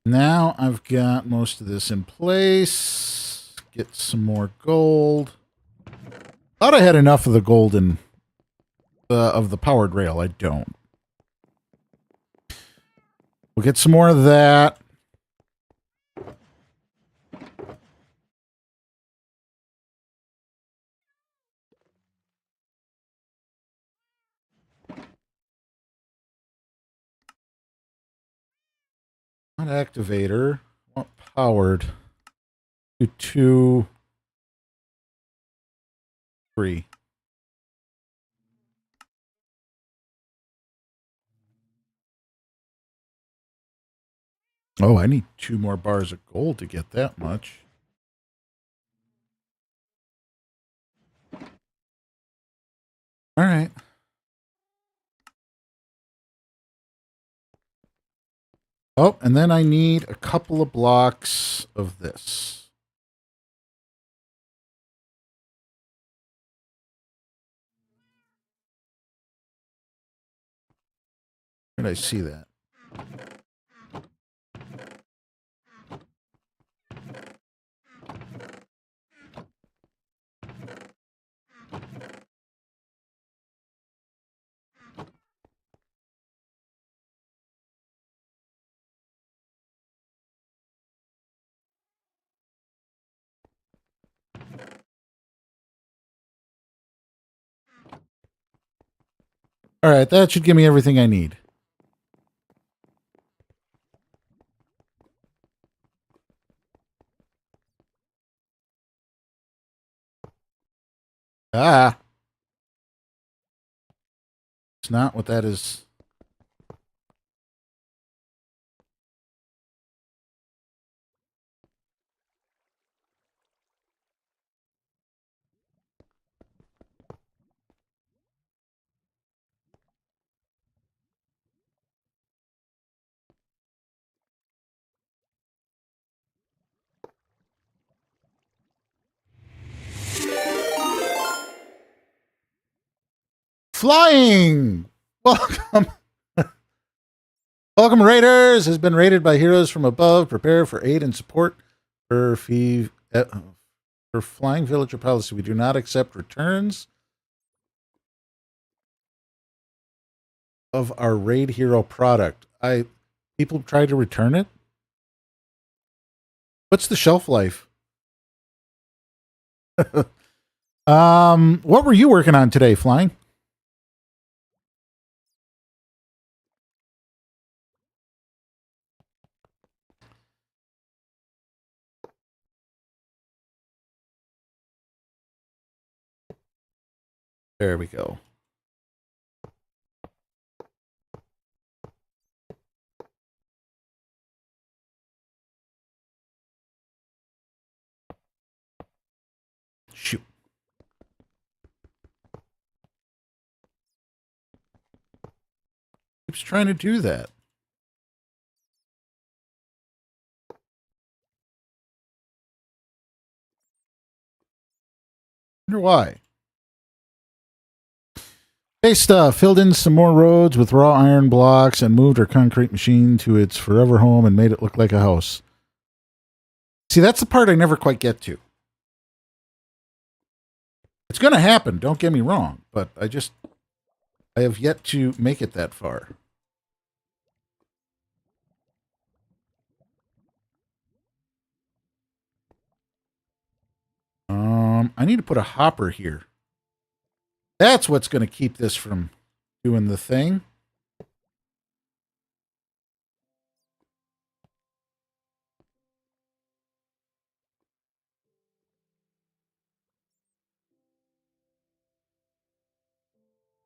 Now I've got most of this in place. Get some more gold. Thought I had enough of the golden of the powered rail. I don't. We'll get some more of that. Not activator. I want powered. 2, 3. Oh, I need 2 more bars of gold to get that much. All right. Oh, and then I need a couple of blocks of this. Where did I see that? All right, that should give me everything I need. Ah. It's not what that is. Flying! Welcome. Welcome, Raiders! Has been raided by heroes from above. Prepare for aid and support for flying villager policy. We do not accept returns of our raid hero product. People try to return it. What's the shelf life? What were you working on today, Flying? There we go. Shoot. Keeps trying to do that. Wonder why. Based filled in some more roads with raw iron blocks and moved our concrete machine to its forever home and made it look like a house. See, that's the part I never quite get to. It's going to happen, don't get me wrong, but I have yet to make it that far. I need to put a hopper here. That's what's going to keep this from doing the thing.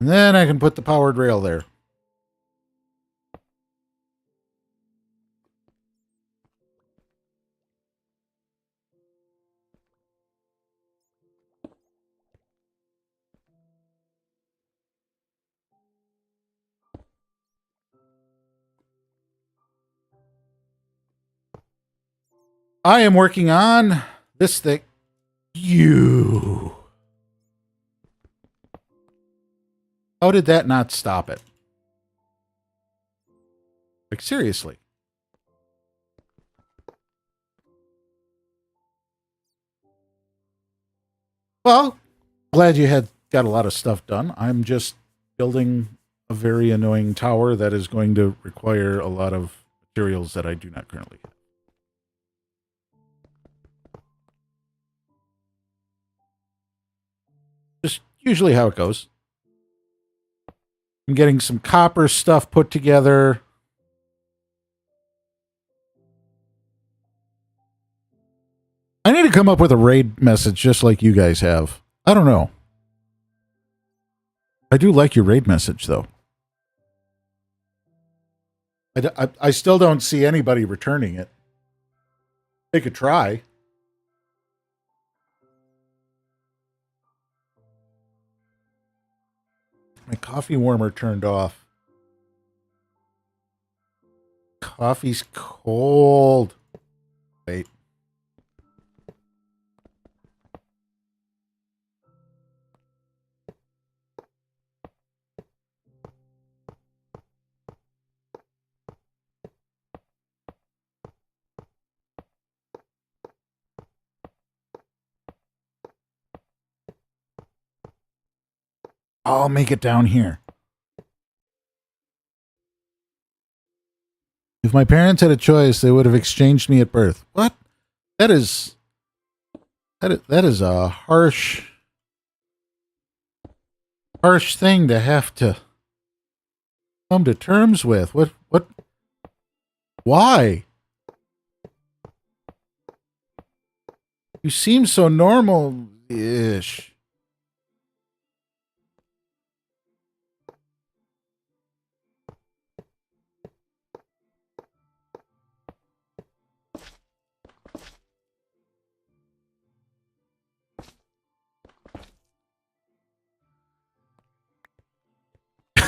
And then I can put the powered rail there. I am working on this thing. You. How did that not stop it? Like, seriously. Well, glad you had got a lot of stuff done. I'm just building a very annoying tower that is going to require a lot of materials that I do not currently have. Just usually how it goes. I'm getting some copper stuff put together. I need to come up with a raid message just like you guys have. I don't know. I do like your raid message, though. I still don't see anybody returning it. They could try. My coffee warmer turned off. Coffee's cold. Wait. I'll make it down here. If my parents had a choice, they would have exchanged me at birth. What? That is a harsh thing to have to come to terms with. What why? You seem so normal-ish.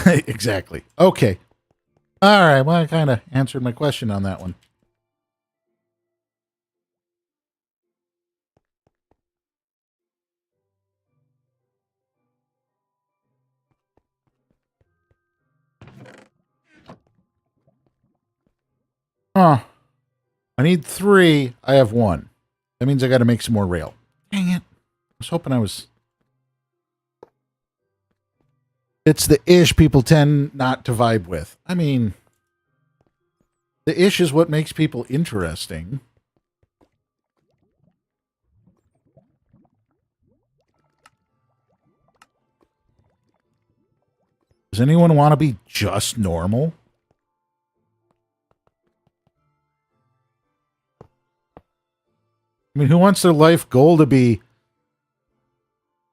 Exactly. Okay. All right. Well, I kind of answered my question on that one. Huh. I need 3. I have 1. That means I got to make some more rail. Dang it. I was hoping I was... It's the ish people tend not to vibe with. I mean, the ish is what makes people interesting. Does anyone want to be just normal? I mean, who wants their life goal to be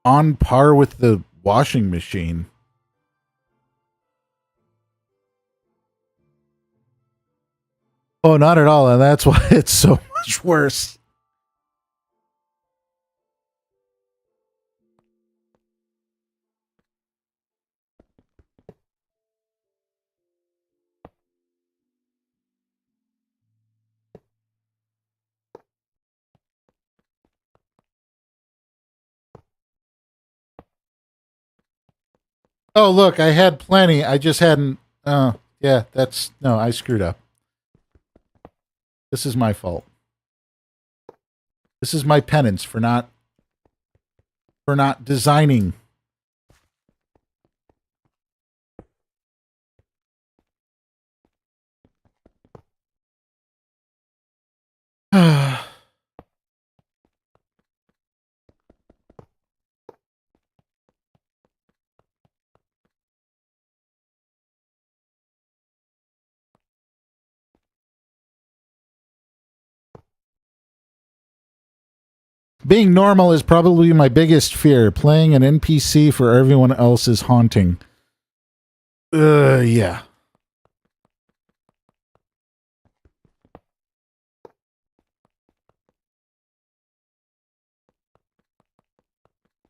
on par with the washing machine? Oh, not at all. And that's why it's so much worse. Oh, look, I had plenty. I just hadn't. Yeah, that's. No, I screwed up. This is my fault. This is my penance for not designing. Being normal is probably my biggest fear. Playing an NPC for everyone else is haunting. Yeah.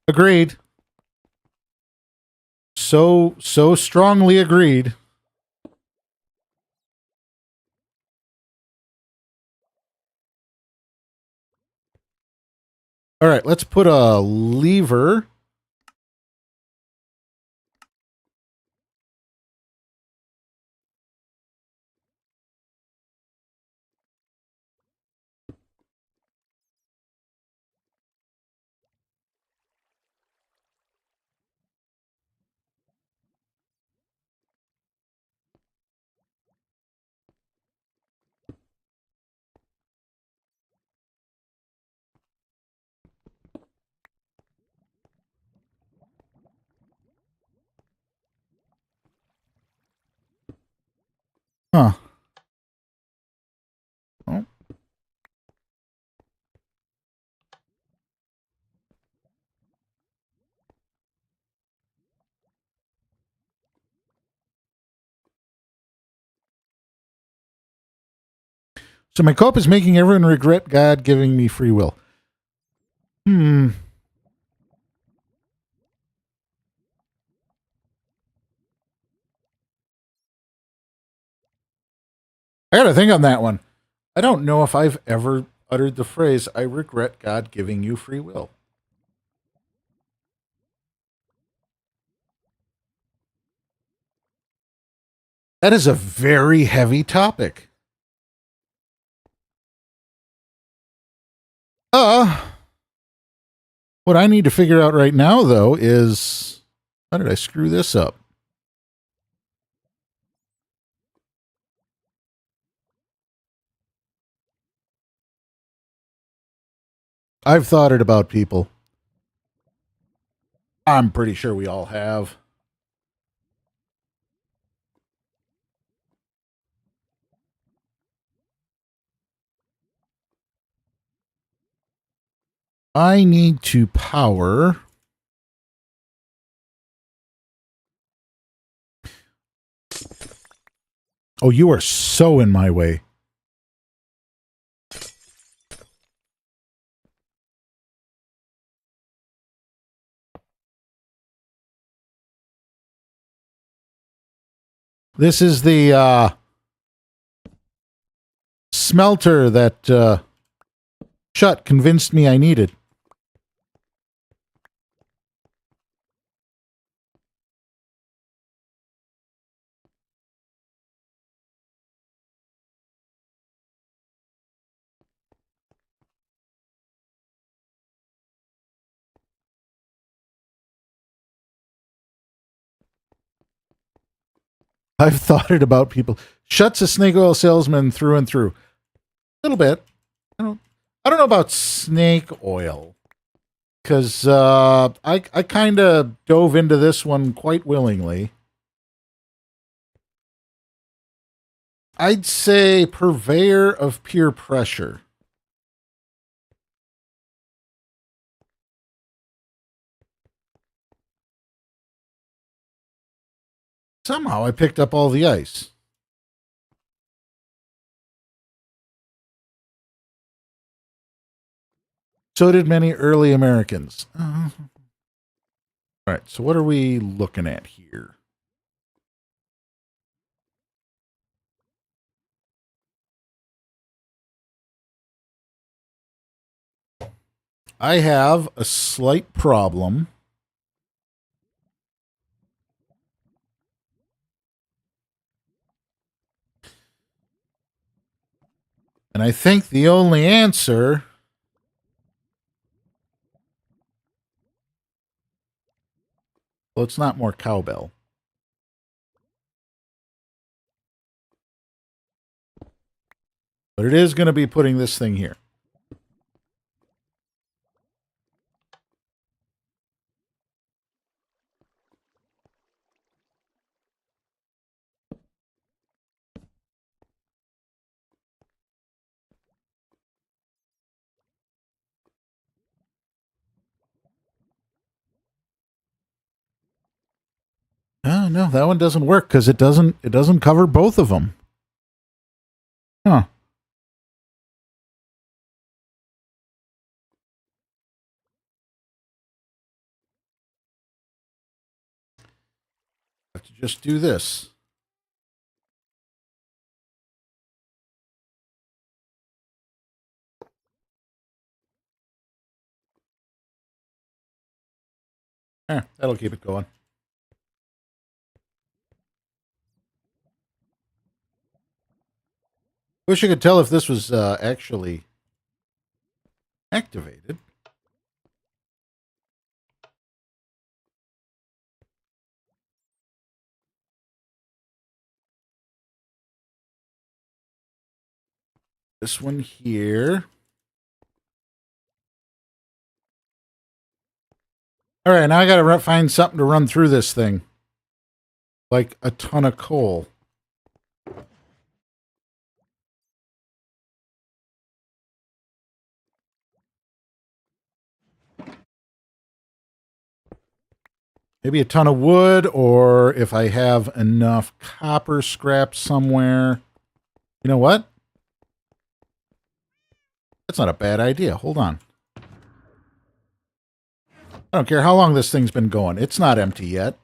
Agreed. So strongly agreed. All right, let's put a lever. Huh. Oh. So my cope is making everyone regret God giving me free will. Hmm. I got to think on that one. I don't know if I've ever uttered the phrase, I regret God giving you free will. That is a very heavy topic. What I need to figure out right now, though, is how did I screw this up? I've thought it about people. I'm pretty sure we all have. I need to power. Oh, you are so in my way. This is the smelter that Shut convinced me I needed. I've thought it about people. Shut's a snake oil salesman through and through. A little bit. I don't know about snake oil because I kind of dove into this one quite willingly. I'd say purveyor of peer pressure. Somehow I picked up all the ice. So did many early Americans. All right, so what are we looking at here? I have a slight problem. And I think the only answer. Well, it's not more cowbell. But it is going to be putting this thing here. Oh, no, that one doesn't work because it doesn't cover both of them. Huh. Have to just do this. That'll keep it going. Wish I could tell if this was actually activated. This one here. All right, now I got to find something to run through this thing. Like a ton of coal. Maybe a ton of wood, or if I have enough copper scrap somewhere. You know what? That's not a bad idea. Hold on. I don't care how long this thing's been going. It's not empty yet.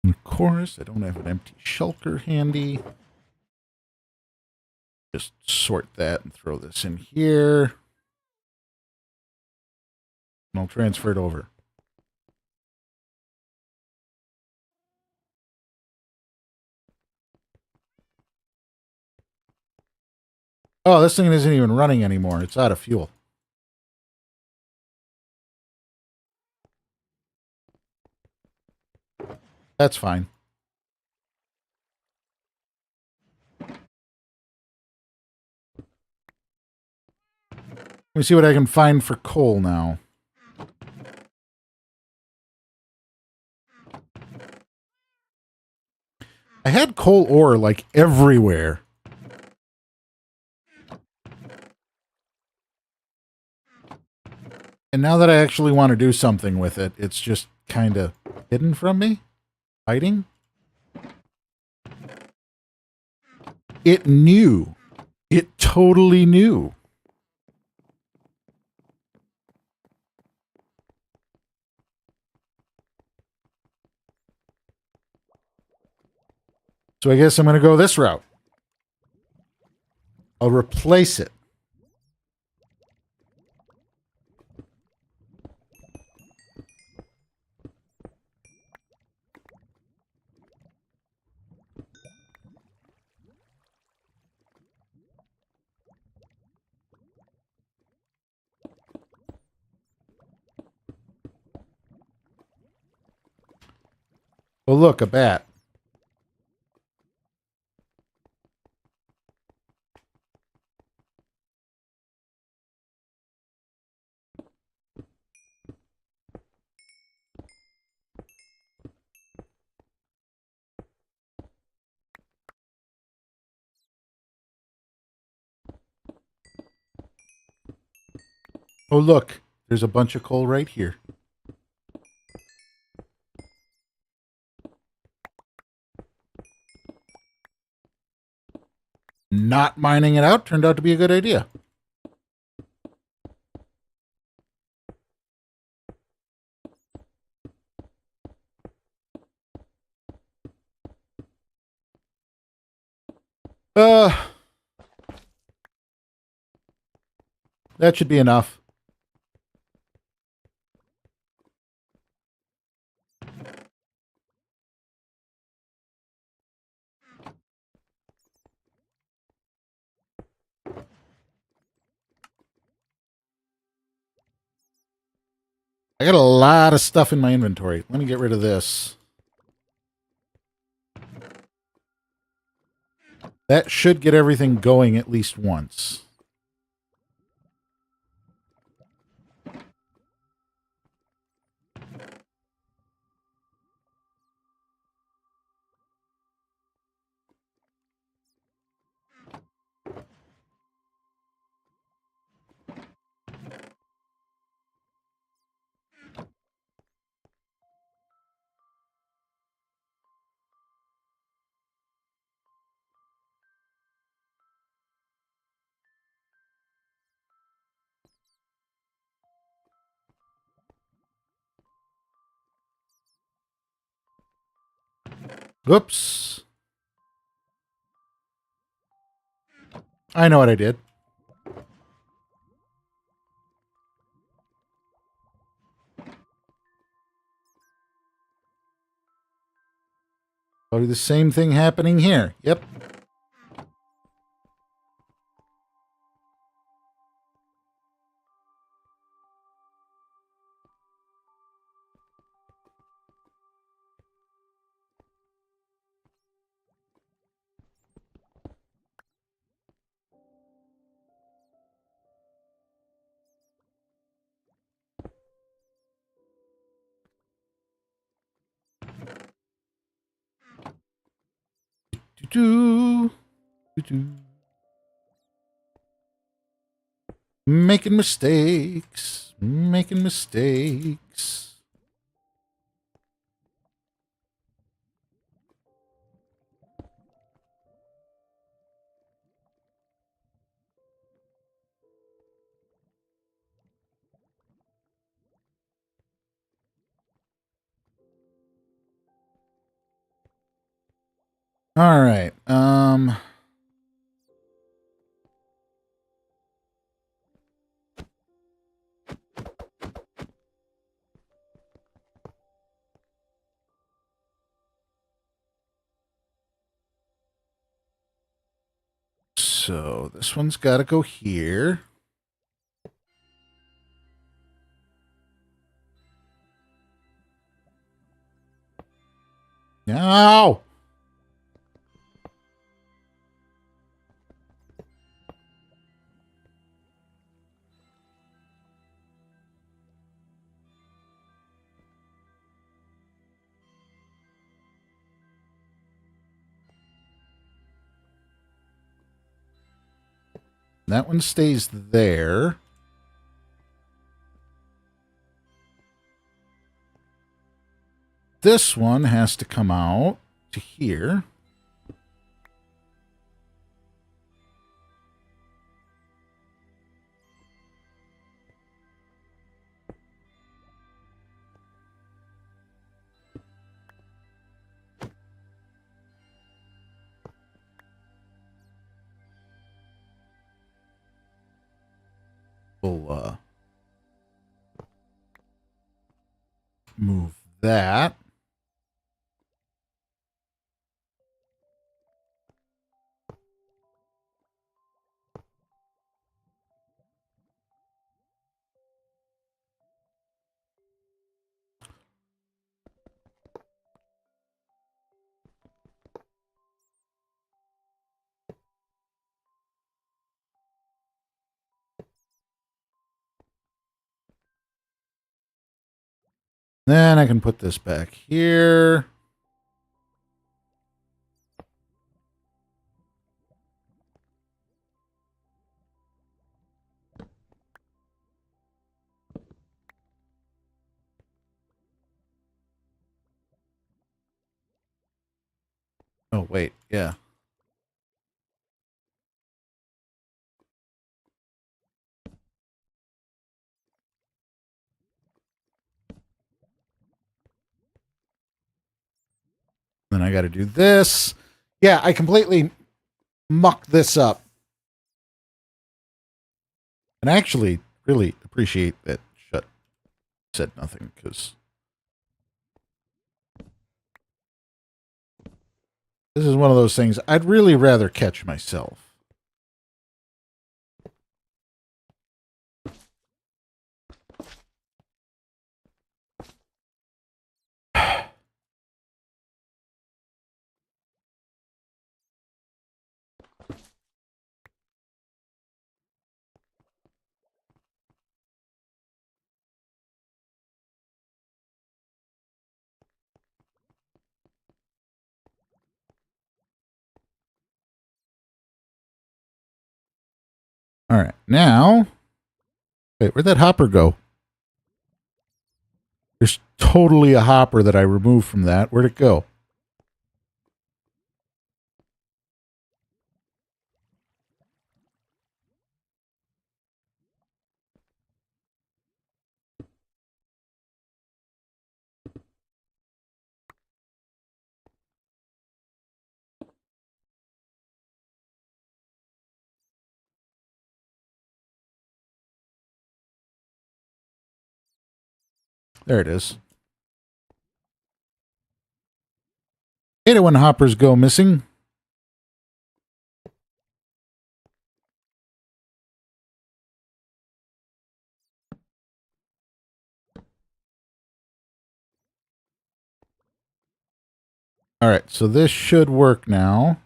Of course, I don't have an empty shulker handy. Just sort that and throw this in here. And I'll transfer it over. Oh, this thing isn't even running anymore. It's out of fuel. That's fine. Let me see what I can find for coal now. I had coal ore like everywhere. And now that I actually want to do something with it, it's just kind of hidden from me. Hiding. It knew. It totally knew. So I guess I'm going to go this route. I'll replace it. Oh, look, a bat. Oh, look, there's a bunch of coal right here. Not mining it out turned out to be a good idea. That should be enough. I got a lot of stuff in my inventory. Let me get rid of this. That should get everything going at least once. Oops. I know what I did. Probably the same thing happening here. Yep. Do, do, do. Making mistakes. Making mistakes. All right. So this one's got to go here. No. That one stays there. This one has to come out to here. We'll move that. Then I can put this back here. Oh, wait. Yeah. Then I got to do this. Yeah, I completely mucked this up. And I actually really appreciate that Shut said nothing, because this is one of those things I'd really rather catch myself. All right, now, wait, where'd that hopper go? There's totally a hopper that I removed from that. Where'd it go? There it is. Hate it when hoppers go missing. All right, so this should work now.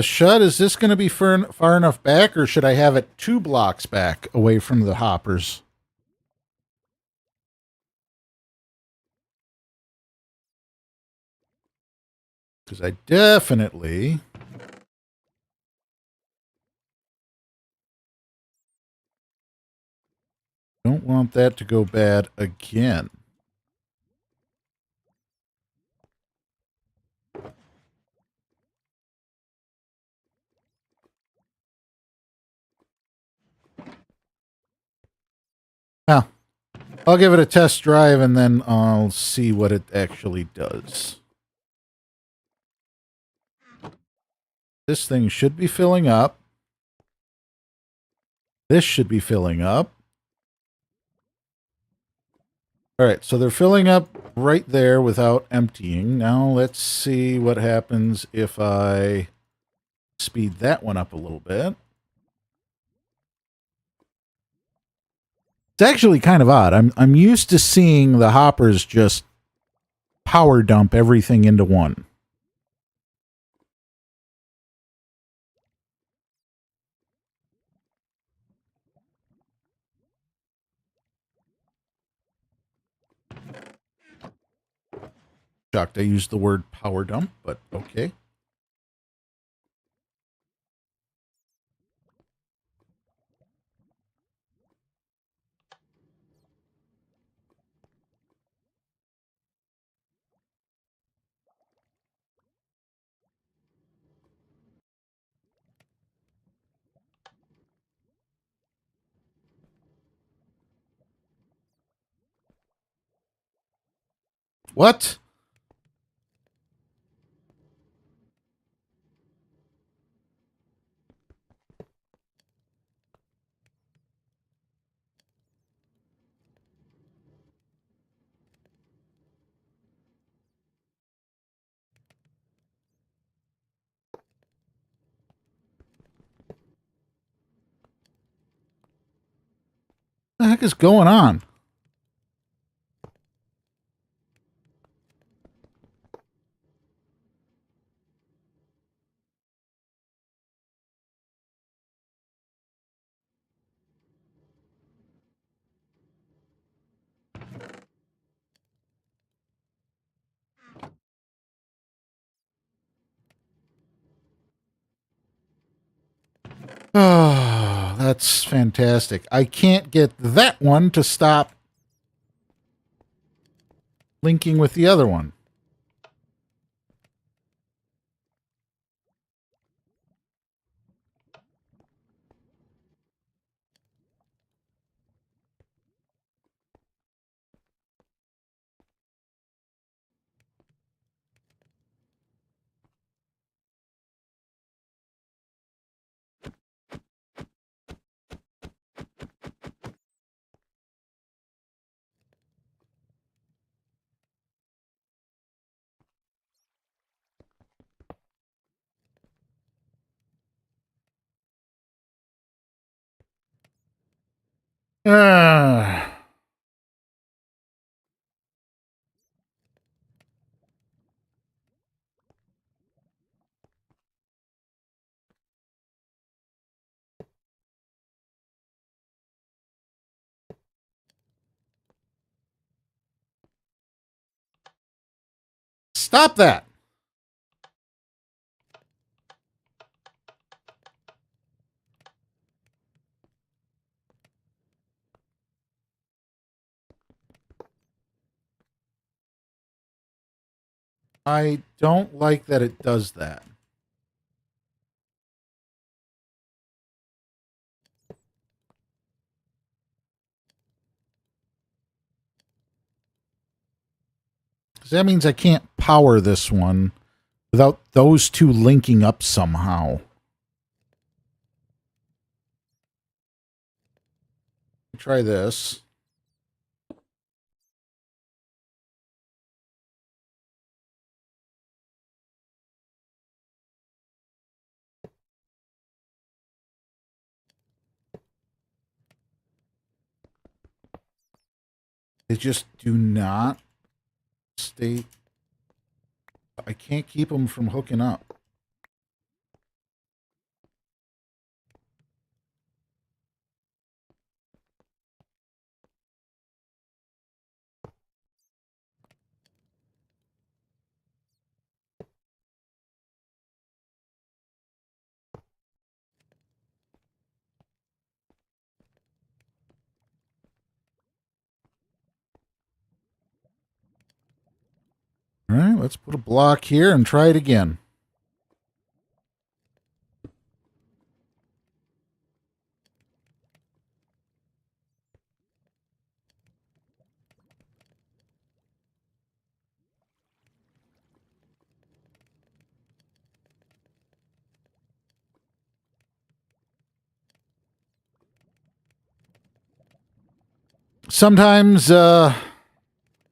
Shud, is this going to be far enough back, or should I have it 2 blocks back away from the hoppers? Because I definitely don't want that to go bad again. Well, I'll give it a test drive and then I'll see what it actually does. This thing should be filling up. This should be filling up. All right, so they're filling up right there without emptying. Now let's see what happens if I speed that one up a little bit. It's actually kind of odd. I'm used to seeing the hoppers just power dump everything into one. Shocked I used the word power dump, but okay. What? The heck is going on? Oh, that's fantastic. I can't get that one to stop linking with the other one. Ah. Stop that. I don't like that it does that. Because that means I can't power this one without those two linking up somehow. Try this. They just do not stay. I can't keep them from hooking up. All right, let's put a block here and try it again. Sometimes,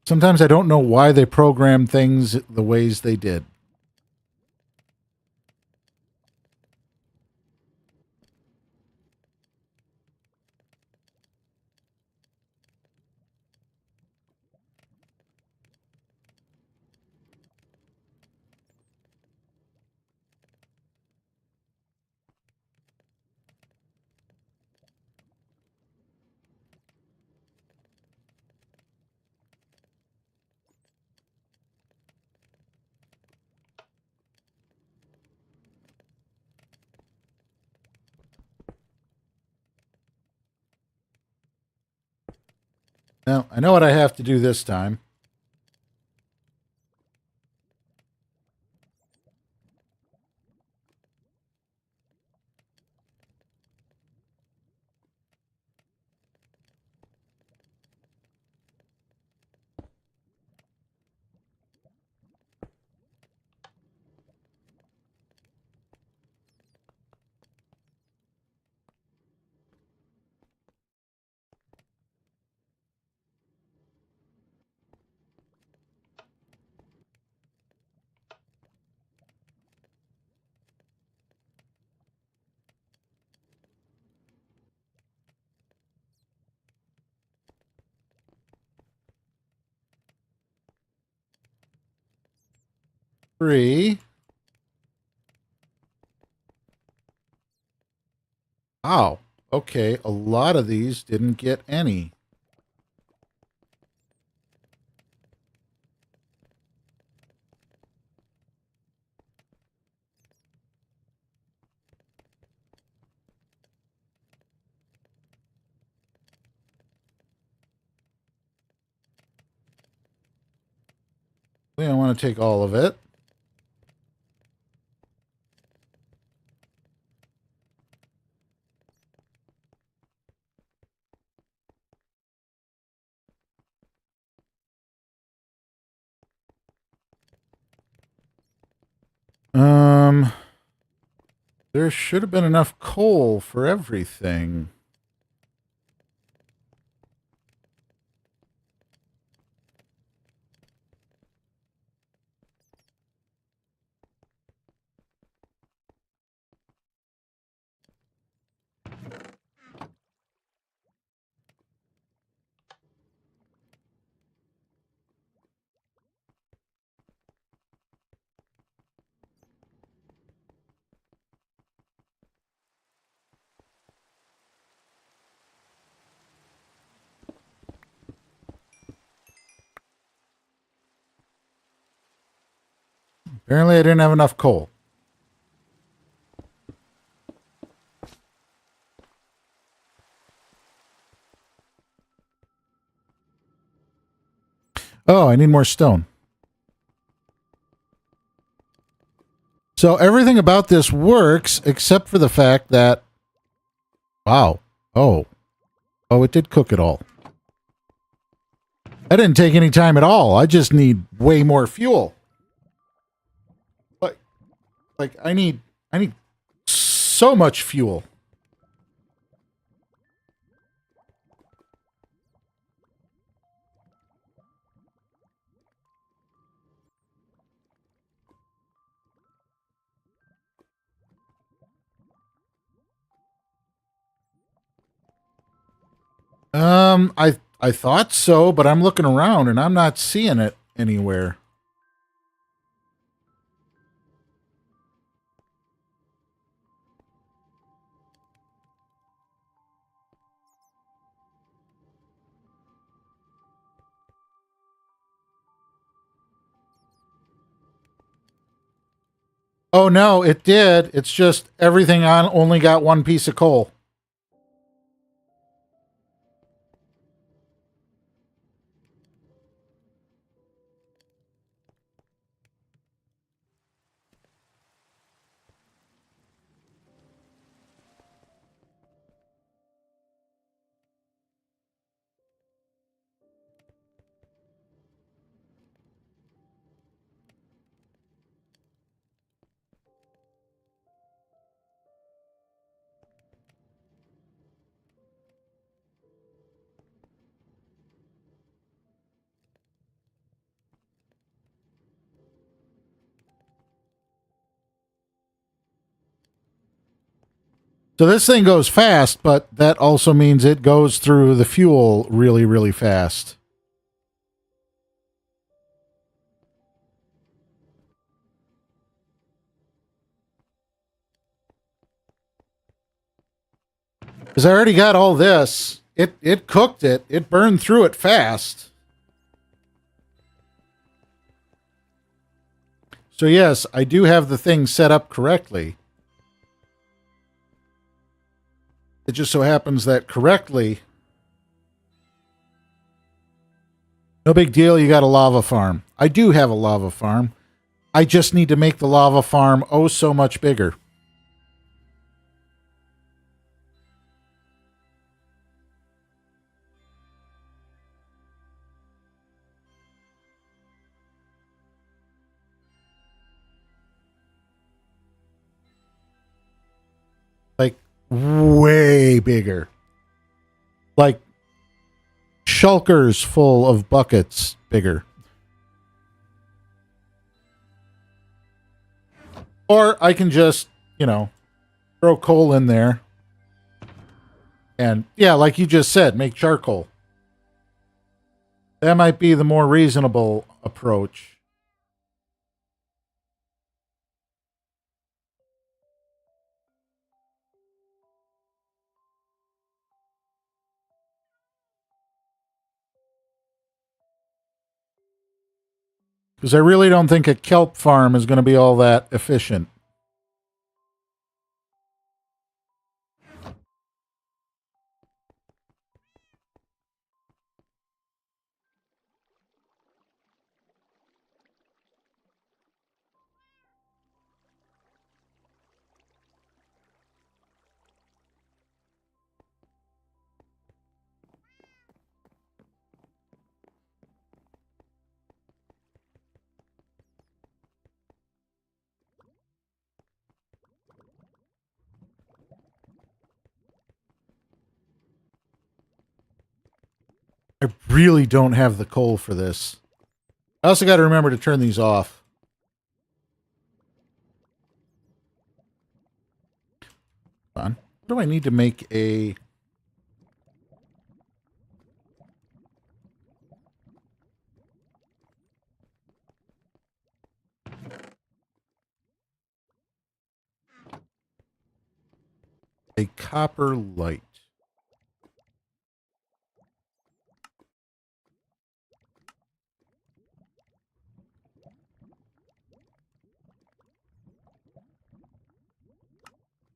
sometimes I don't know why they program things the ways they did. Now, I know what I have to do this time. Three. Wow. Okay, a lot of these didn't get any. We don't want to take all of it. There should have been enough coal for everything. Apparently, I didn't have enough coal. Oh, I need more stone. So everything about this works except for the fact that, wow. Oh, it did cook it all. I didn't take any time at all. I just need way more fuel. Like I need so much fuel. I thought so, but I'm looking around and I'm not seeing it anywhere. Oh no, it did. It's just everything on only got one piece of coal. So this thing goes fast, but that also means it goes through the fuel really, really fast. Because I already got all this. It cooked it. It burned through it fast. So yes, I do have the thing set up correctly. It just so happens that correctly, no big deal, you got a lava farm. I do have a lava farm. I just need to make the lava farm oh so much bigger. Like, way bigger. Like, shulkers full of buckets bigger. Or I can just, throw coal in there. And, yeah, like you just said, make charcoal. That might be the more reasonable approach. Because I really don't think a kelp farm is going to be all that efficient. I really don't have the coal for this. I also got to remember to turn these off. Hold on. What do I need to make a... a copper light?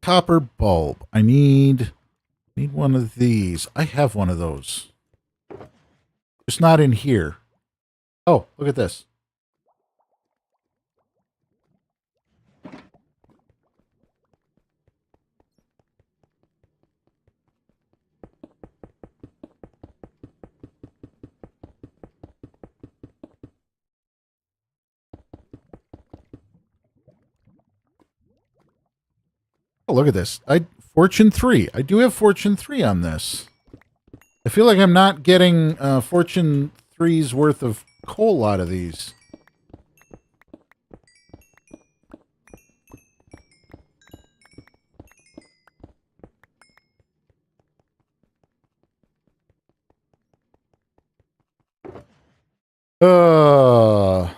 Copper bulb. I need one of these. I have one of those. It's not in here. Oh, look at this. Oh, look at this. Fortune 3. I do have Fortune 3 on this. I feel like I'm not getting Fortune 3's worth of coal out of these. Uh...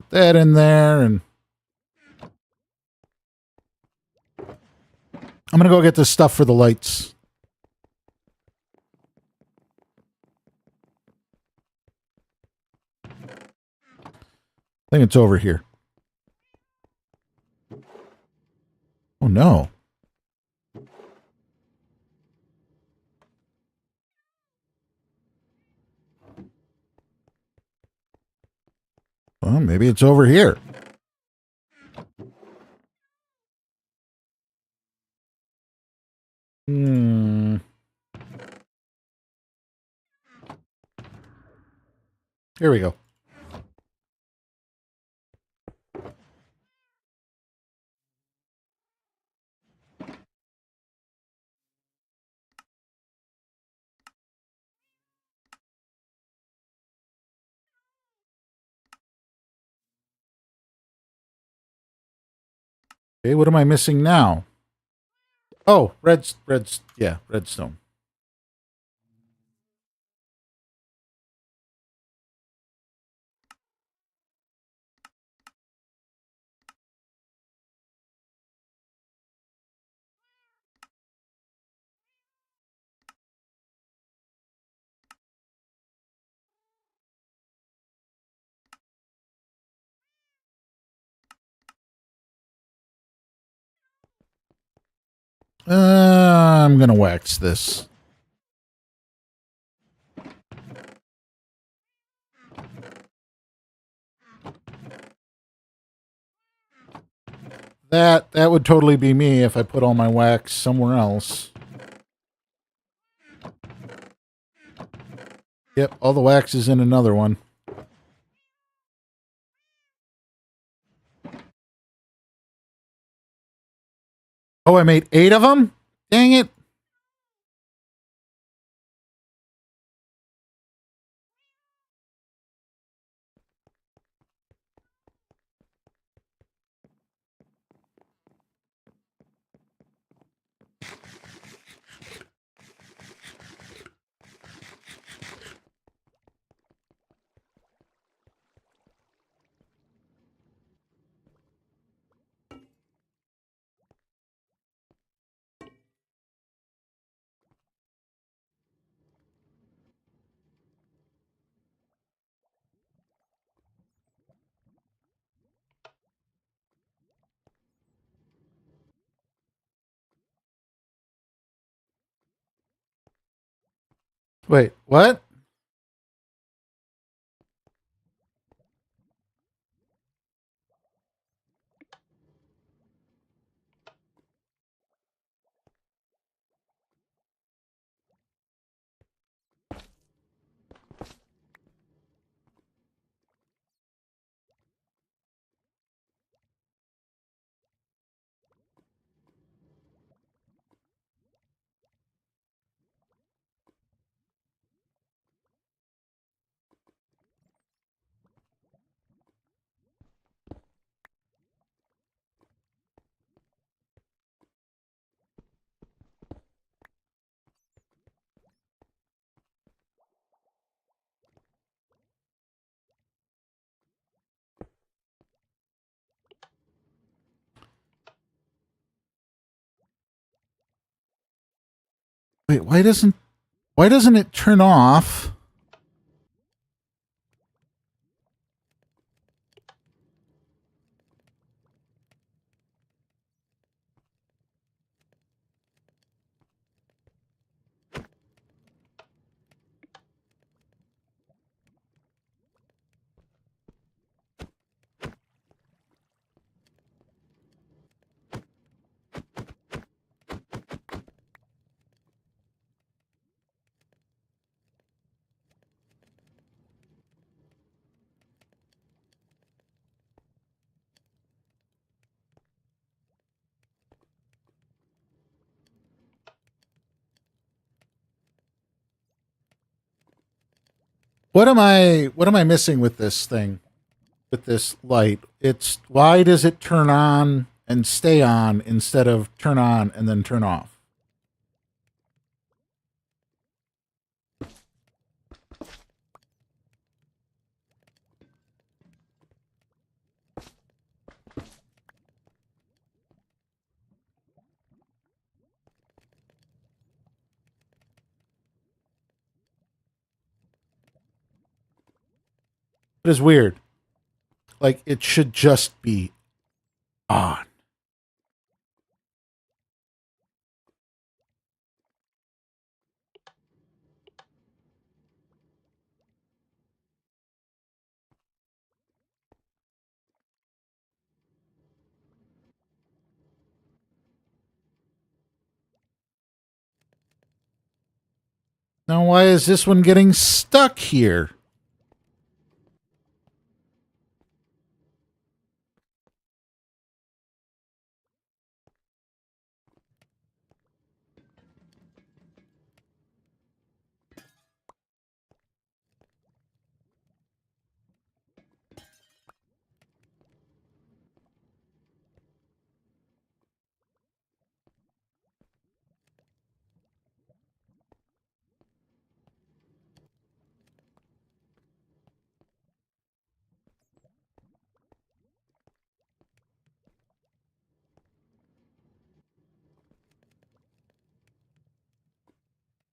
that in there, and I'm gonna go get this stuff for the lights. I think it's over here. Oh no. Well, maybe it's over here. Hmm. Here we go. Okay, what am I missing now? Oh, redstone. I'm gonna wax this. That would totally be me if I put all my wax somewhere else. Yep, all the wax is in another one. Oh, I made 8 of them? Dang it. Wait, what? Wait, why doesn't it turn off? What am I missing with this thing? With this light? It's why does it turn on and stay on instead of turn on and then turn off? It is weird. Like it should just be on. Now why is this one getting stuck here?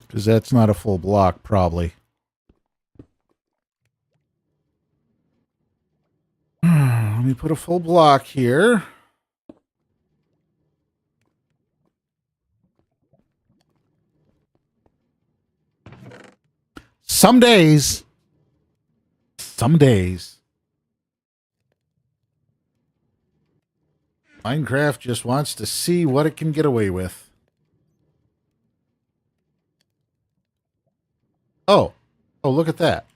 Because that's not a full block, probably. Let me put a full block here. Some days, Minecraft just wants to see what it can get away with. Oh, look at that.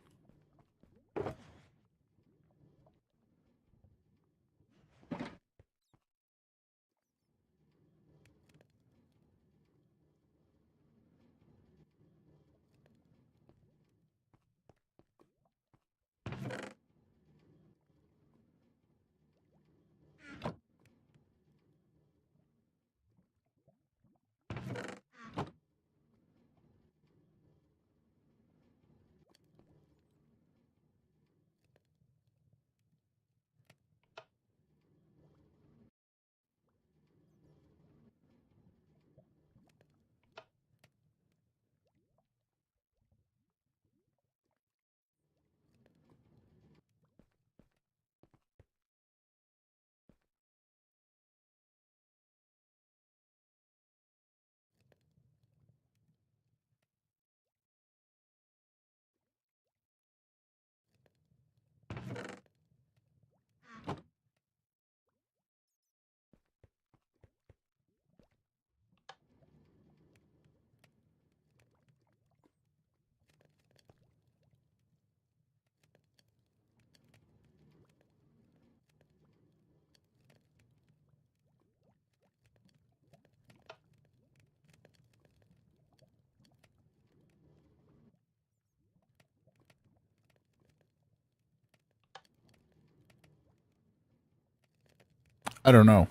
I don't know.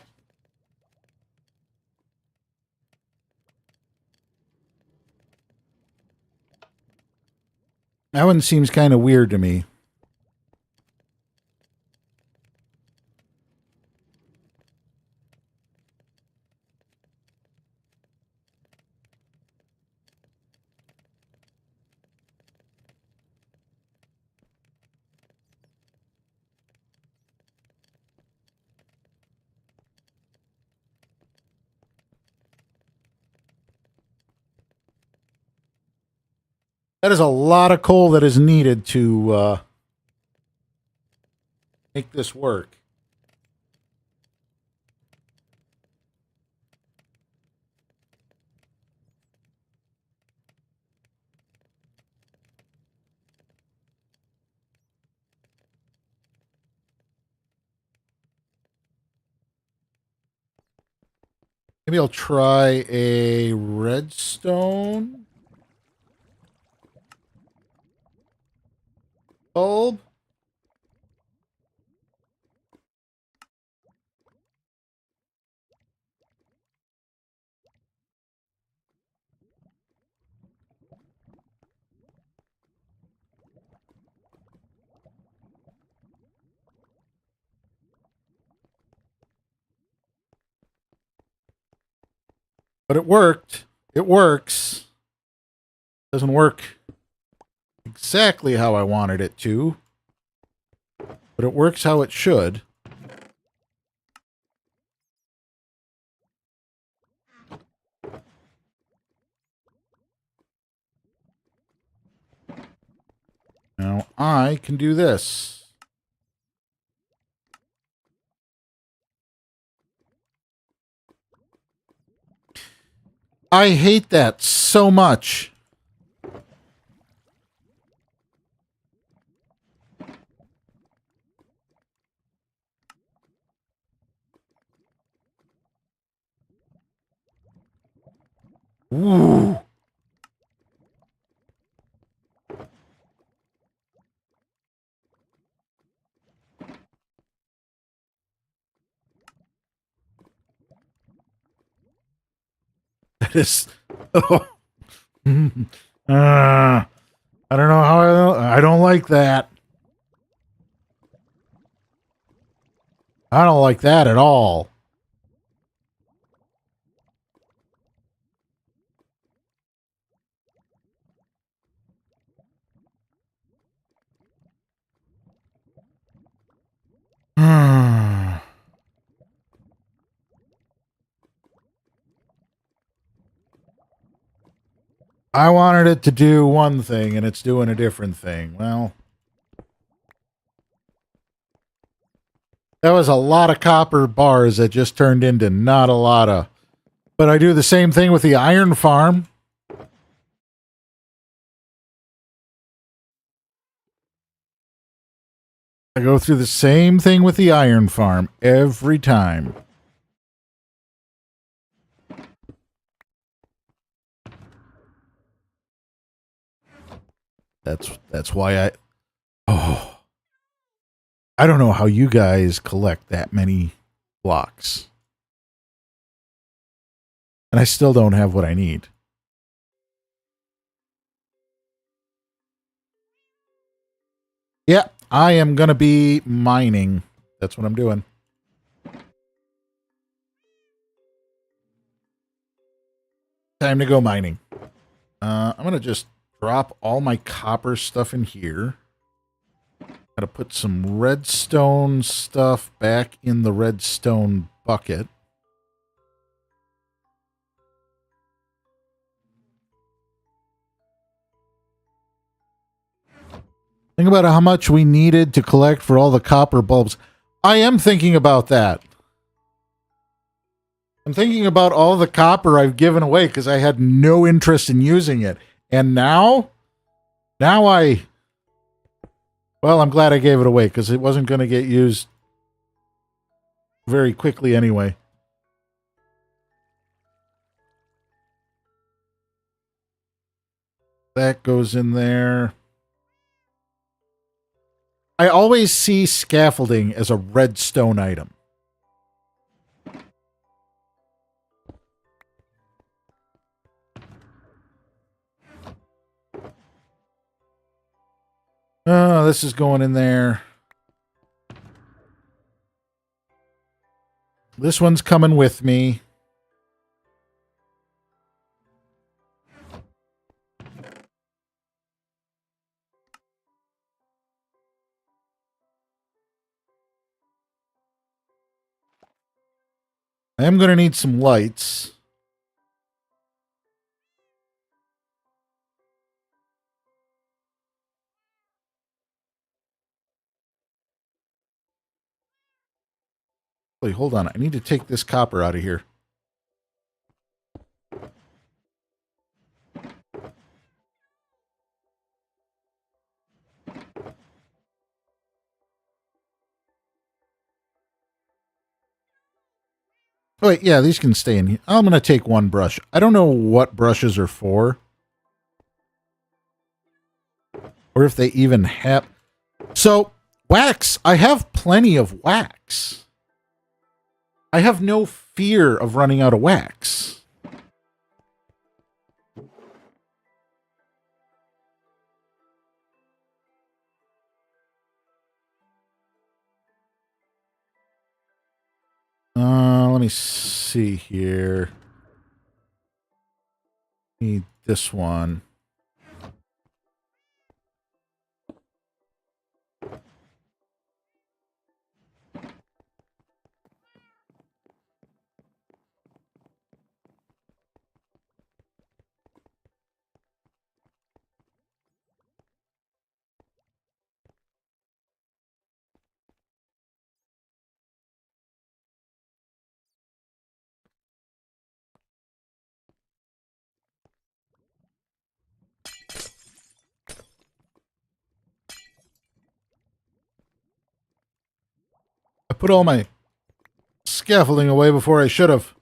That one seems kind of weird to me. That is a lot of coal that is needed to make this work. Maybe I'll try a redstone. bulb. But it worked. It works. Doesn't work exactly how I wanted it to, but it works how it should. Now I can do this. I hate that so much. Ooh. That is. Oh. I don't know how I don't like that. I don't like that at all. I wanted it to do one thing and it's doing a different thing. Well, that was a lot of copper bars that just turned into not a lot of. But I do the same thing with the iron farm. I go through the same thing with the iron farm every time. That's why I don't know how you guys collect that many blocks. And I still don't have what I need. Yeah, I am going to be mining. That's what I'm doing. Time to go mining. I'm going to just drop all my copper stuff in here. Got to put some redstone stuff back in the redstone bucket. Think about how much we needed to collect for all the copper bulbs. I am thinking about that. I'm thinking about all the copper I've given away because I had no interest in using it. And now well, I'm glad I gave it away because it wasn't going to get used very quickly anyway. That goes in there. I always see scaffolding as a redstone item. Oh, this is going in there. This one's coming with me. I am going to need some lights. Wait, hold on. I need to take this copper out of here. Oh, wait, yeah, these can stay in here. I'm going to take one brush. I don't know what brushes are for. Or if they even have... So, wax. I have plenty of wax. I have no fear of running out of wax. Let me see here. Need this one. I put all my scaffolding away before I should have.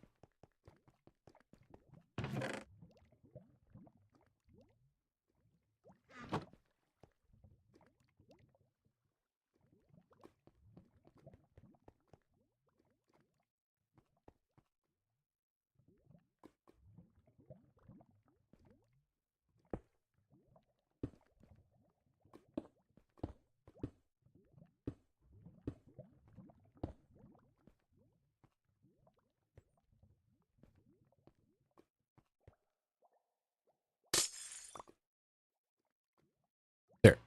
There.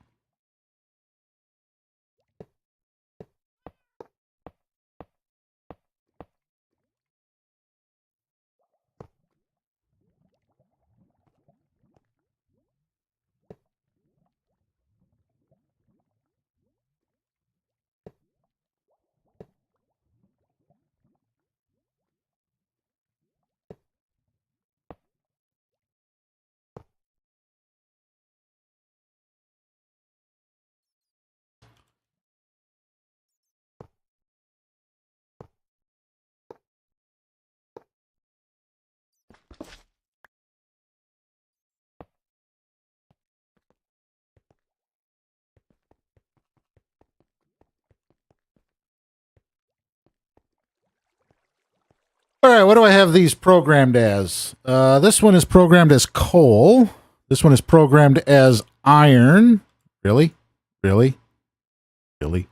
All right, what do I have these programmed as? This one is programmed as coal. This one is programmed as iron. Really? Really? Really?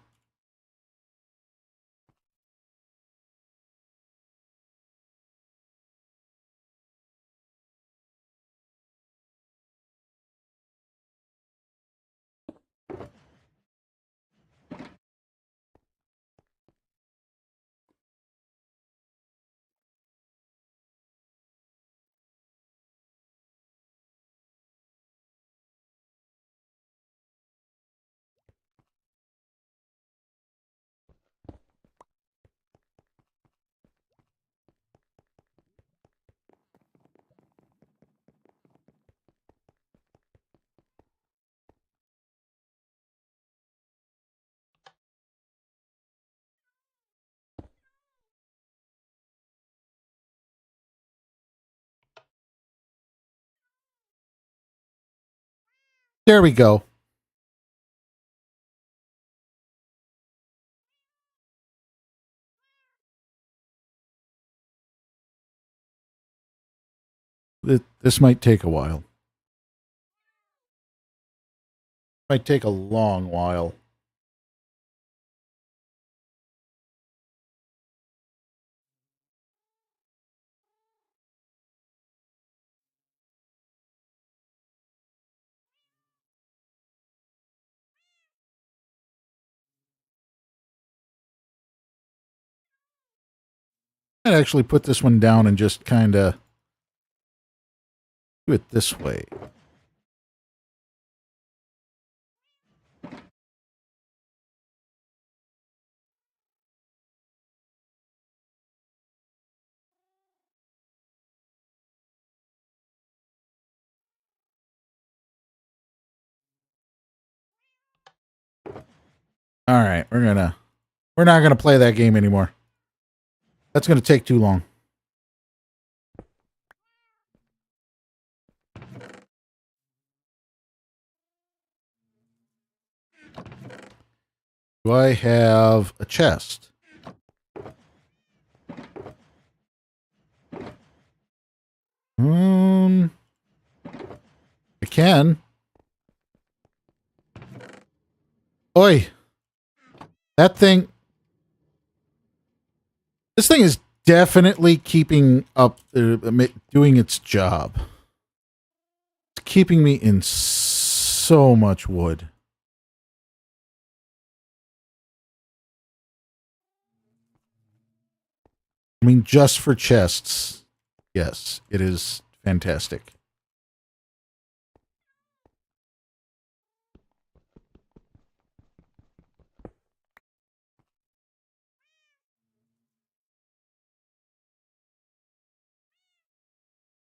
There we go. This might take a while. Might take a long while. I'd actually put this one down and just kind of do it this way. All right, we're not gonna play that game anymore. That's gonna take too long. Do I have a chest? I can. Oi. That thing. This thing is definitely keeping up, doing its job. It's keeping me in so much wood. I mean, just for chests. Yes, it is fantastic.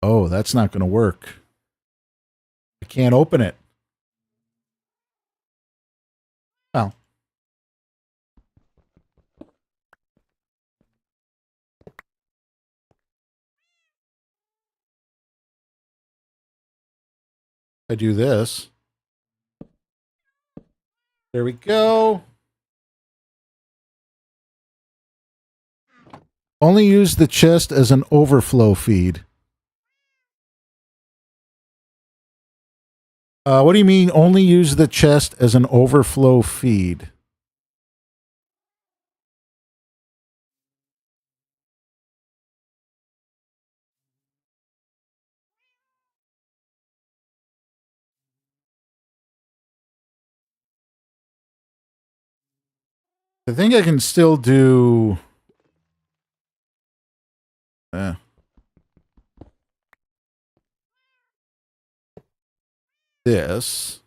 Oh, that's not going to work. I can't open it. Well. I do this. There we go. Only use the chest as an overflow feed. What do you mean only use the chest as an overflow feed? I think I can still do... this.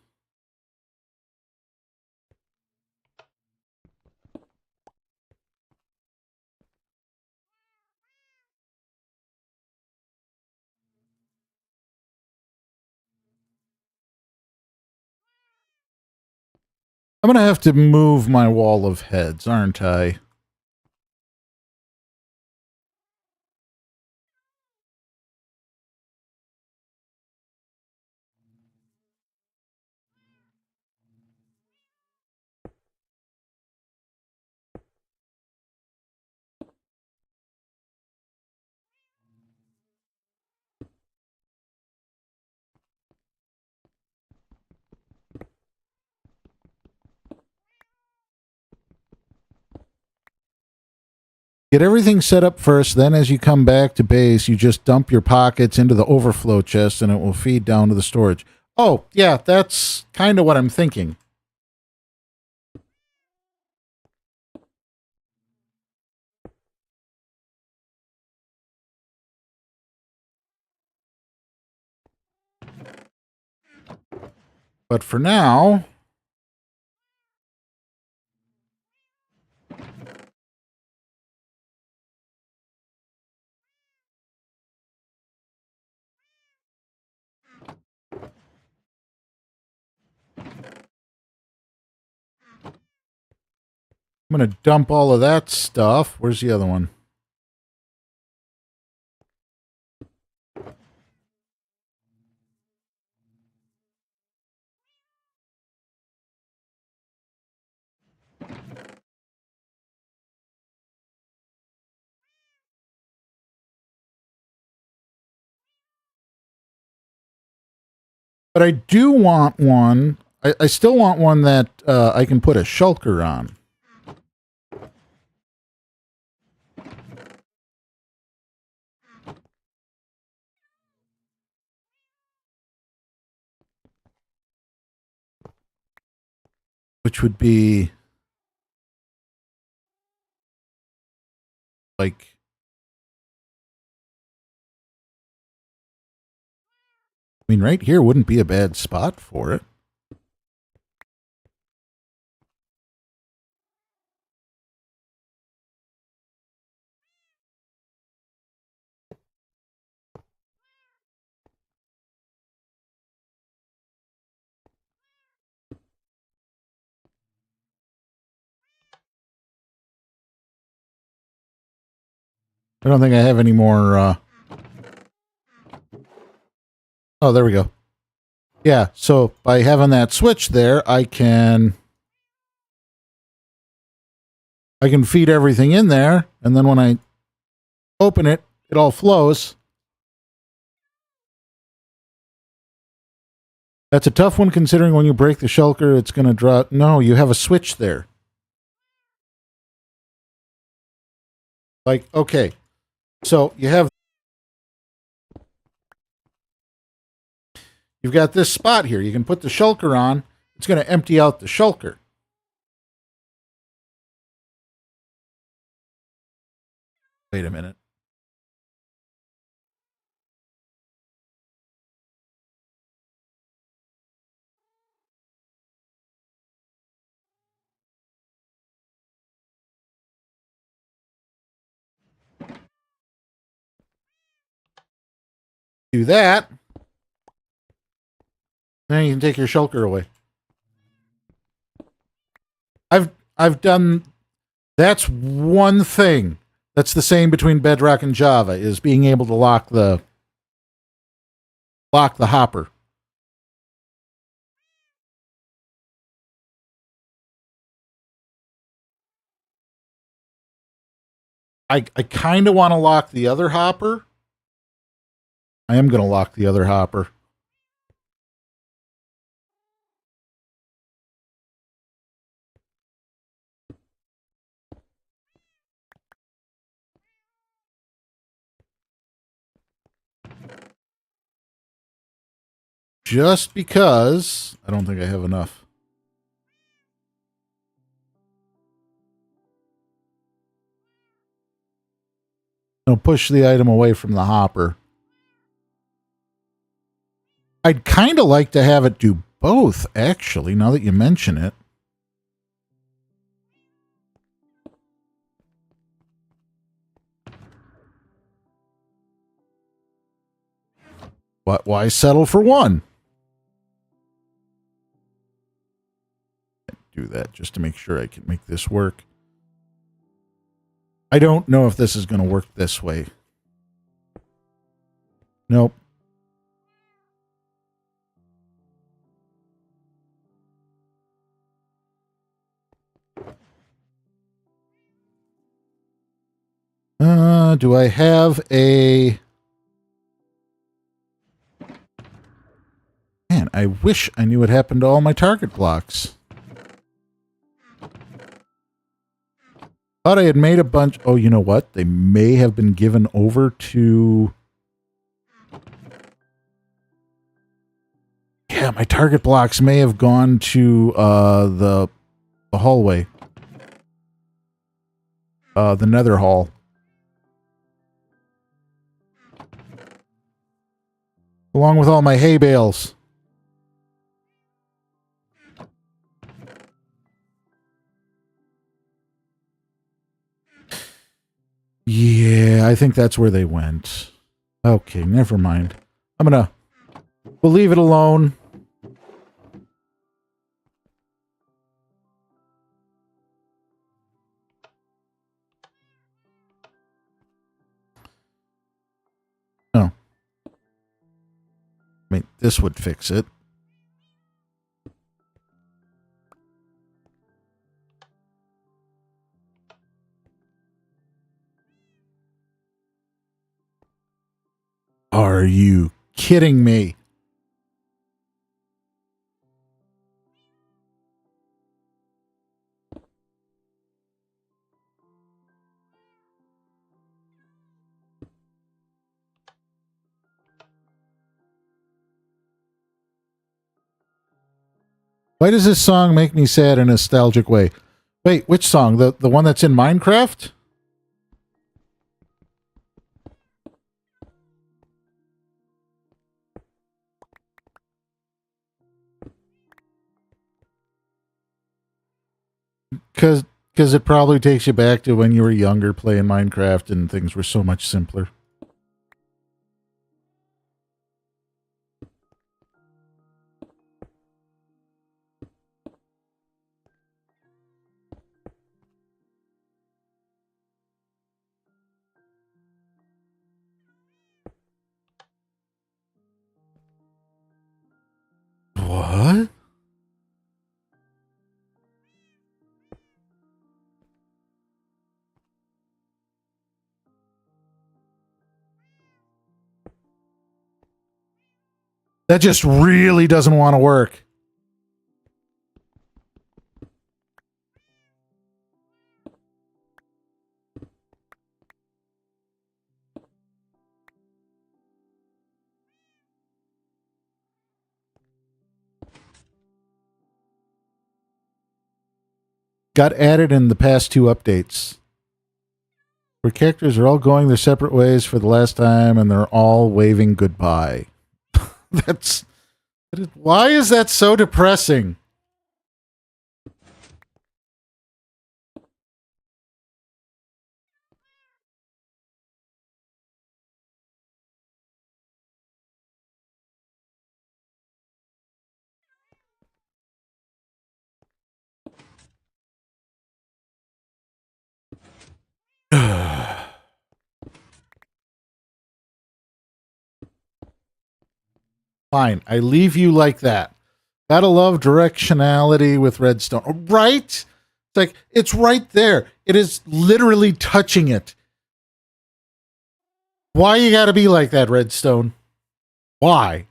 I'm going to have to move my wall of heads, aren't I? Get everything set up first, then as you come back to base, you just dump your pockets into the overflow chest and it will feed down to the storage. Oh, yeah, that's kind of what I'm thinking. But for now... I'm going to dump all of that stuff. Where's the other one? But I do want one. I still want one that I can put a shulker on. Which would be like... I mean, right here wouldn't be a bad spot for it. I don't think I have any more... Oh, there we go. Yeah, so by having that switch there, I can I can feed everything in there, and then when I open it, it all flows. That's a tough one considering when you break the shulker, it's going to draw. No, you have a switch there. Like, okay. So you've got this spot here. You can put the shulker on. It's going to empty out the shulker. Wait a minute. Do that. Then you can take your shulker away. I've done. That's one thing that's the same between Bedrock and Java, is being able to lock the hopper. I kind of want to lock the other hopper. I am going to lock the other hopper. Just because I don't think I have enough. I'll push the item away from the hopper. I'd kind of like to have it do both, actually, now that you mention it. But why settle for one? Do that just to make sure I can make this work. I don't know if this is going to work this way. Nope. Do I have a... Man, I wish I knew what happened to all my target blocks. Thought I had made a bunch. Oh, you know what? They may have been given over to... Yeah, my target blocks may have gone to the hallway. The nether hall. Along with all my hay bales. Yeah, I think that's where they went. Okay, never mind. We'll leave it alone. Oh. I mean, this would fix it. Are you kidding me? Why does this song make me sad in a nostalgic way? Wait, which song? The one that's in Minecraft? Because it probably takes you back to when you were younger playing Minecraft and things were so much simpler. What? That just really doesn't want to work. Got added in the past 2 updates. Where characters are all going their separate ways for the last time and they're all waving goodbye. Why is that so depressing? Fine, I leave you like that. Gotta love directionality with Redstone. Right? It's like, it's right there. It is literally touching it. Why you gotta be like that, Redstone? Why?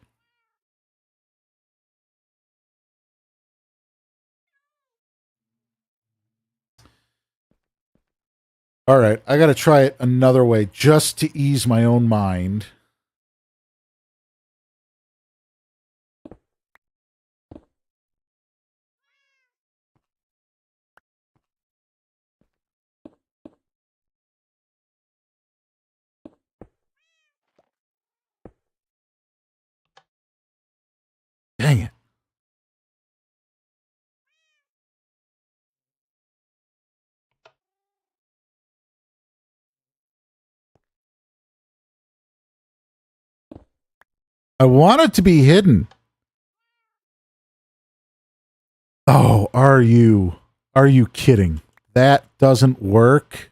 All right, I gotta try it another way just to ease my own mind. Dang it. I want it to be hidden. Oh, are you kidding? That doesn't work.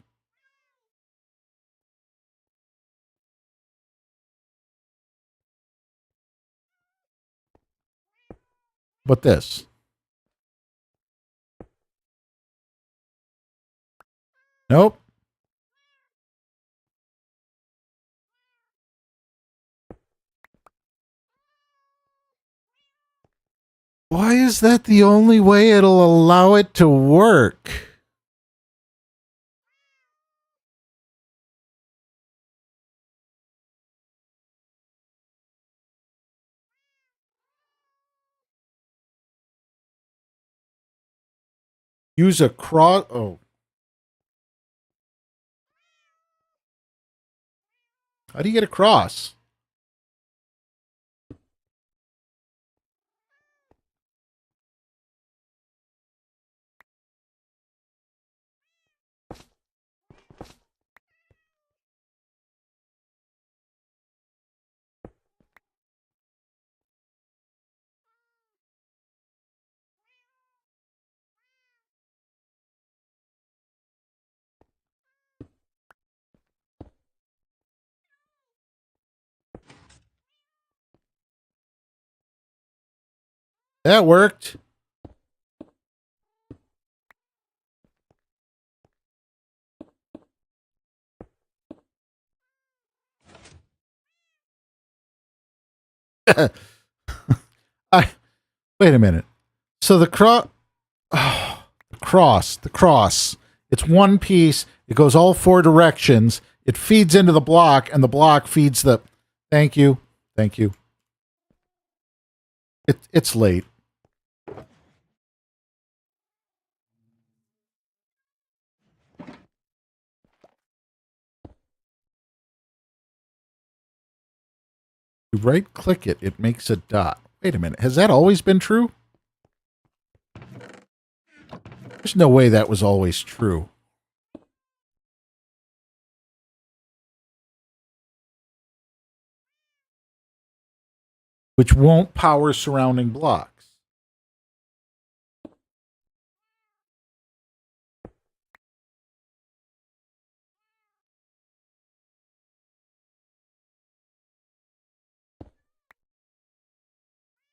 But this. Nope. Why is that the only way it'll allow it to work? Use a cross. Oh. How do you get across? That worked. Wait a minute. So the cross. It's one piece. It goes all 4 directions. It feeds into the block, and the block feeds the. Thank you. It's late. You right click it, it makes a dot. Wait a minute. Has that always been true? There's no way that was always true. Which won't power surrounding blocks.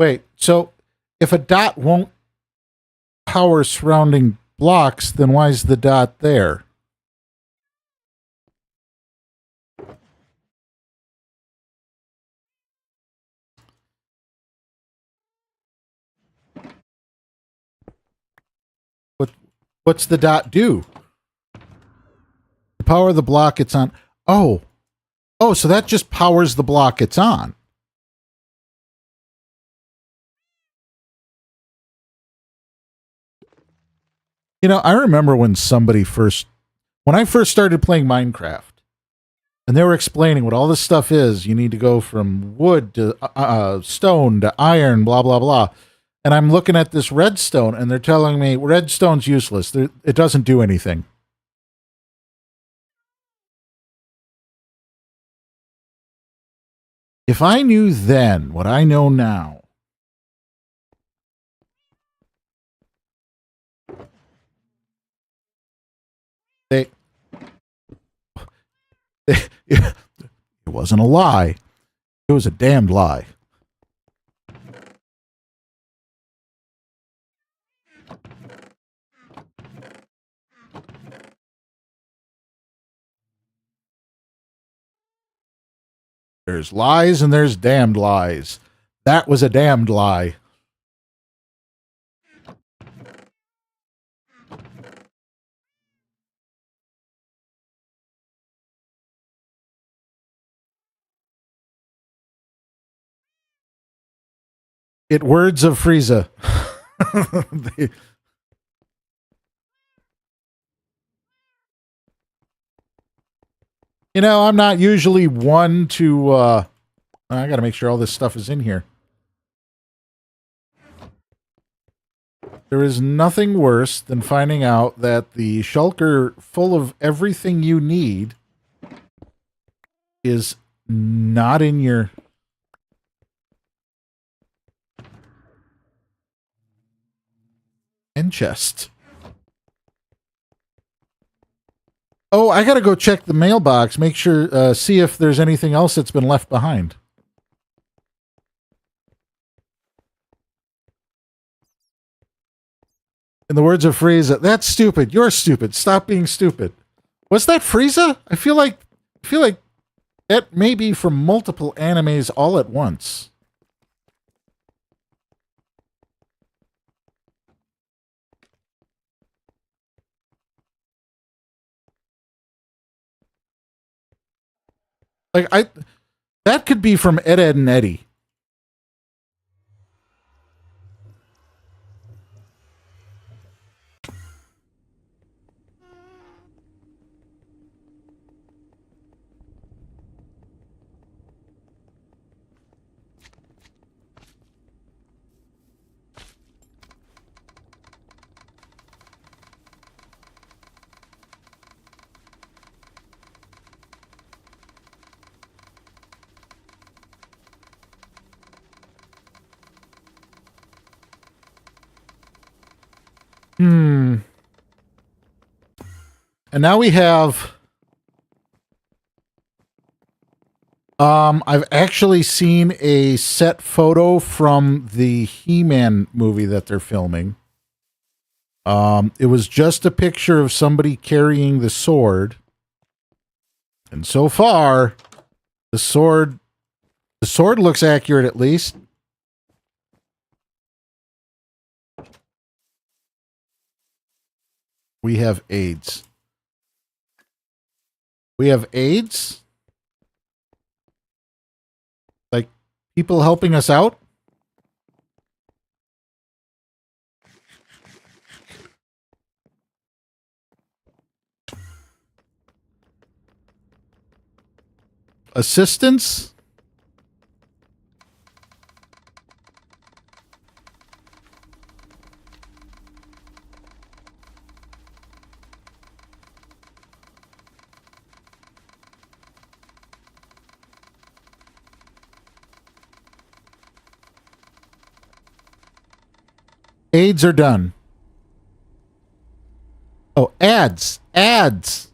Wait, so if a dot won't power surrounding blocks, then why is the dot there? What what's the dot do? To power the block it's on. Oh. Oh, so that just powers the block it's on. You know, I remember when I first started playing Minecraft, and they were explaining what all this stuff is. You need to go from wood to stone to iron, blah, blah, blah. And I'm looking at this redstone, and they're telling me redstone's useless. It doesn't do anything. If I knew then what I know now, it wasn't a lie. It was a damned lie. There's lies and there's damned lies. That was a damned lie. It words of Frieza. You know, I'm not usually one to I gotta make sure all this stuff is in here. There is nothing worse than finding out that the shulker full of everything you need is not in your end chest. Oh, I gotta go check the mailbox, make sure, see if there's anything else that's been left behind. In the words of Frieza, that's stupid. You're stupid. Stop being stupid. Was that Frieza? I feel like that may be from multiple animes all at once. Like that could be from Ed, Ed and Eddie. And now we have I've actually seen a set photo from the He-Man movie that they're filming. It was just a picture of somebody carrying the sword. And so far, the sword looks accurate at least. We have AIDS. We have AIDS? Like, people helping us out? Assistance? Aids are done. Oh, ads. Ads.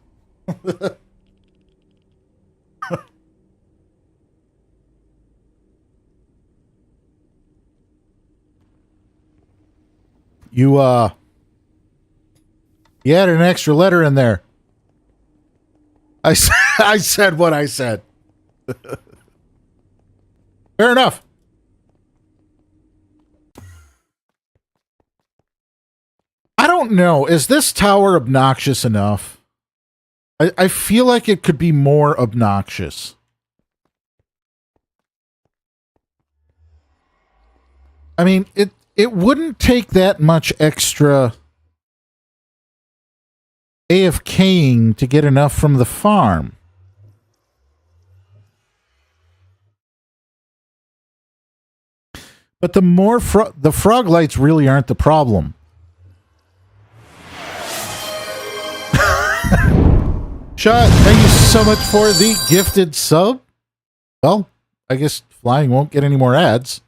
You added an extra letter in there. I said what I said. Fair enough. I don't know. Is this tower obnoxious enough? I feel like it could be more obnoxious. I mean, it wouldn't take that much extra AFKing to get enough from the farm. But the more the frog lights really aren't the problem. Shot, thank you so much for the gifted sub. Well, I guess flying won't get any more ads.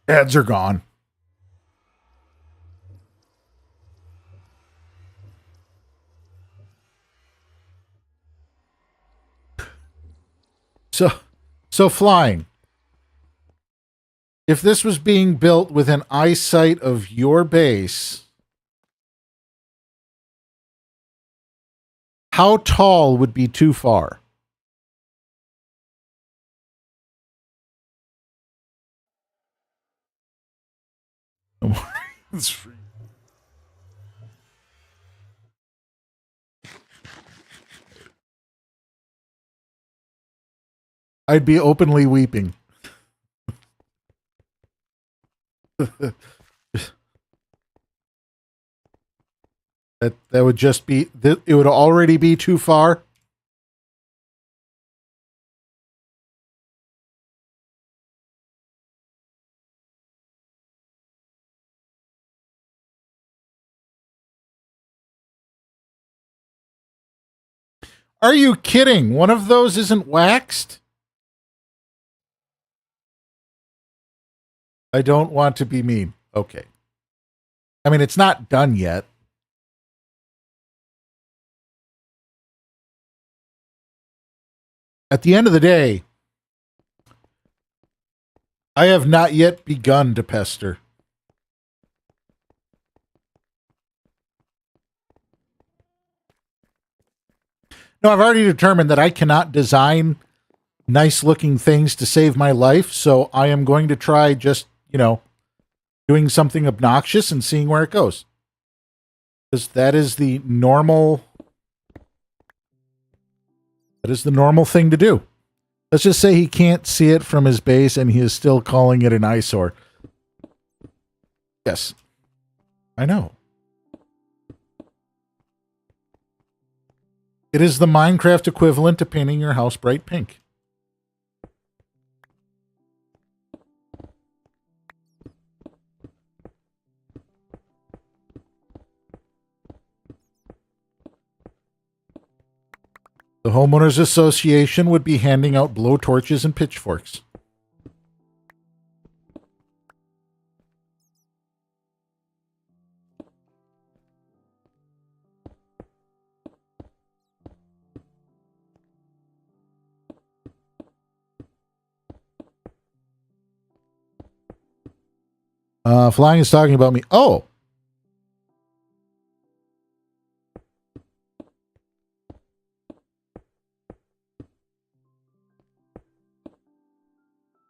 Ads are gone. So flying. If this was being built within eyesight of your base, how tall would be too far? I'd be openly weeping. that would just be, it would already be too far. Are you kidding? One of those isn't waxed? I don't want to be mean. Okay. I mean, it's not done yet. At the end of the day, I have not yet begun to pester. No, I've already determined that I cannot design nice looking things to save my life, so I am going to try just, doing something obnoxious and seeing where it goes. Because that is the normal thing to do. Let's just say he can't see it from his base and he is still calling it an eyesore. Yes. I know. It is the Minecraft equivalent to painting your house bright pink. The Homeowners Association would be handing out blowtorches and pitchforks. Flying is talking about me. Oh.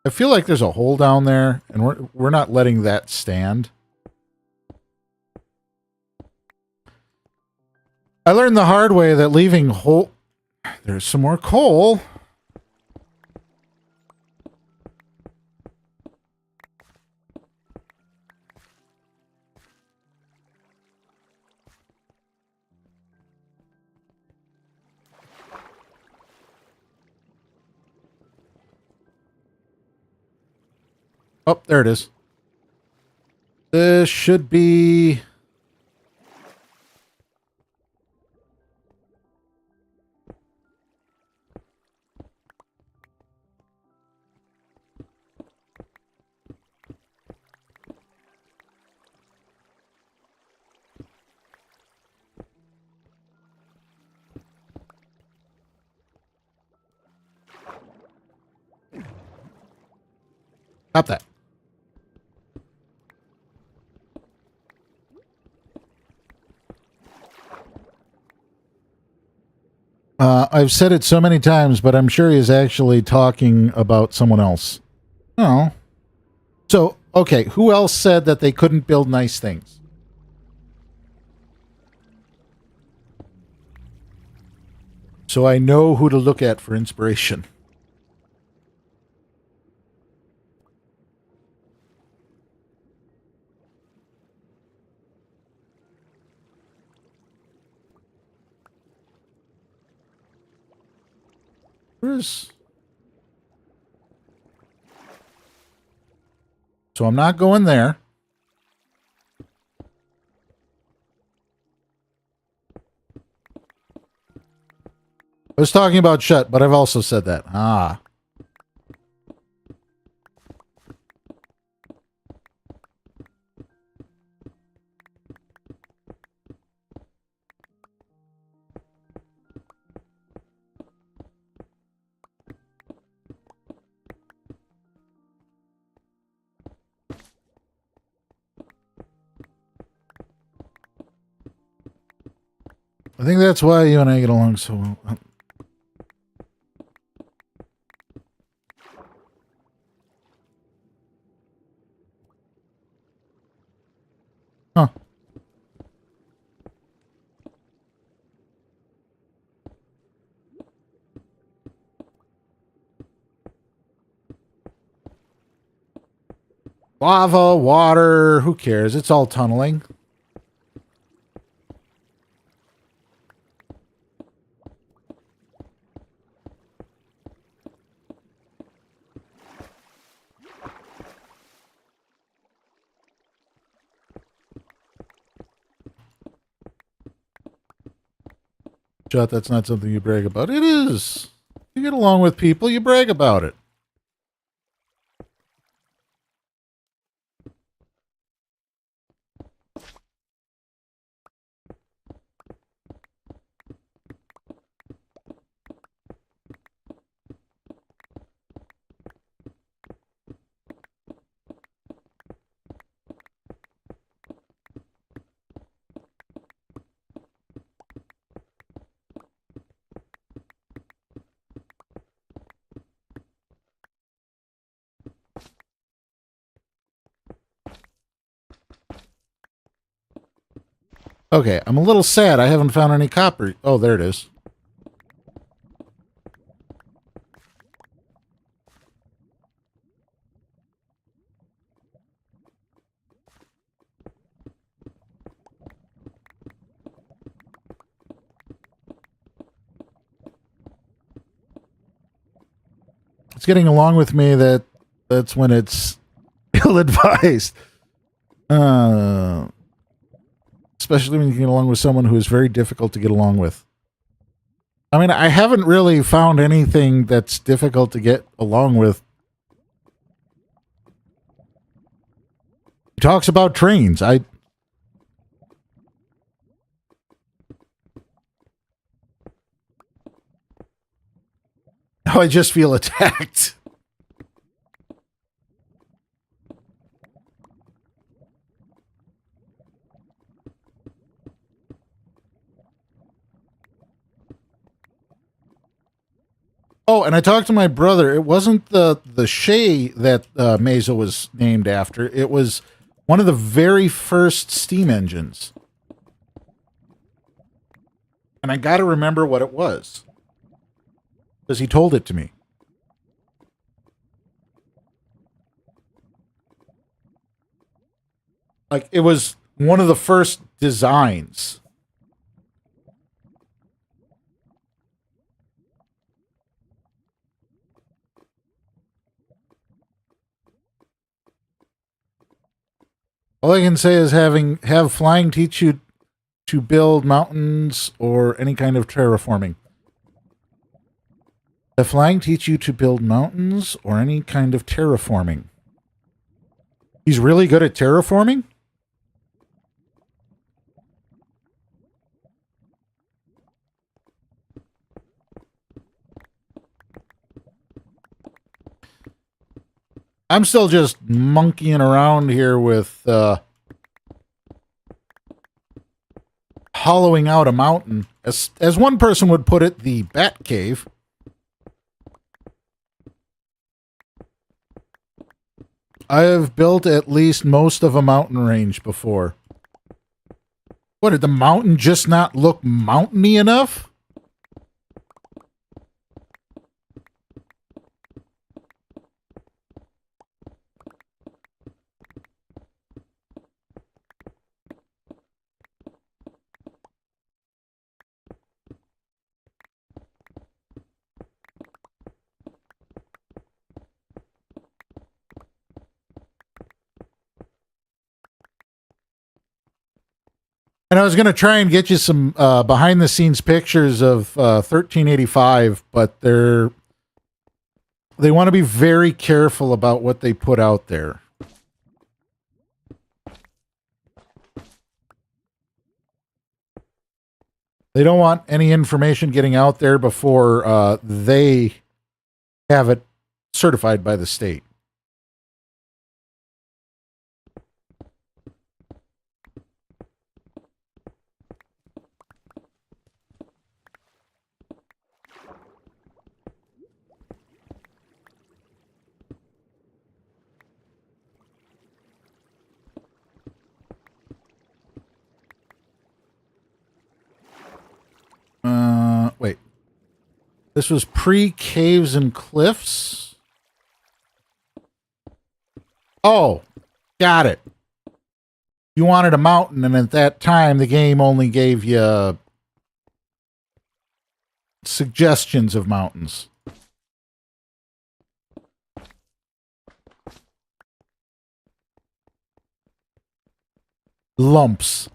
I feel like there's a hole down there, and we're not letting that stand. I learned the hard way that leaving hole... There's some more coal. Oh, there it is. This should be... Stop that. I've said it so many times, but I'm sure he is actually talking about someone else. Oh. So, Okay, who else said that they couldn't build nice things? So I know who to look at for inspiration. Where's... So I'm not going there. I was talking about shut, but I've also said that. Ah. I think that's why you and I get along so well. Huh. Lava, water, who cares? It's all tunneling. Shut, that's not something you brag about. It is. You get along with people, you brag about it. Okay, I'm a little sad I haven't found any copper. Oh, there it is. It's getting along with me that's when it's ill-advised. Especially when you get along with someone who is very difficult to get along with. I mean, I haven't really found anything that's difficult to get along with. He talks about trains. I just feel attacked. Oh, and I talked to my brother. It wasn't the Shay that Mesa was named after. It was one of the very first steam engines. And I got to remember what it was. Because he told it to me. Like, it was one of the first designs. All I can say is have flying teach you to build mountains or any kind of terraforming. Have flying teach you to build mountains or any kind of terraforming. He's really good at terraforming? I'm still just monkeying around here with hollowing out a mountain. As one person would put it, the Bat Cave. I have built at least most of a mountain range before. What, did the mountain just not look mountainy enough? And I was going to try and get you some behind the scenes pictures of 1385, but they want to be very careful about what they put out there. They don't want any information getting out there before they have it certified by the state. Wait. This was pre-caves and cliffs? Oh, got it. You wanted a mountain, and at that time, the game only gave you suggestions of mountains. Lumps.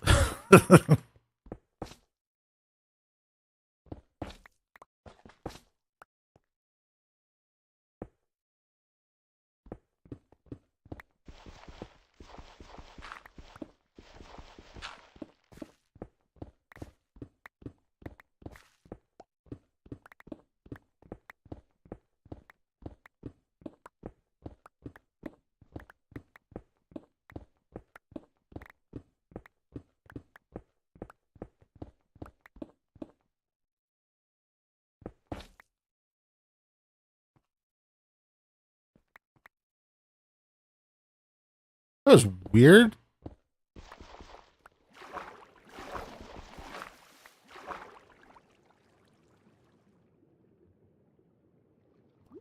That was weird.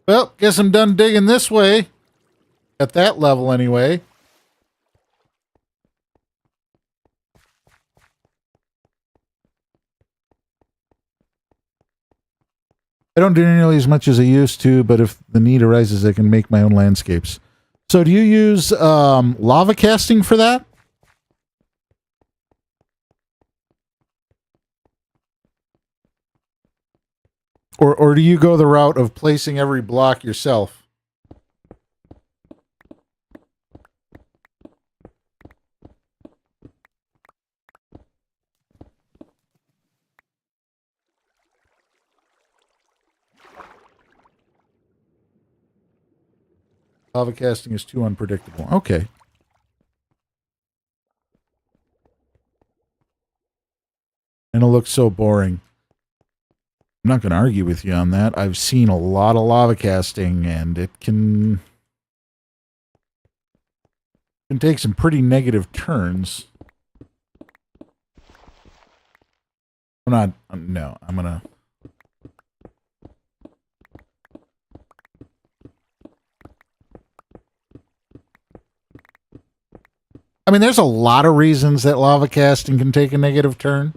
Well, guess I'm done digging this way. At that level, anyway. I don't do nearly as much as I used to, but if the need arises, I can make my own landscapes. So do you use lava casting for that? Or do you go the route of placing every block yourself? Lava casting is too unpredictable. Okay. And it looks so boring. I'm not going to argue with you on that. I've seen a lot of lava casting, and it can take some pretty negative turns. I'm going to... I mean, there's a lot of reasons that lava casting can take a negative turn.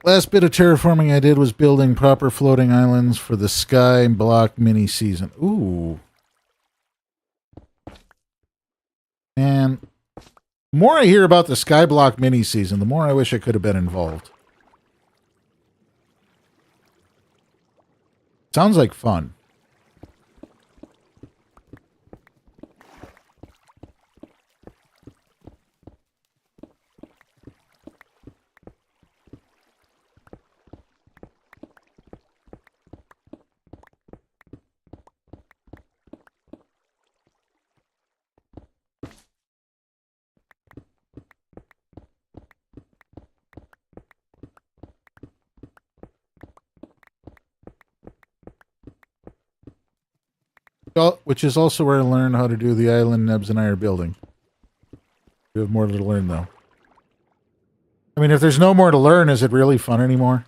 Last bit of terraforming I did was building proper floating islands for the Sky Block mini season. Ooh. And the more I hear about the Skyblock mini season, the more I wish I could have been involved. Sounds like fun. Which is also where I learned how to do the island Nebs and I are building. We have more to learn, though. I mean, if there's no more to learn, is it really fun anymore?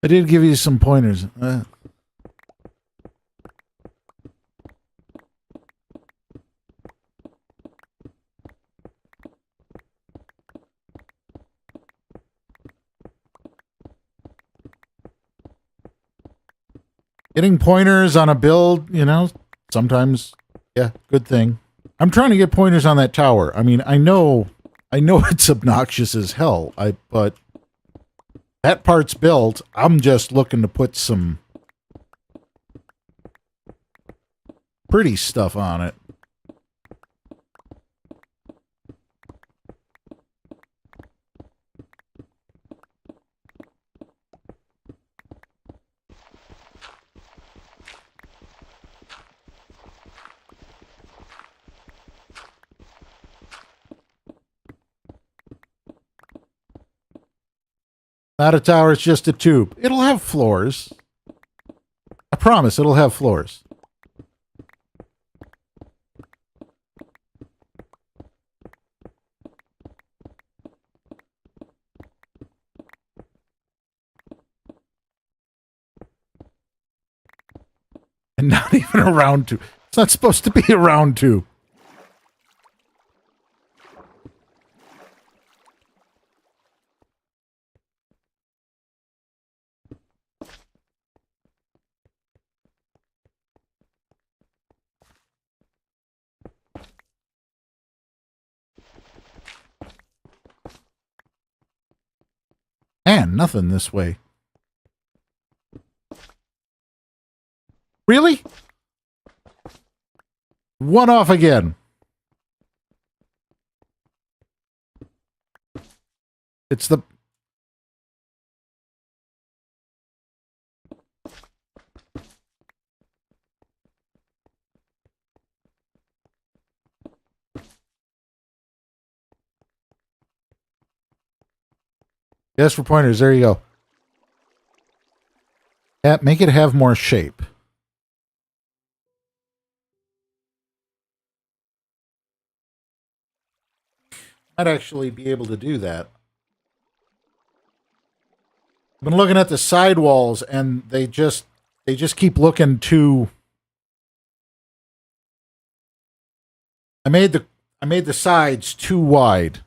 I did give you some pointers. Getting pointers on a build, you know, sometimes, yeah, good thing. I'm trying to get pointers on that tower. I mean, I know it's obnoxious as hell, but that part's built. I'm just looking to put some pretty stuff on it. Not a tower, it's just a tube. It'll have floors. I promise it'll have floors. And not even a round tube. It's not supposed to be a round tube. And nothing this way. Really? One off again. It's the... Yes, for pointers. There you go. Yeah, make it have more shape. I'd actually be able to do that. I've been looking at the sidewalls, and they just keep looking too. I made the sides too wide.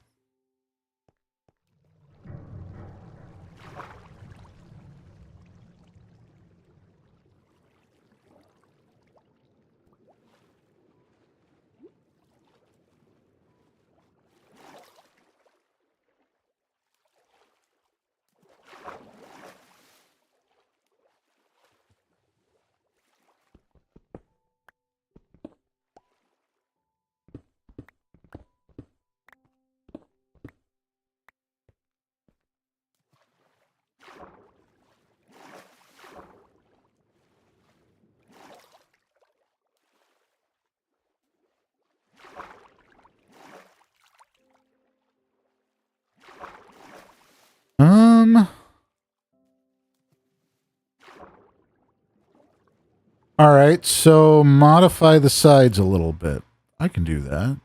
All right, so modify the sides a little bit. I can do that.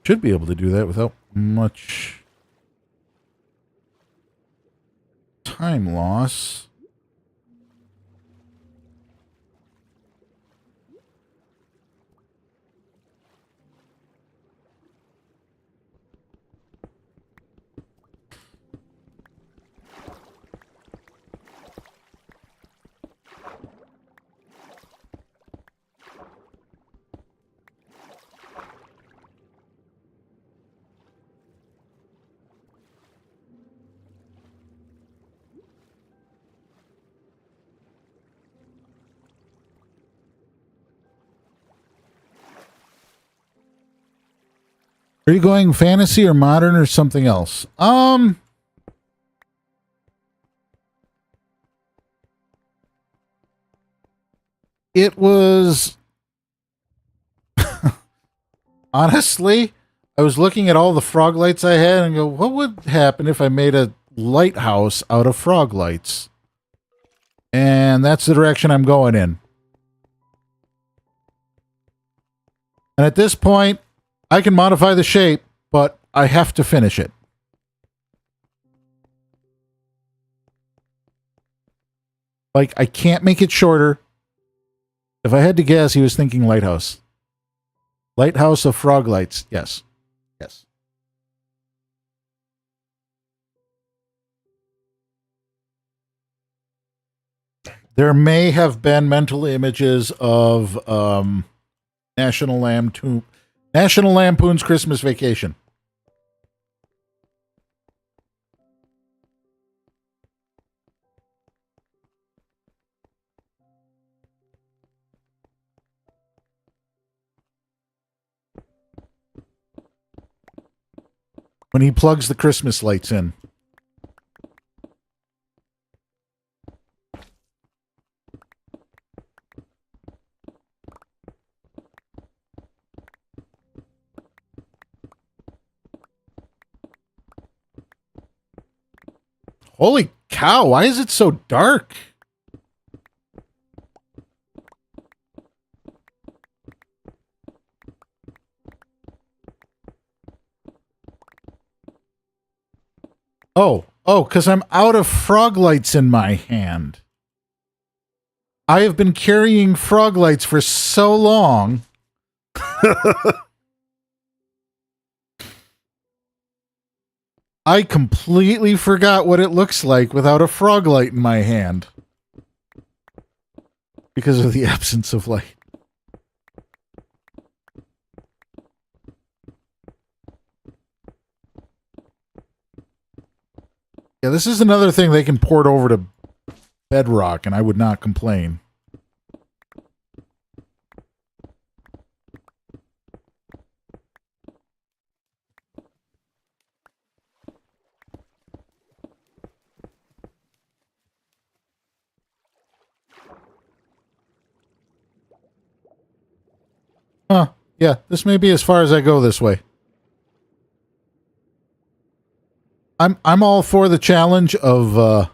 Should be able to do that without much time loss. Are you going fantasy or modern or something else? It was honestly, I was looking at all the frog lights I had and go, what would happen if I made a lighthouse out of frog lights? And that's the direction I'm going in. And at this point, I can modify the shape, but I have to finish it. Like, I can't make it shorter. If I had to guess, he was thinking lighthouse. Lighthouse of frog lights. Yes. Yes. There may have been mental images of National Lampoon's Christmas Vacation. When he plugs the Christmas lights in. Holy cow, why is it so dark? Oh, because I'm out of frog lights in my hand. I have been carrying frog lights for so long. I completely forgot what it looks like without a frog light in my hand. Because of the absence of light. Yeah, this is another thing they can port over to Bedrock, and I would not complain. Huh. Yeah, this may be as far as I go this way. I'm all for the challenge of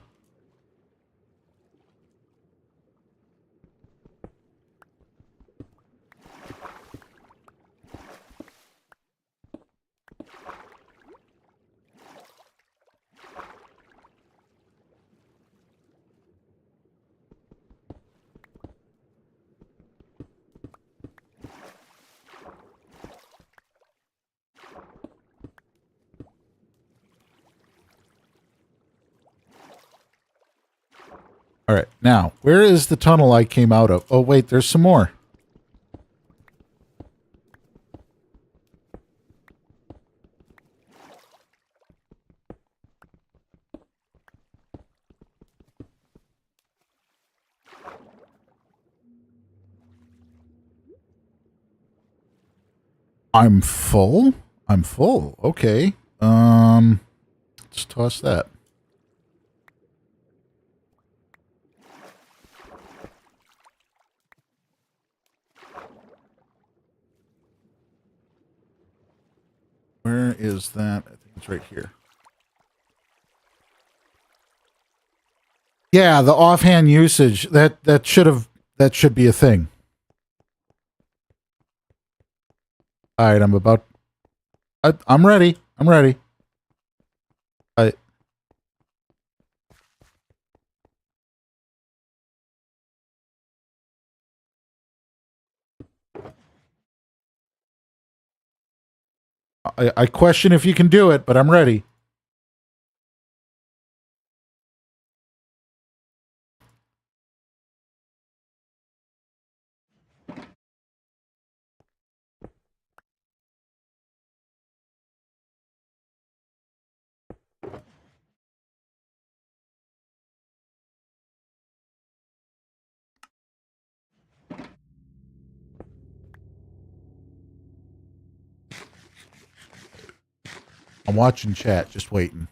all right, now, where is the tunnel I came out of? Oh, wait, there's some more. I'm full? I'm full. Okay. Let's toss that. Where is that? I think it's right here. Yeah, the offhand usage that should be a thing. All right, I'm ready. I'm ready. I question if you can do it, but I'm ready. I'm watching chat, just waiting.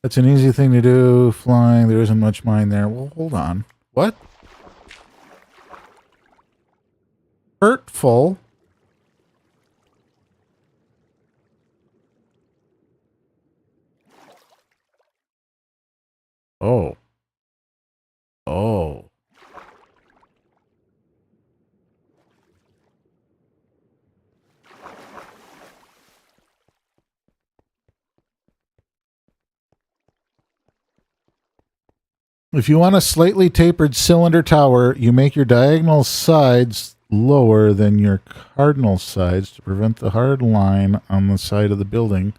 That's an easy thing to do. Flying, there isn't much mine there. Well, hold on. What? Hurtful? Oh. Oh. If you want a slightly tapered cylinder tower, you make your diagonal sides lower than your cardinal sides to prevent the hard line on the side of the building.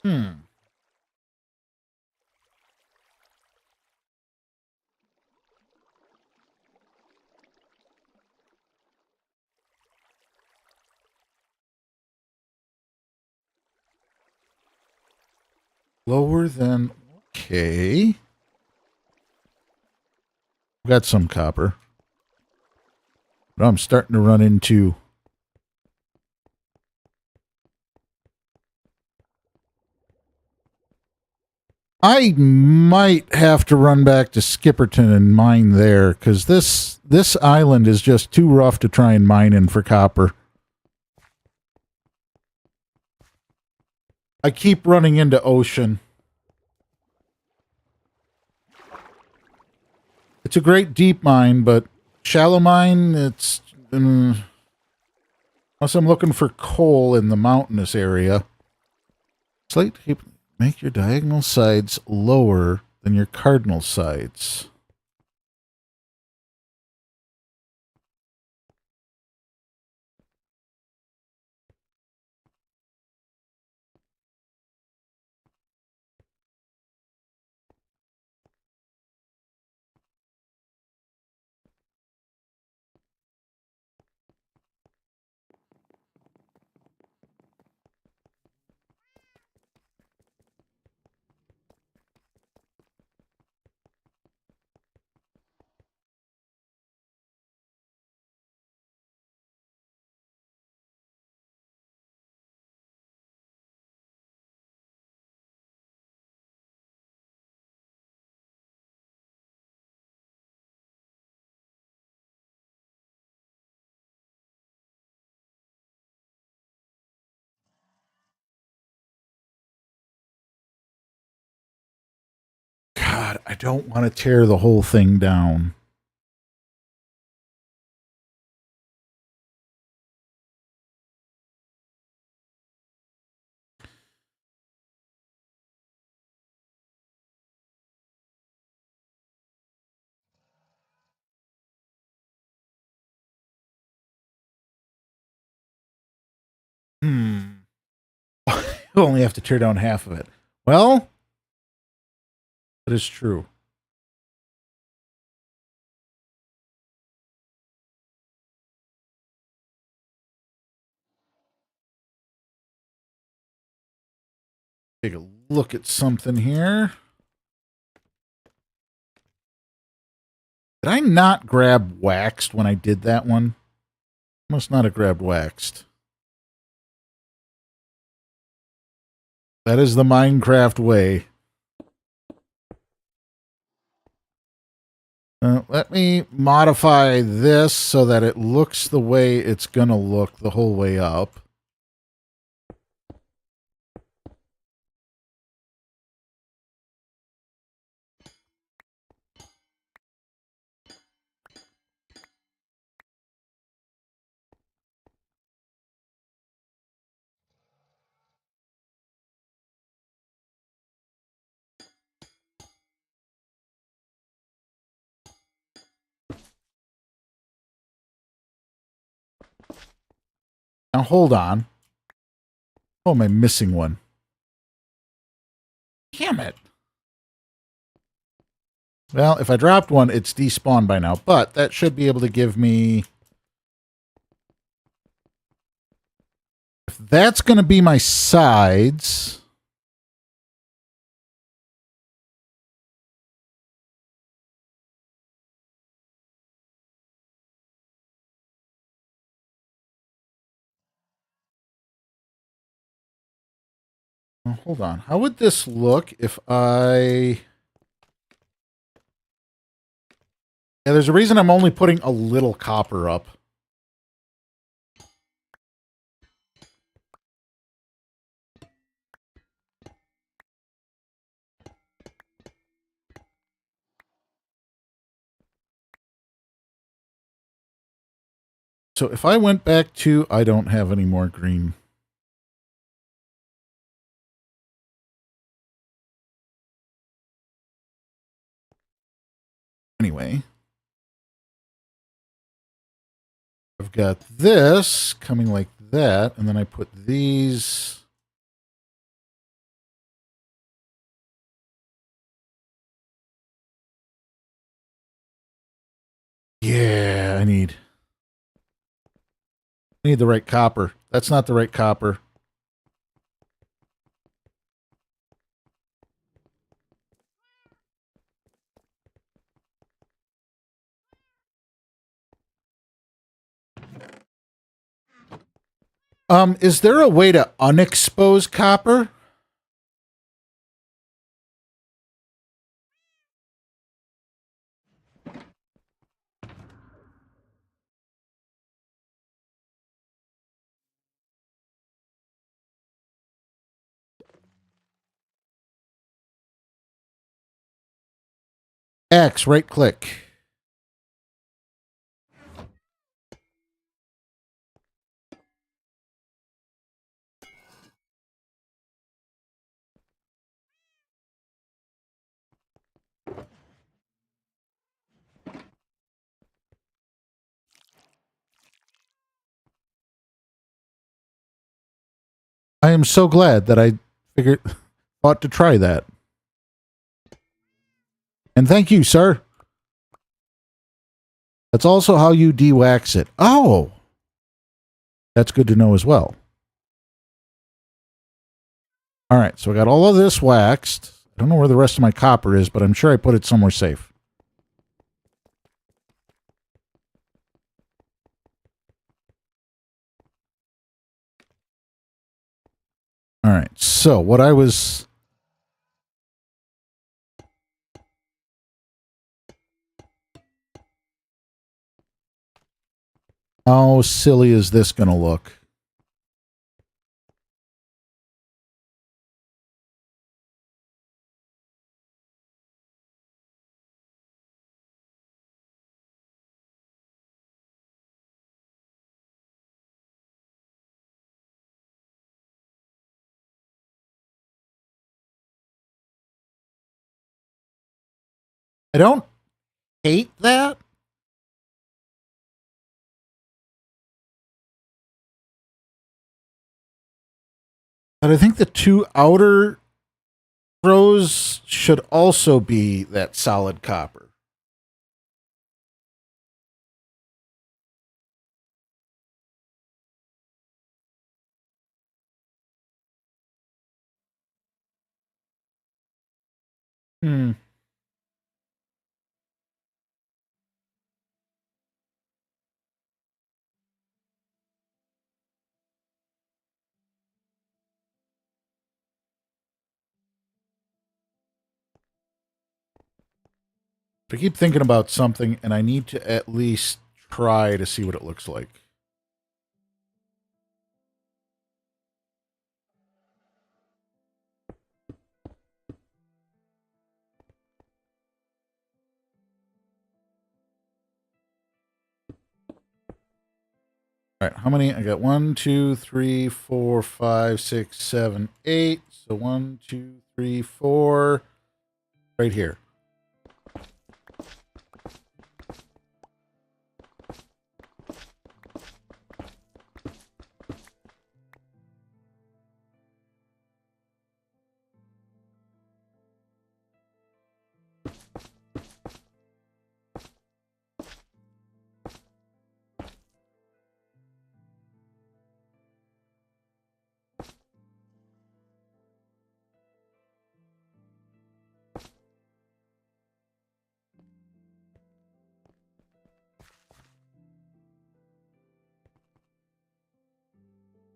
Hmm. Lower than... Okay. Got some copper. But I'm starting to run into... I might have to run back to Skipperton and mine there, because this island is just too rough to try and mine in for copper. I keep running into ocean. It's a great deep mine, but shallow mine, it's... unless I'm looking for coal in the mountainous area. Slightly make your diagonal sides lower than your cardinal sides. God, I don't want to tear the whole thing down. Hmm. You only have to tear down half of it. Well, that is true. Take a look at something here. Did I not grab waxed when I did that one? Must not have grabbed waxed. That is the Minecraft way. Let me modify this so that it looks the way it's going to look the whole way up. Now, hold on. Oh, am I missing one? Damn it. Well, if I dropped one, it's despawned by now, but that should be able to give me... If that's going to be my sides... Oh, hold on. How would this look if I... Yeah, there's a reason I'm only putting a little copper up. So if I went back to... I don't have any more green. Anyway. I've got this coming like that, and then I put these... Yeah, I need the right copper. That's not the right copper. Is there a way to unexpose copper? X, right click. I am so glad that I thought to try that. And thank you, sir. That's also how you de-wax it. Oh! That's good to know as well. All right, so I got all of this waxed. I don't know where the rest of my copper is, but I'm sure I put it somewhere safe. All right, so what I was... How silly is this going to look? I don't hate that. But I think the two outer rows should also be that solid copper. Hmm. I keep thinking about something, and I need to at least try to see what it looks like. All right, how many? I got 1, 2, 3, 4, 5, 6, 7, 8. So 1, 2, 3, 4. Right here.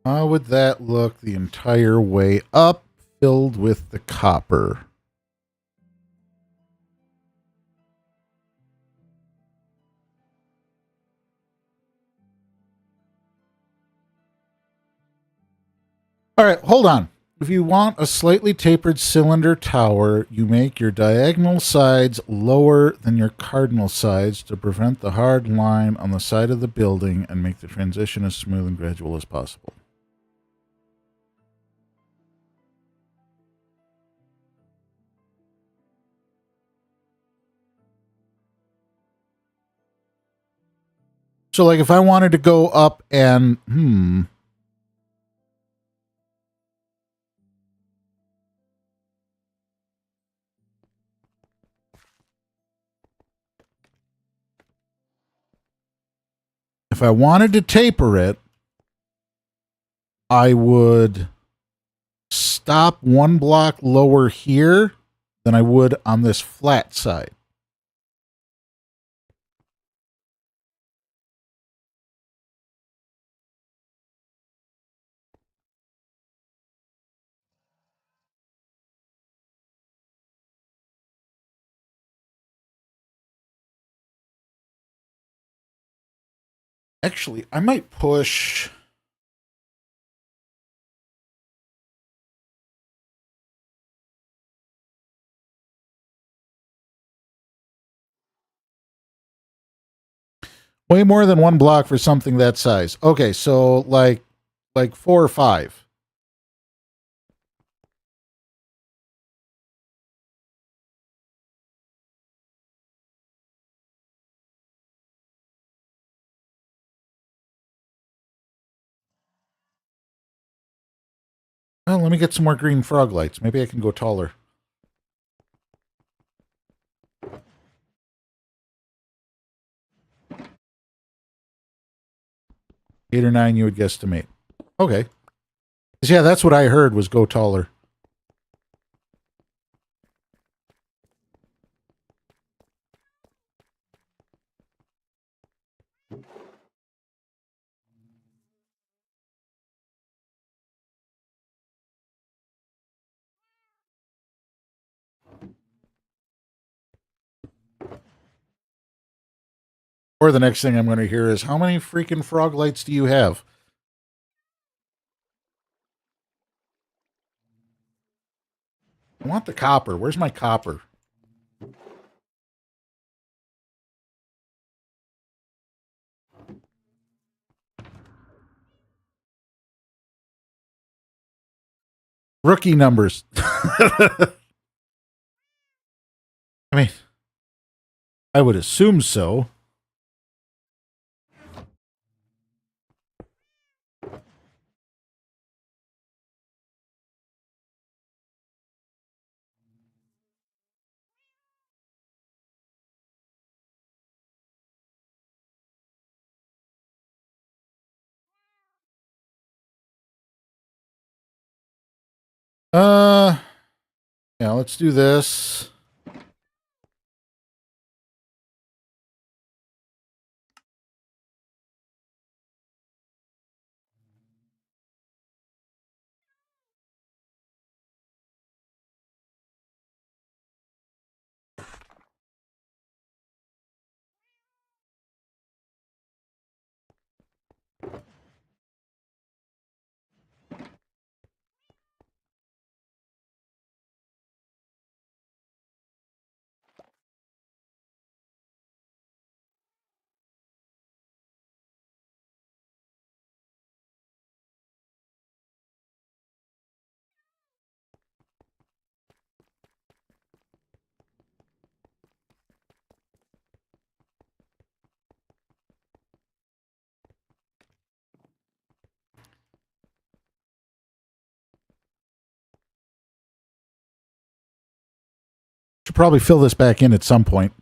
How would that look the entire way up, filled with the copper? All right, hold on. If you want a slightly tapered cylinder tower, you make your diagonal sides lower than your cardinal sides to prevent the hard line on the side of the building and make the transition as smooth and gradual as possible. So, like, if I wanted to go up and, if I wanted to taper it, I would stop one block lower here than I would on this flat side. Actually, I might push. Way more than one block for something that size. Okay, so like 4 or 5. Well, let me get some more green frog lights. Maybe I can go taller. 8 or 9, you would guesstimate. Okay. 'Cause, yeah, that's what I heard was go taller. Or the next thing I'm going to hear is, how many freaking frog lights do you have? I want the copper. Where's my copper? Rookie numbers. I mean, I would assume so. Uh, yeah, let's do this. Should probably fill this back in at some point.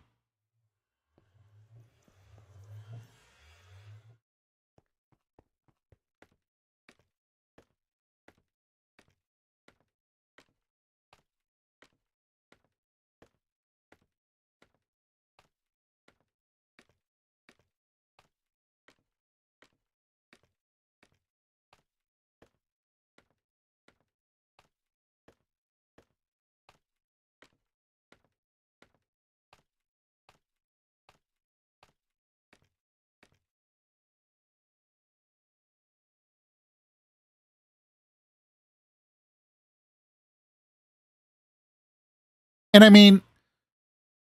And I mean,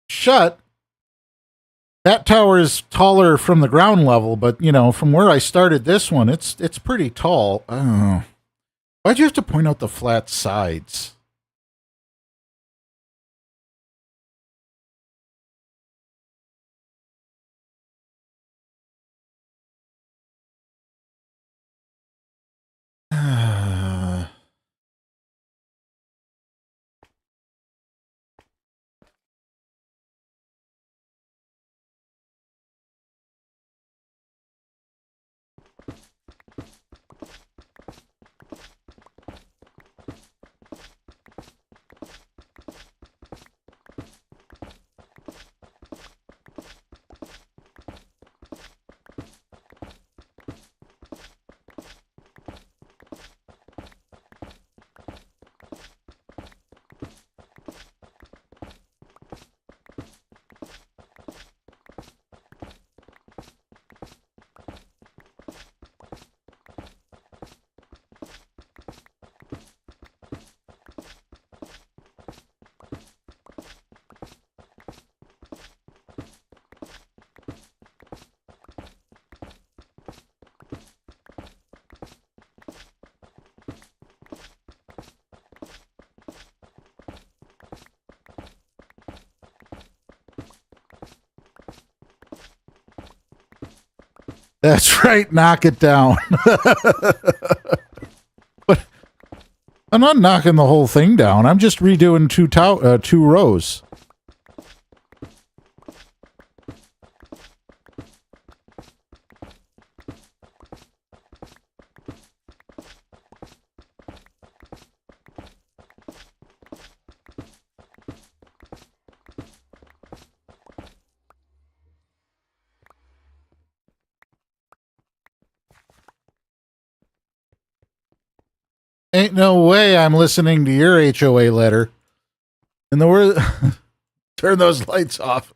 shut. That tower is taller from the ground level, but you know, from where I started this one, it's pretty tall. I don't know. Why'd you have to point out the flat sides? That's right. Knock it down. But I'm not knocking the whole thing down. I'm just redoing two rows. Ain't no way I'm listening to your HOA letter. And the word, turn those lights off.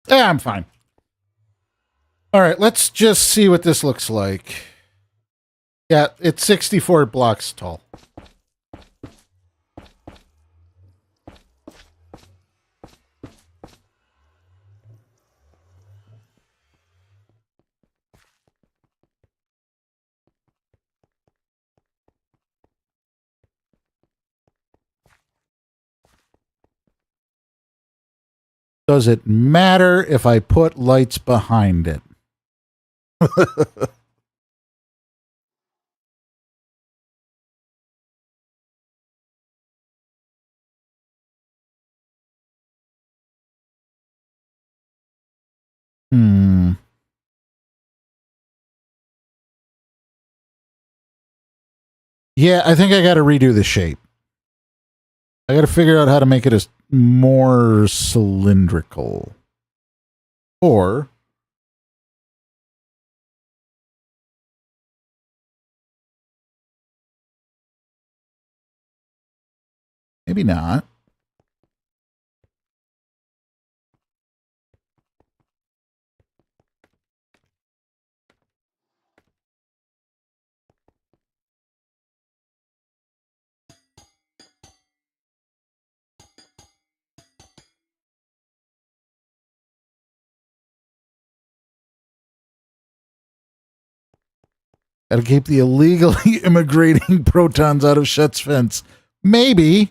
Yeah, I'm fine. All right, let's just see what this looks like. Yeah, it's 64 blocks tall. Does it matter if I put lights behind it? Hmm. Yeah, I think I got to redo the shape. I got to figure out how to make it as more cylindrical. Or maybe not. Got to keep the illegally immigrating protons out of Shutt's fence. Maybe.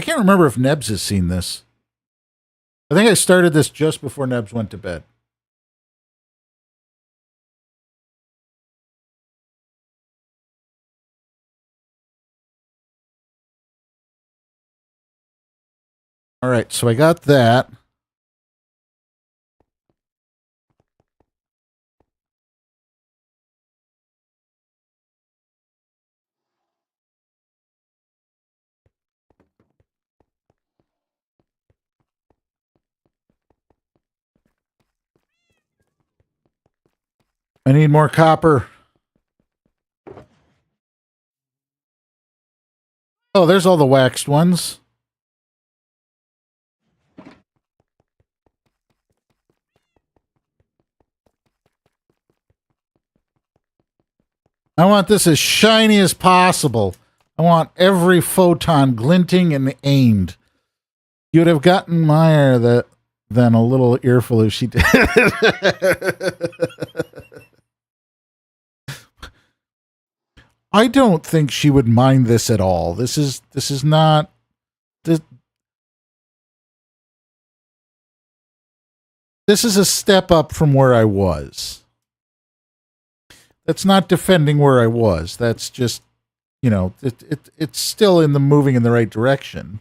I can't remember if Nebs has seen this. I think I started this just before Nebs went to bed. All right, so I got that. I need more copper. Oh, there's all the waxed ones. I want this as shiny as possible. I want every photon glinting and aimed. You'd have gotten Meyer that than a little earful if she did. I don't think she would mind this at all. This is not this is a step up from where I was. That's not defending where I was. That's just, you know, it's still in the moving in the right direction.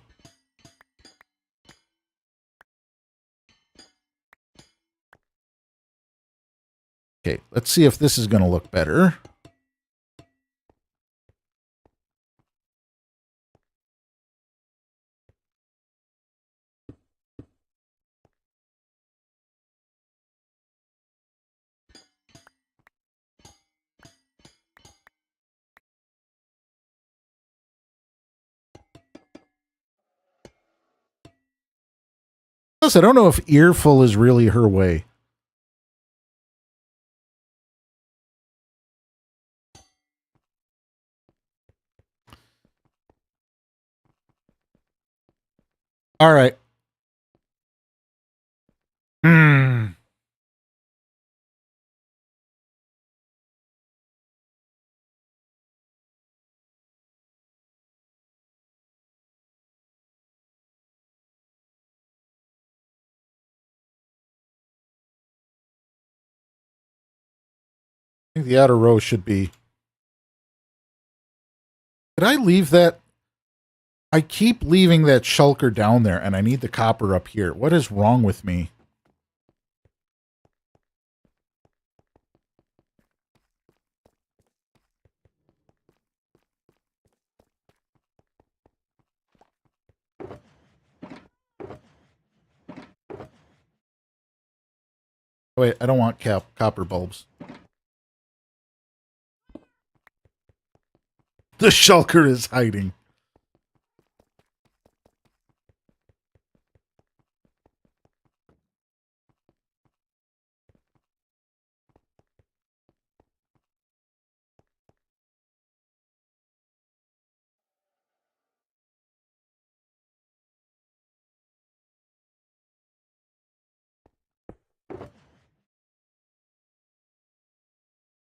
Okay, let's see if this is going to look better. Plus, I don't know if earful is really her way. All right. I think the outer row should be. Did I leave that? I keep leaving that shulker down there, and I need the copper up here. What is wrong with me? Wait, I don't want copper bulbs. The shulker is hiding.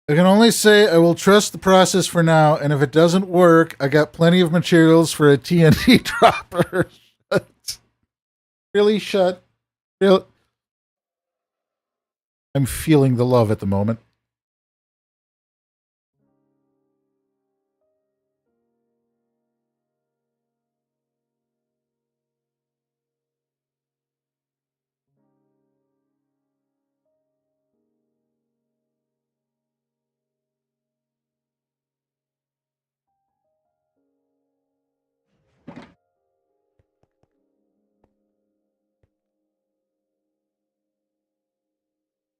I can only say I will trust the process for now, and if it doesn't work, I got plenty of materials for a TNT dropper. Shut. Really shut. Real. I'm feeling the love at the moment.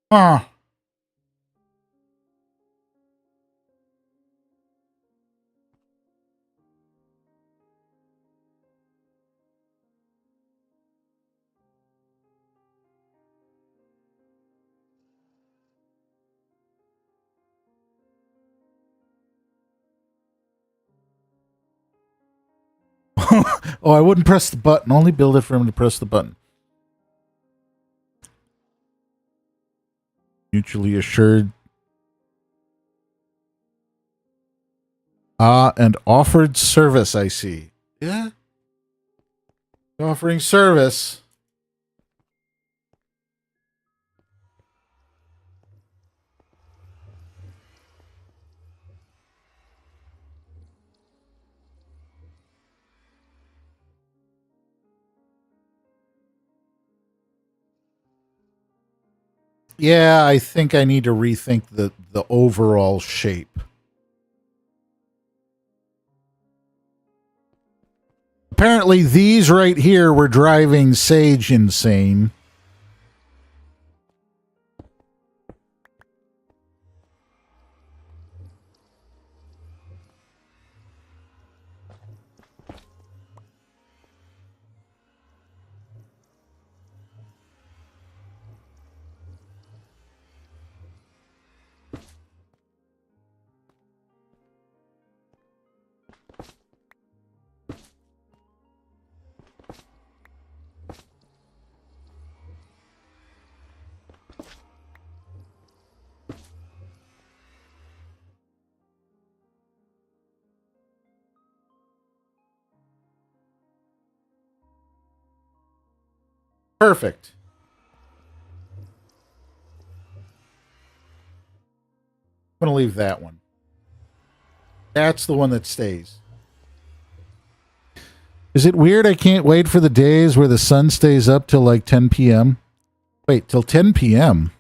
Huh. Oh, I wouldn't press the button. Only build it for him to press the button. Mutually assured. And offered service, I see. Yeah. Offering service. Yeah, I think I need to rethink the overall shape. Apparently, these right here were driving Sage insane. Perfect. I'm going to leave that one. That's the one that stays. Is it weird I can't wait for the days where the sun stays up till like 10 p.m.? Wait, till 10 p.m.?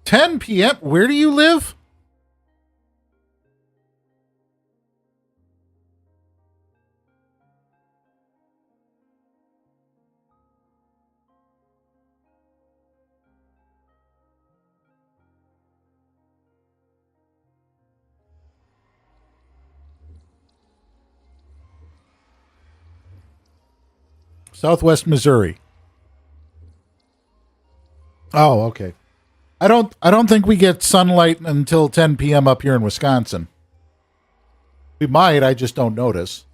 10 p.m.? Where do you live? Southwest Missouri. Oh, okay. I don't think we get sunlight until 10 p.m. up here in Wisconsin. We might, I just don't notice.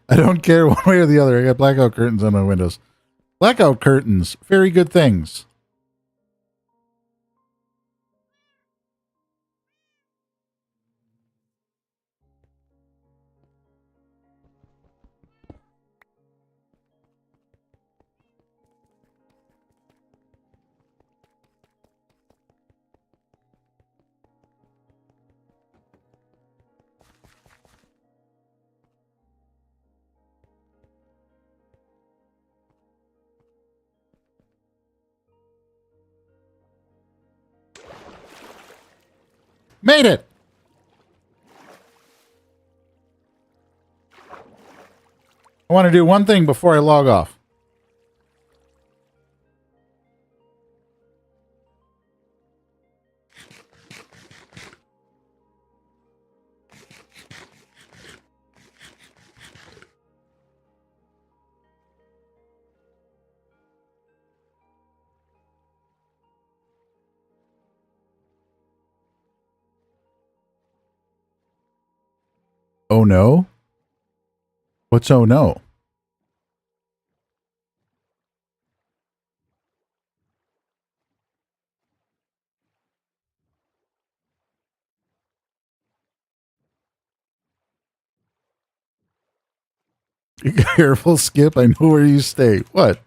I don't care one way or the other. I got blackout curtains on my windows. Blackout curtains, very good things. Made it. I want to do one thing before I log off. Oh no? What's oh no? Careful, Skip. I know where you stay. What?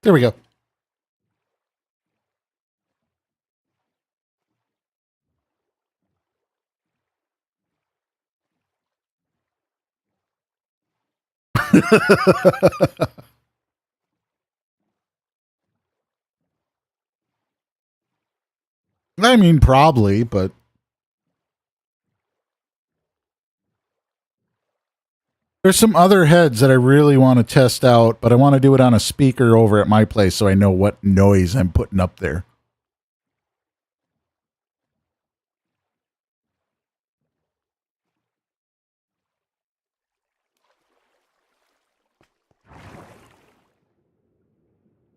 There we go. I mean, probably, but there's some other heads that I really want to test out, but I want to do it on a speaker over at my place so I know what noise I'm putting up there.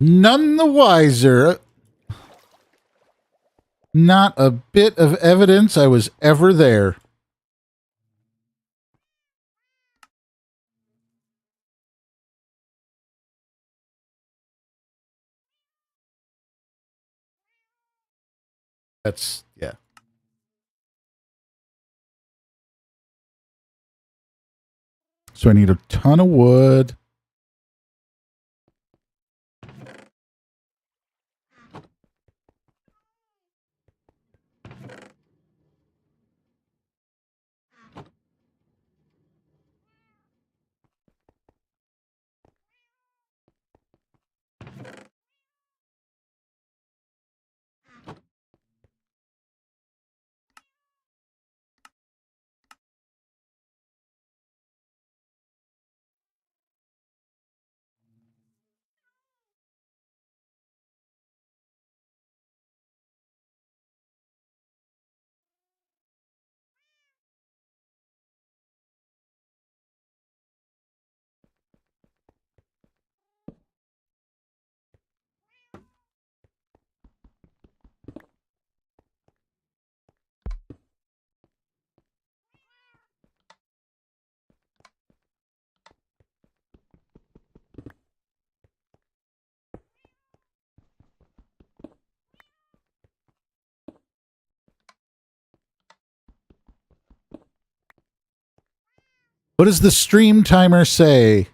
None the wiser. Not a bit of evidence I was ever there. That's, yeah. So I need a ton of wood. What does the stream timer say?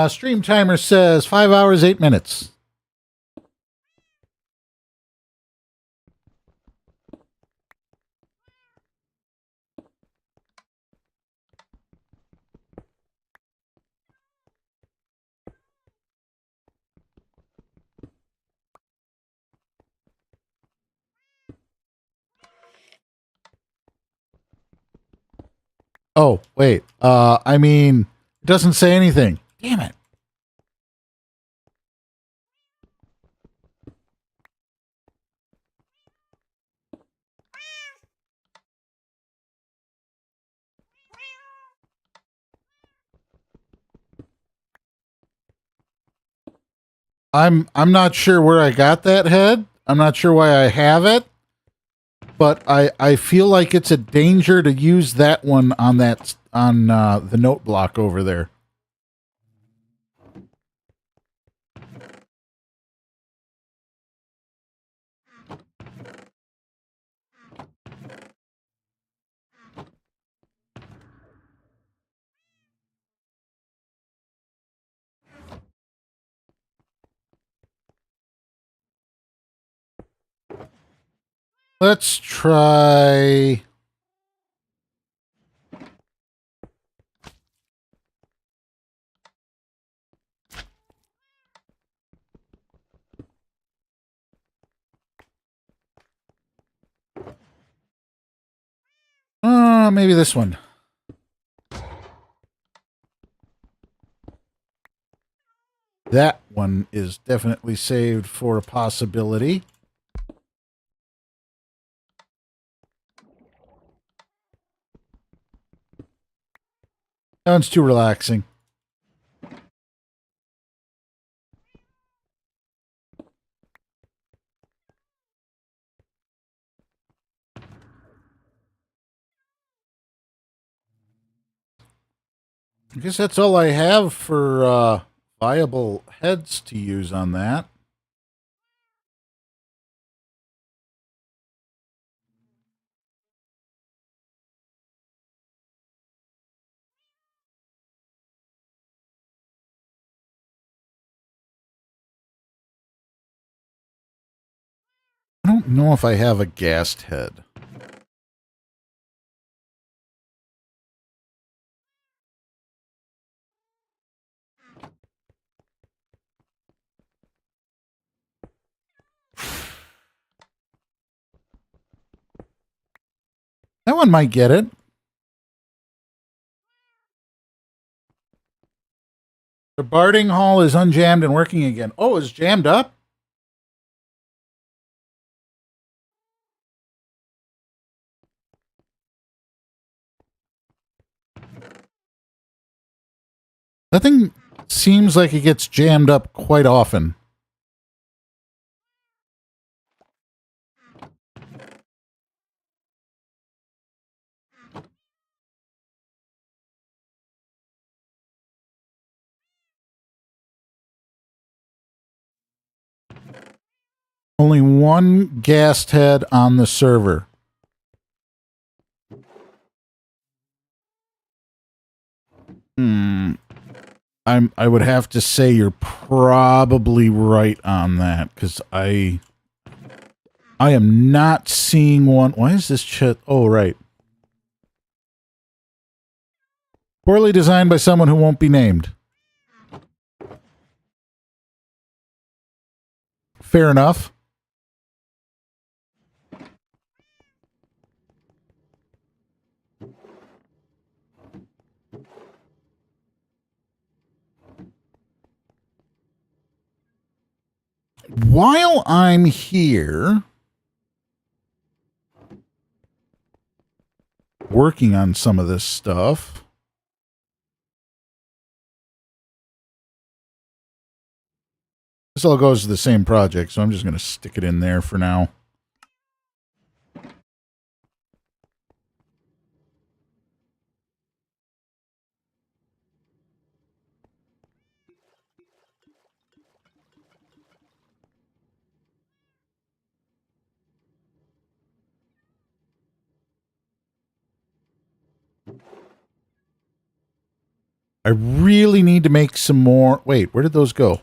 Stream timer says 5 hours, 8 minutes. Oh, wait. I mean, it doesn't say anything. Damn it. I'm not sure where I got that head. I'm not sure why I have it, but I feel like it's a danger to use that one on the note block over there. Let's try. Maybe this one. That one is definitely saved for a possibility. That one's too relaxing. I guess that's all I have for viable heads to use on that. I don't know if I have a ghast head. That one might get it. The Barding Hall is unjammed and working again. Oh, it's jammed up? That thing seems like it gets jammed up quite often. Only one ghast head on the server. I would have to say you're probably right on that, because I am not seeing one. Why is this shit? Oh, right. Poorly designed by someone who won't be named. Fair enough. While I'm here working on some of this stuff, this all goes to the same project, so I'm just going to stick it in there for now. I really need to make some more. Wait, where did those go?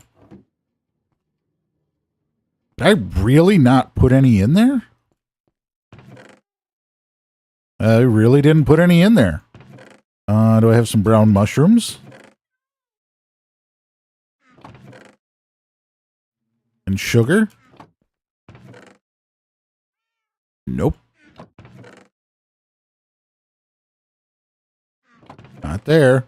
Did I really not put any in there? I really didn't put any in there. Do I have some brown mushrooms? And sugar? Nope. Not there.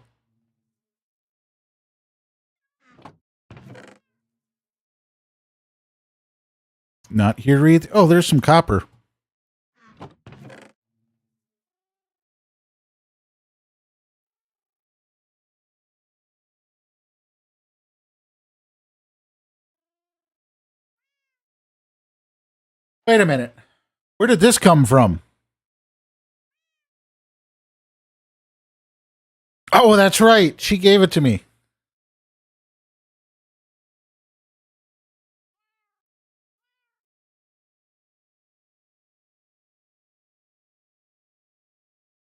Not here either. Oh, there's some copper. Wait a minute. Where did this come from? Oh, that's right. She gave it to me.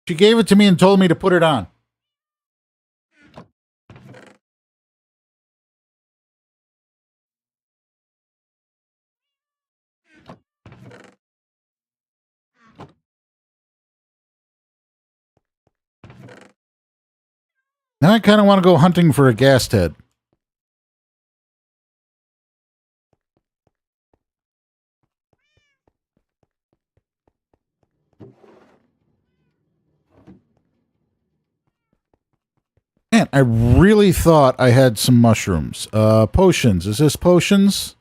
She gave it to me and told me to put it on. Now I kind of want to go hunting for a ghast head. Man, I really thought I had some mushrooms. Potions. Is this potions?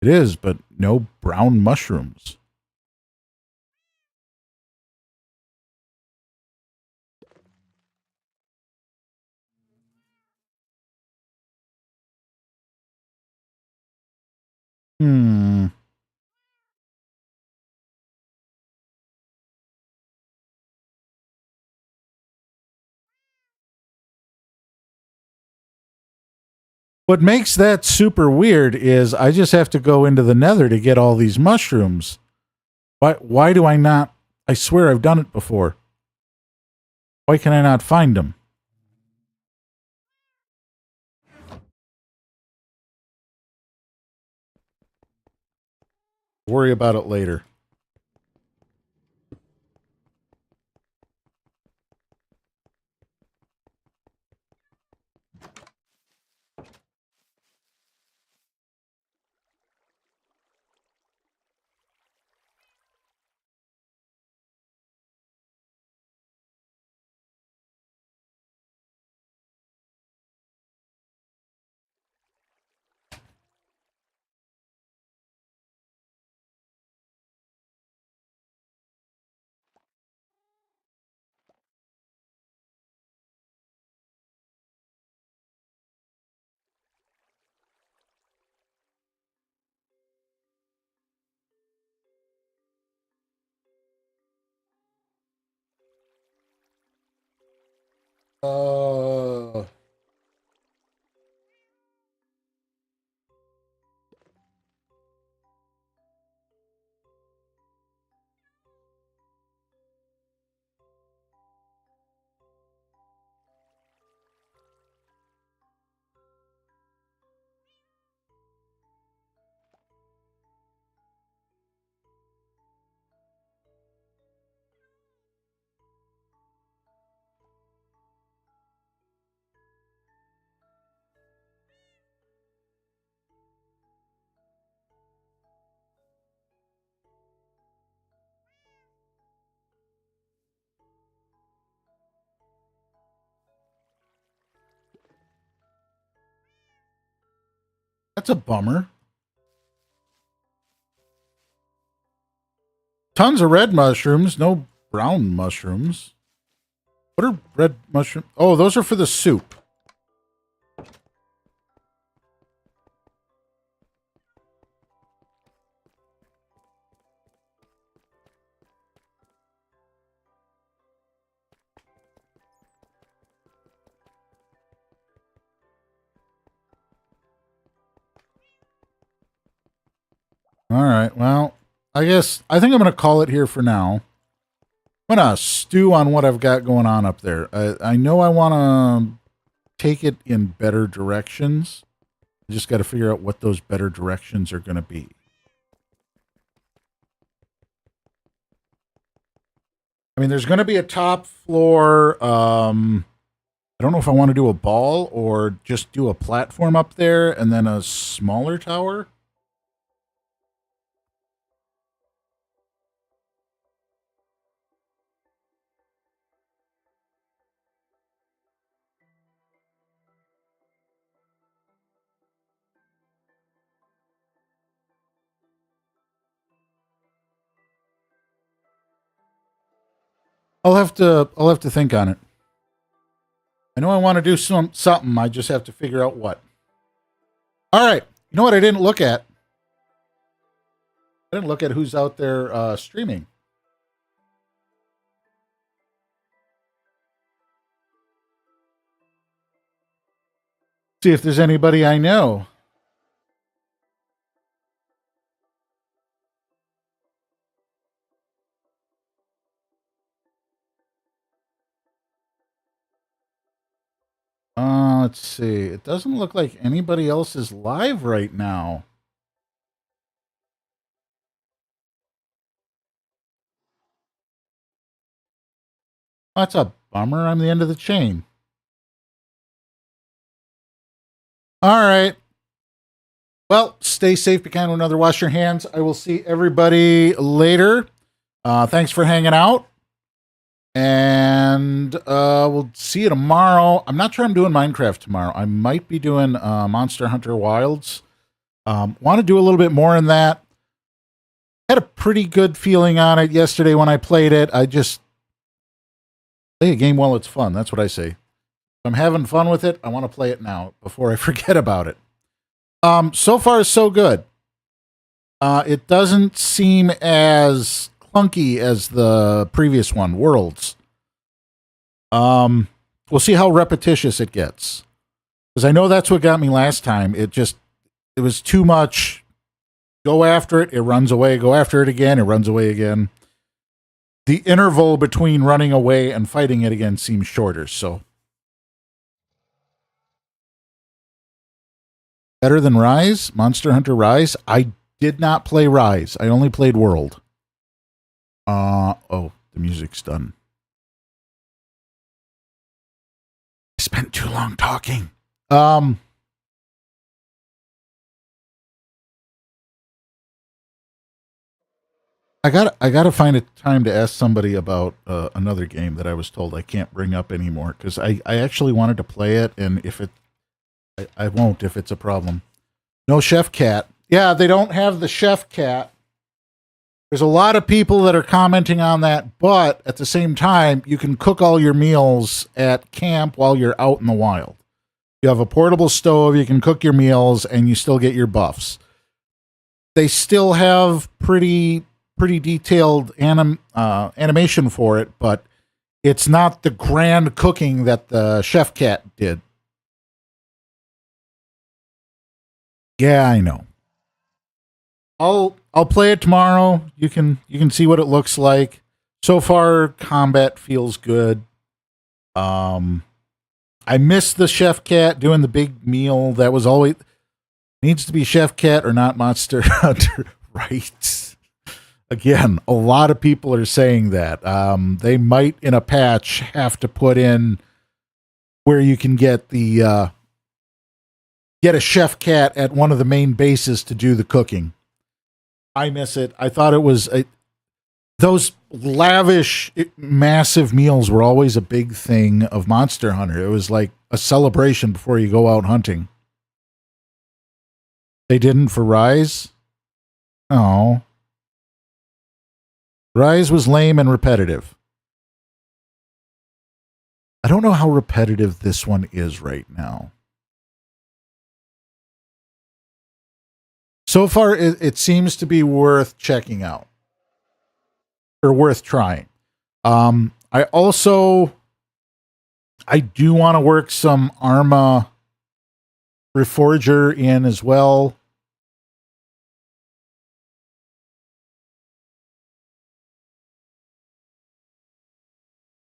It is, but no brown mushrooms. What makes that super weird is I just have to go into the nether to get all these mushrooms. Why do I not? I swear I've done it before. Why can I not find them? Worry about it later. Uh, that's a bummer. Tons of red mushrooms, no brown mushrooms. What are red mushrooms? Oh, those are for the soup. All right. Well, I think I'm going to call it here for now. I'm going to stew on what I've got going on up there. I know I want to take it in better directions. I just got to figure out what those better directions are going to be. I mean, there's going to be a top floor. I don't know if I want to do a ball or just do a platform up there and then a smaller tower. I'll have to think on it. I know I want to do something. I just have to figure out what. All right. You know what I didn't look at? I didn't look at who's out there streaming. See if there's anybody I know. Let's see. It doesn't look like anybody else is live right now. That's a bummer. I'm the end of the chain. All right. Well, stay safe, be kind to another, wash your hands. I will see everybody later. Thanks for hanging out. And we'll see you tomorrow. I'm not sure I'm doing Minecraft tomorrow. I might be doing Monster Hunter Wilds. Want to do a little bit more in that. Had a pretty good feeling on it yesterday when I played it. I just play a game while it's fun. That's what I say. If I'm having fun with it, I want to play it now before I forget about it. So far, so good. It doesn't seem as clunky as the previous one, Worlds. We'll see how repetitious it gets. Because I know that's what got me last time. It was too much. Go after it, it runs away. Go after it again, it runs away again. The interval between running away and fighting it again seems shorter, so. Better than Rise? Monster Hunter Rise? I did not play Rise. I only played World. Oh, the music's done. I spent too long talking. I gotta find a time to ask somebody about another game that I was told I can't bring up anymore because I actually wanted to play it, and if it I won't if it's a problem. No Chef Cat. Yeah, they don't have the Chef Cat. There's a lot of people that are commenting on that, but at the same time, you can cook all your meals at camp while you're out in the wild. You have a portable stove, you can cook your meals, and you still get your buffs. They still have pretty detailed animation for it, but it's not the grand cooking that the Chef Cat did. Yeah, I know. I'll play it tomorrow. You can see what it looks like. So far, combat feels good. I miss the Chef Cat doing the big meal. That was always needs to be Chef Cat or not Monster Hunter, right? Again, a lot of people are saying that. They might in a patch have to put in where you can get the get a Chef Cat at one of the main bases to do the cooking. I miss it. I thought it was those lavish, massive meals were always a big thing of Monster Hunter. It was like a celebration before you go out hunting. They didn't for Rise? Oh. Rise was lame and repetitive. I don't know how repetitive this one is right now. So far, it seems to be worth checking out. Or worth trying. I do want to work some Arma Reforger in as well.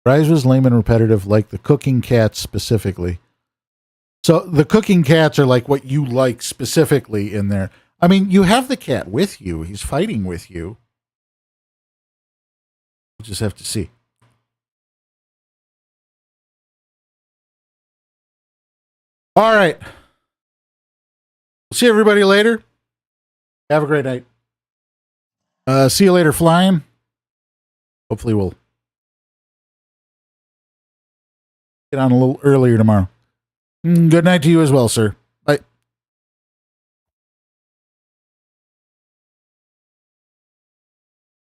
Rise was lame and repetitive, like the cooking cats specifically. So the cooking cats are like what you like specifically in there. I mean, you have the cat with you. He's fighting with you. We'll just have to see. All right. We'll see everybody later. Have a great night. See you later, flying. Hopefully we'll get on a little earlier tomorrow. Good night to you as well, sir.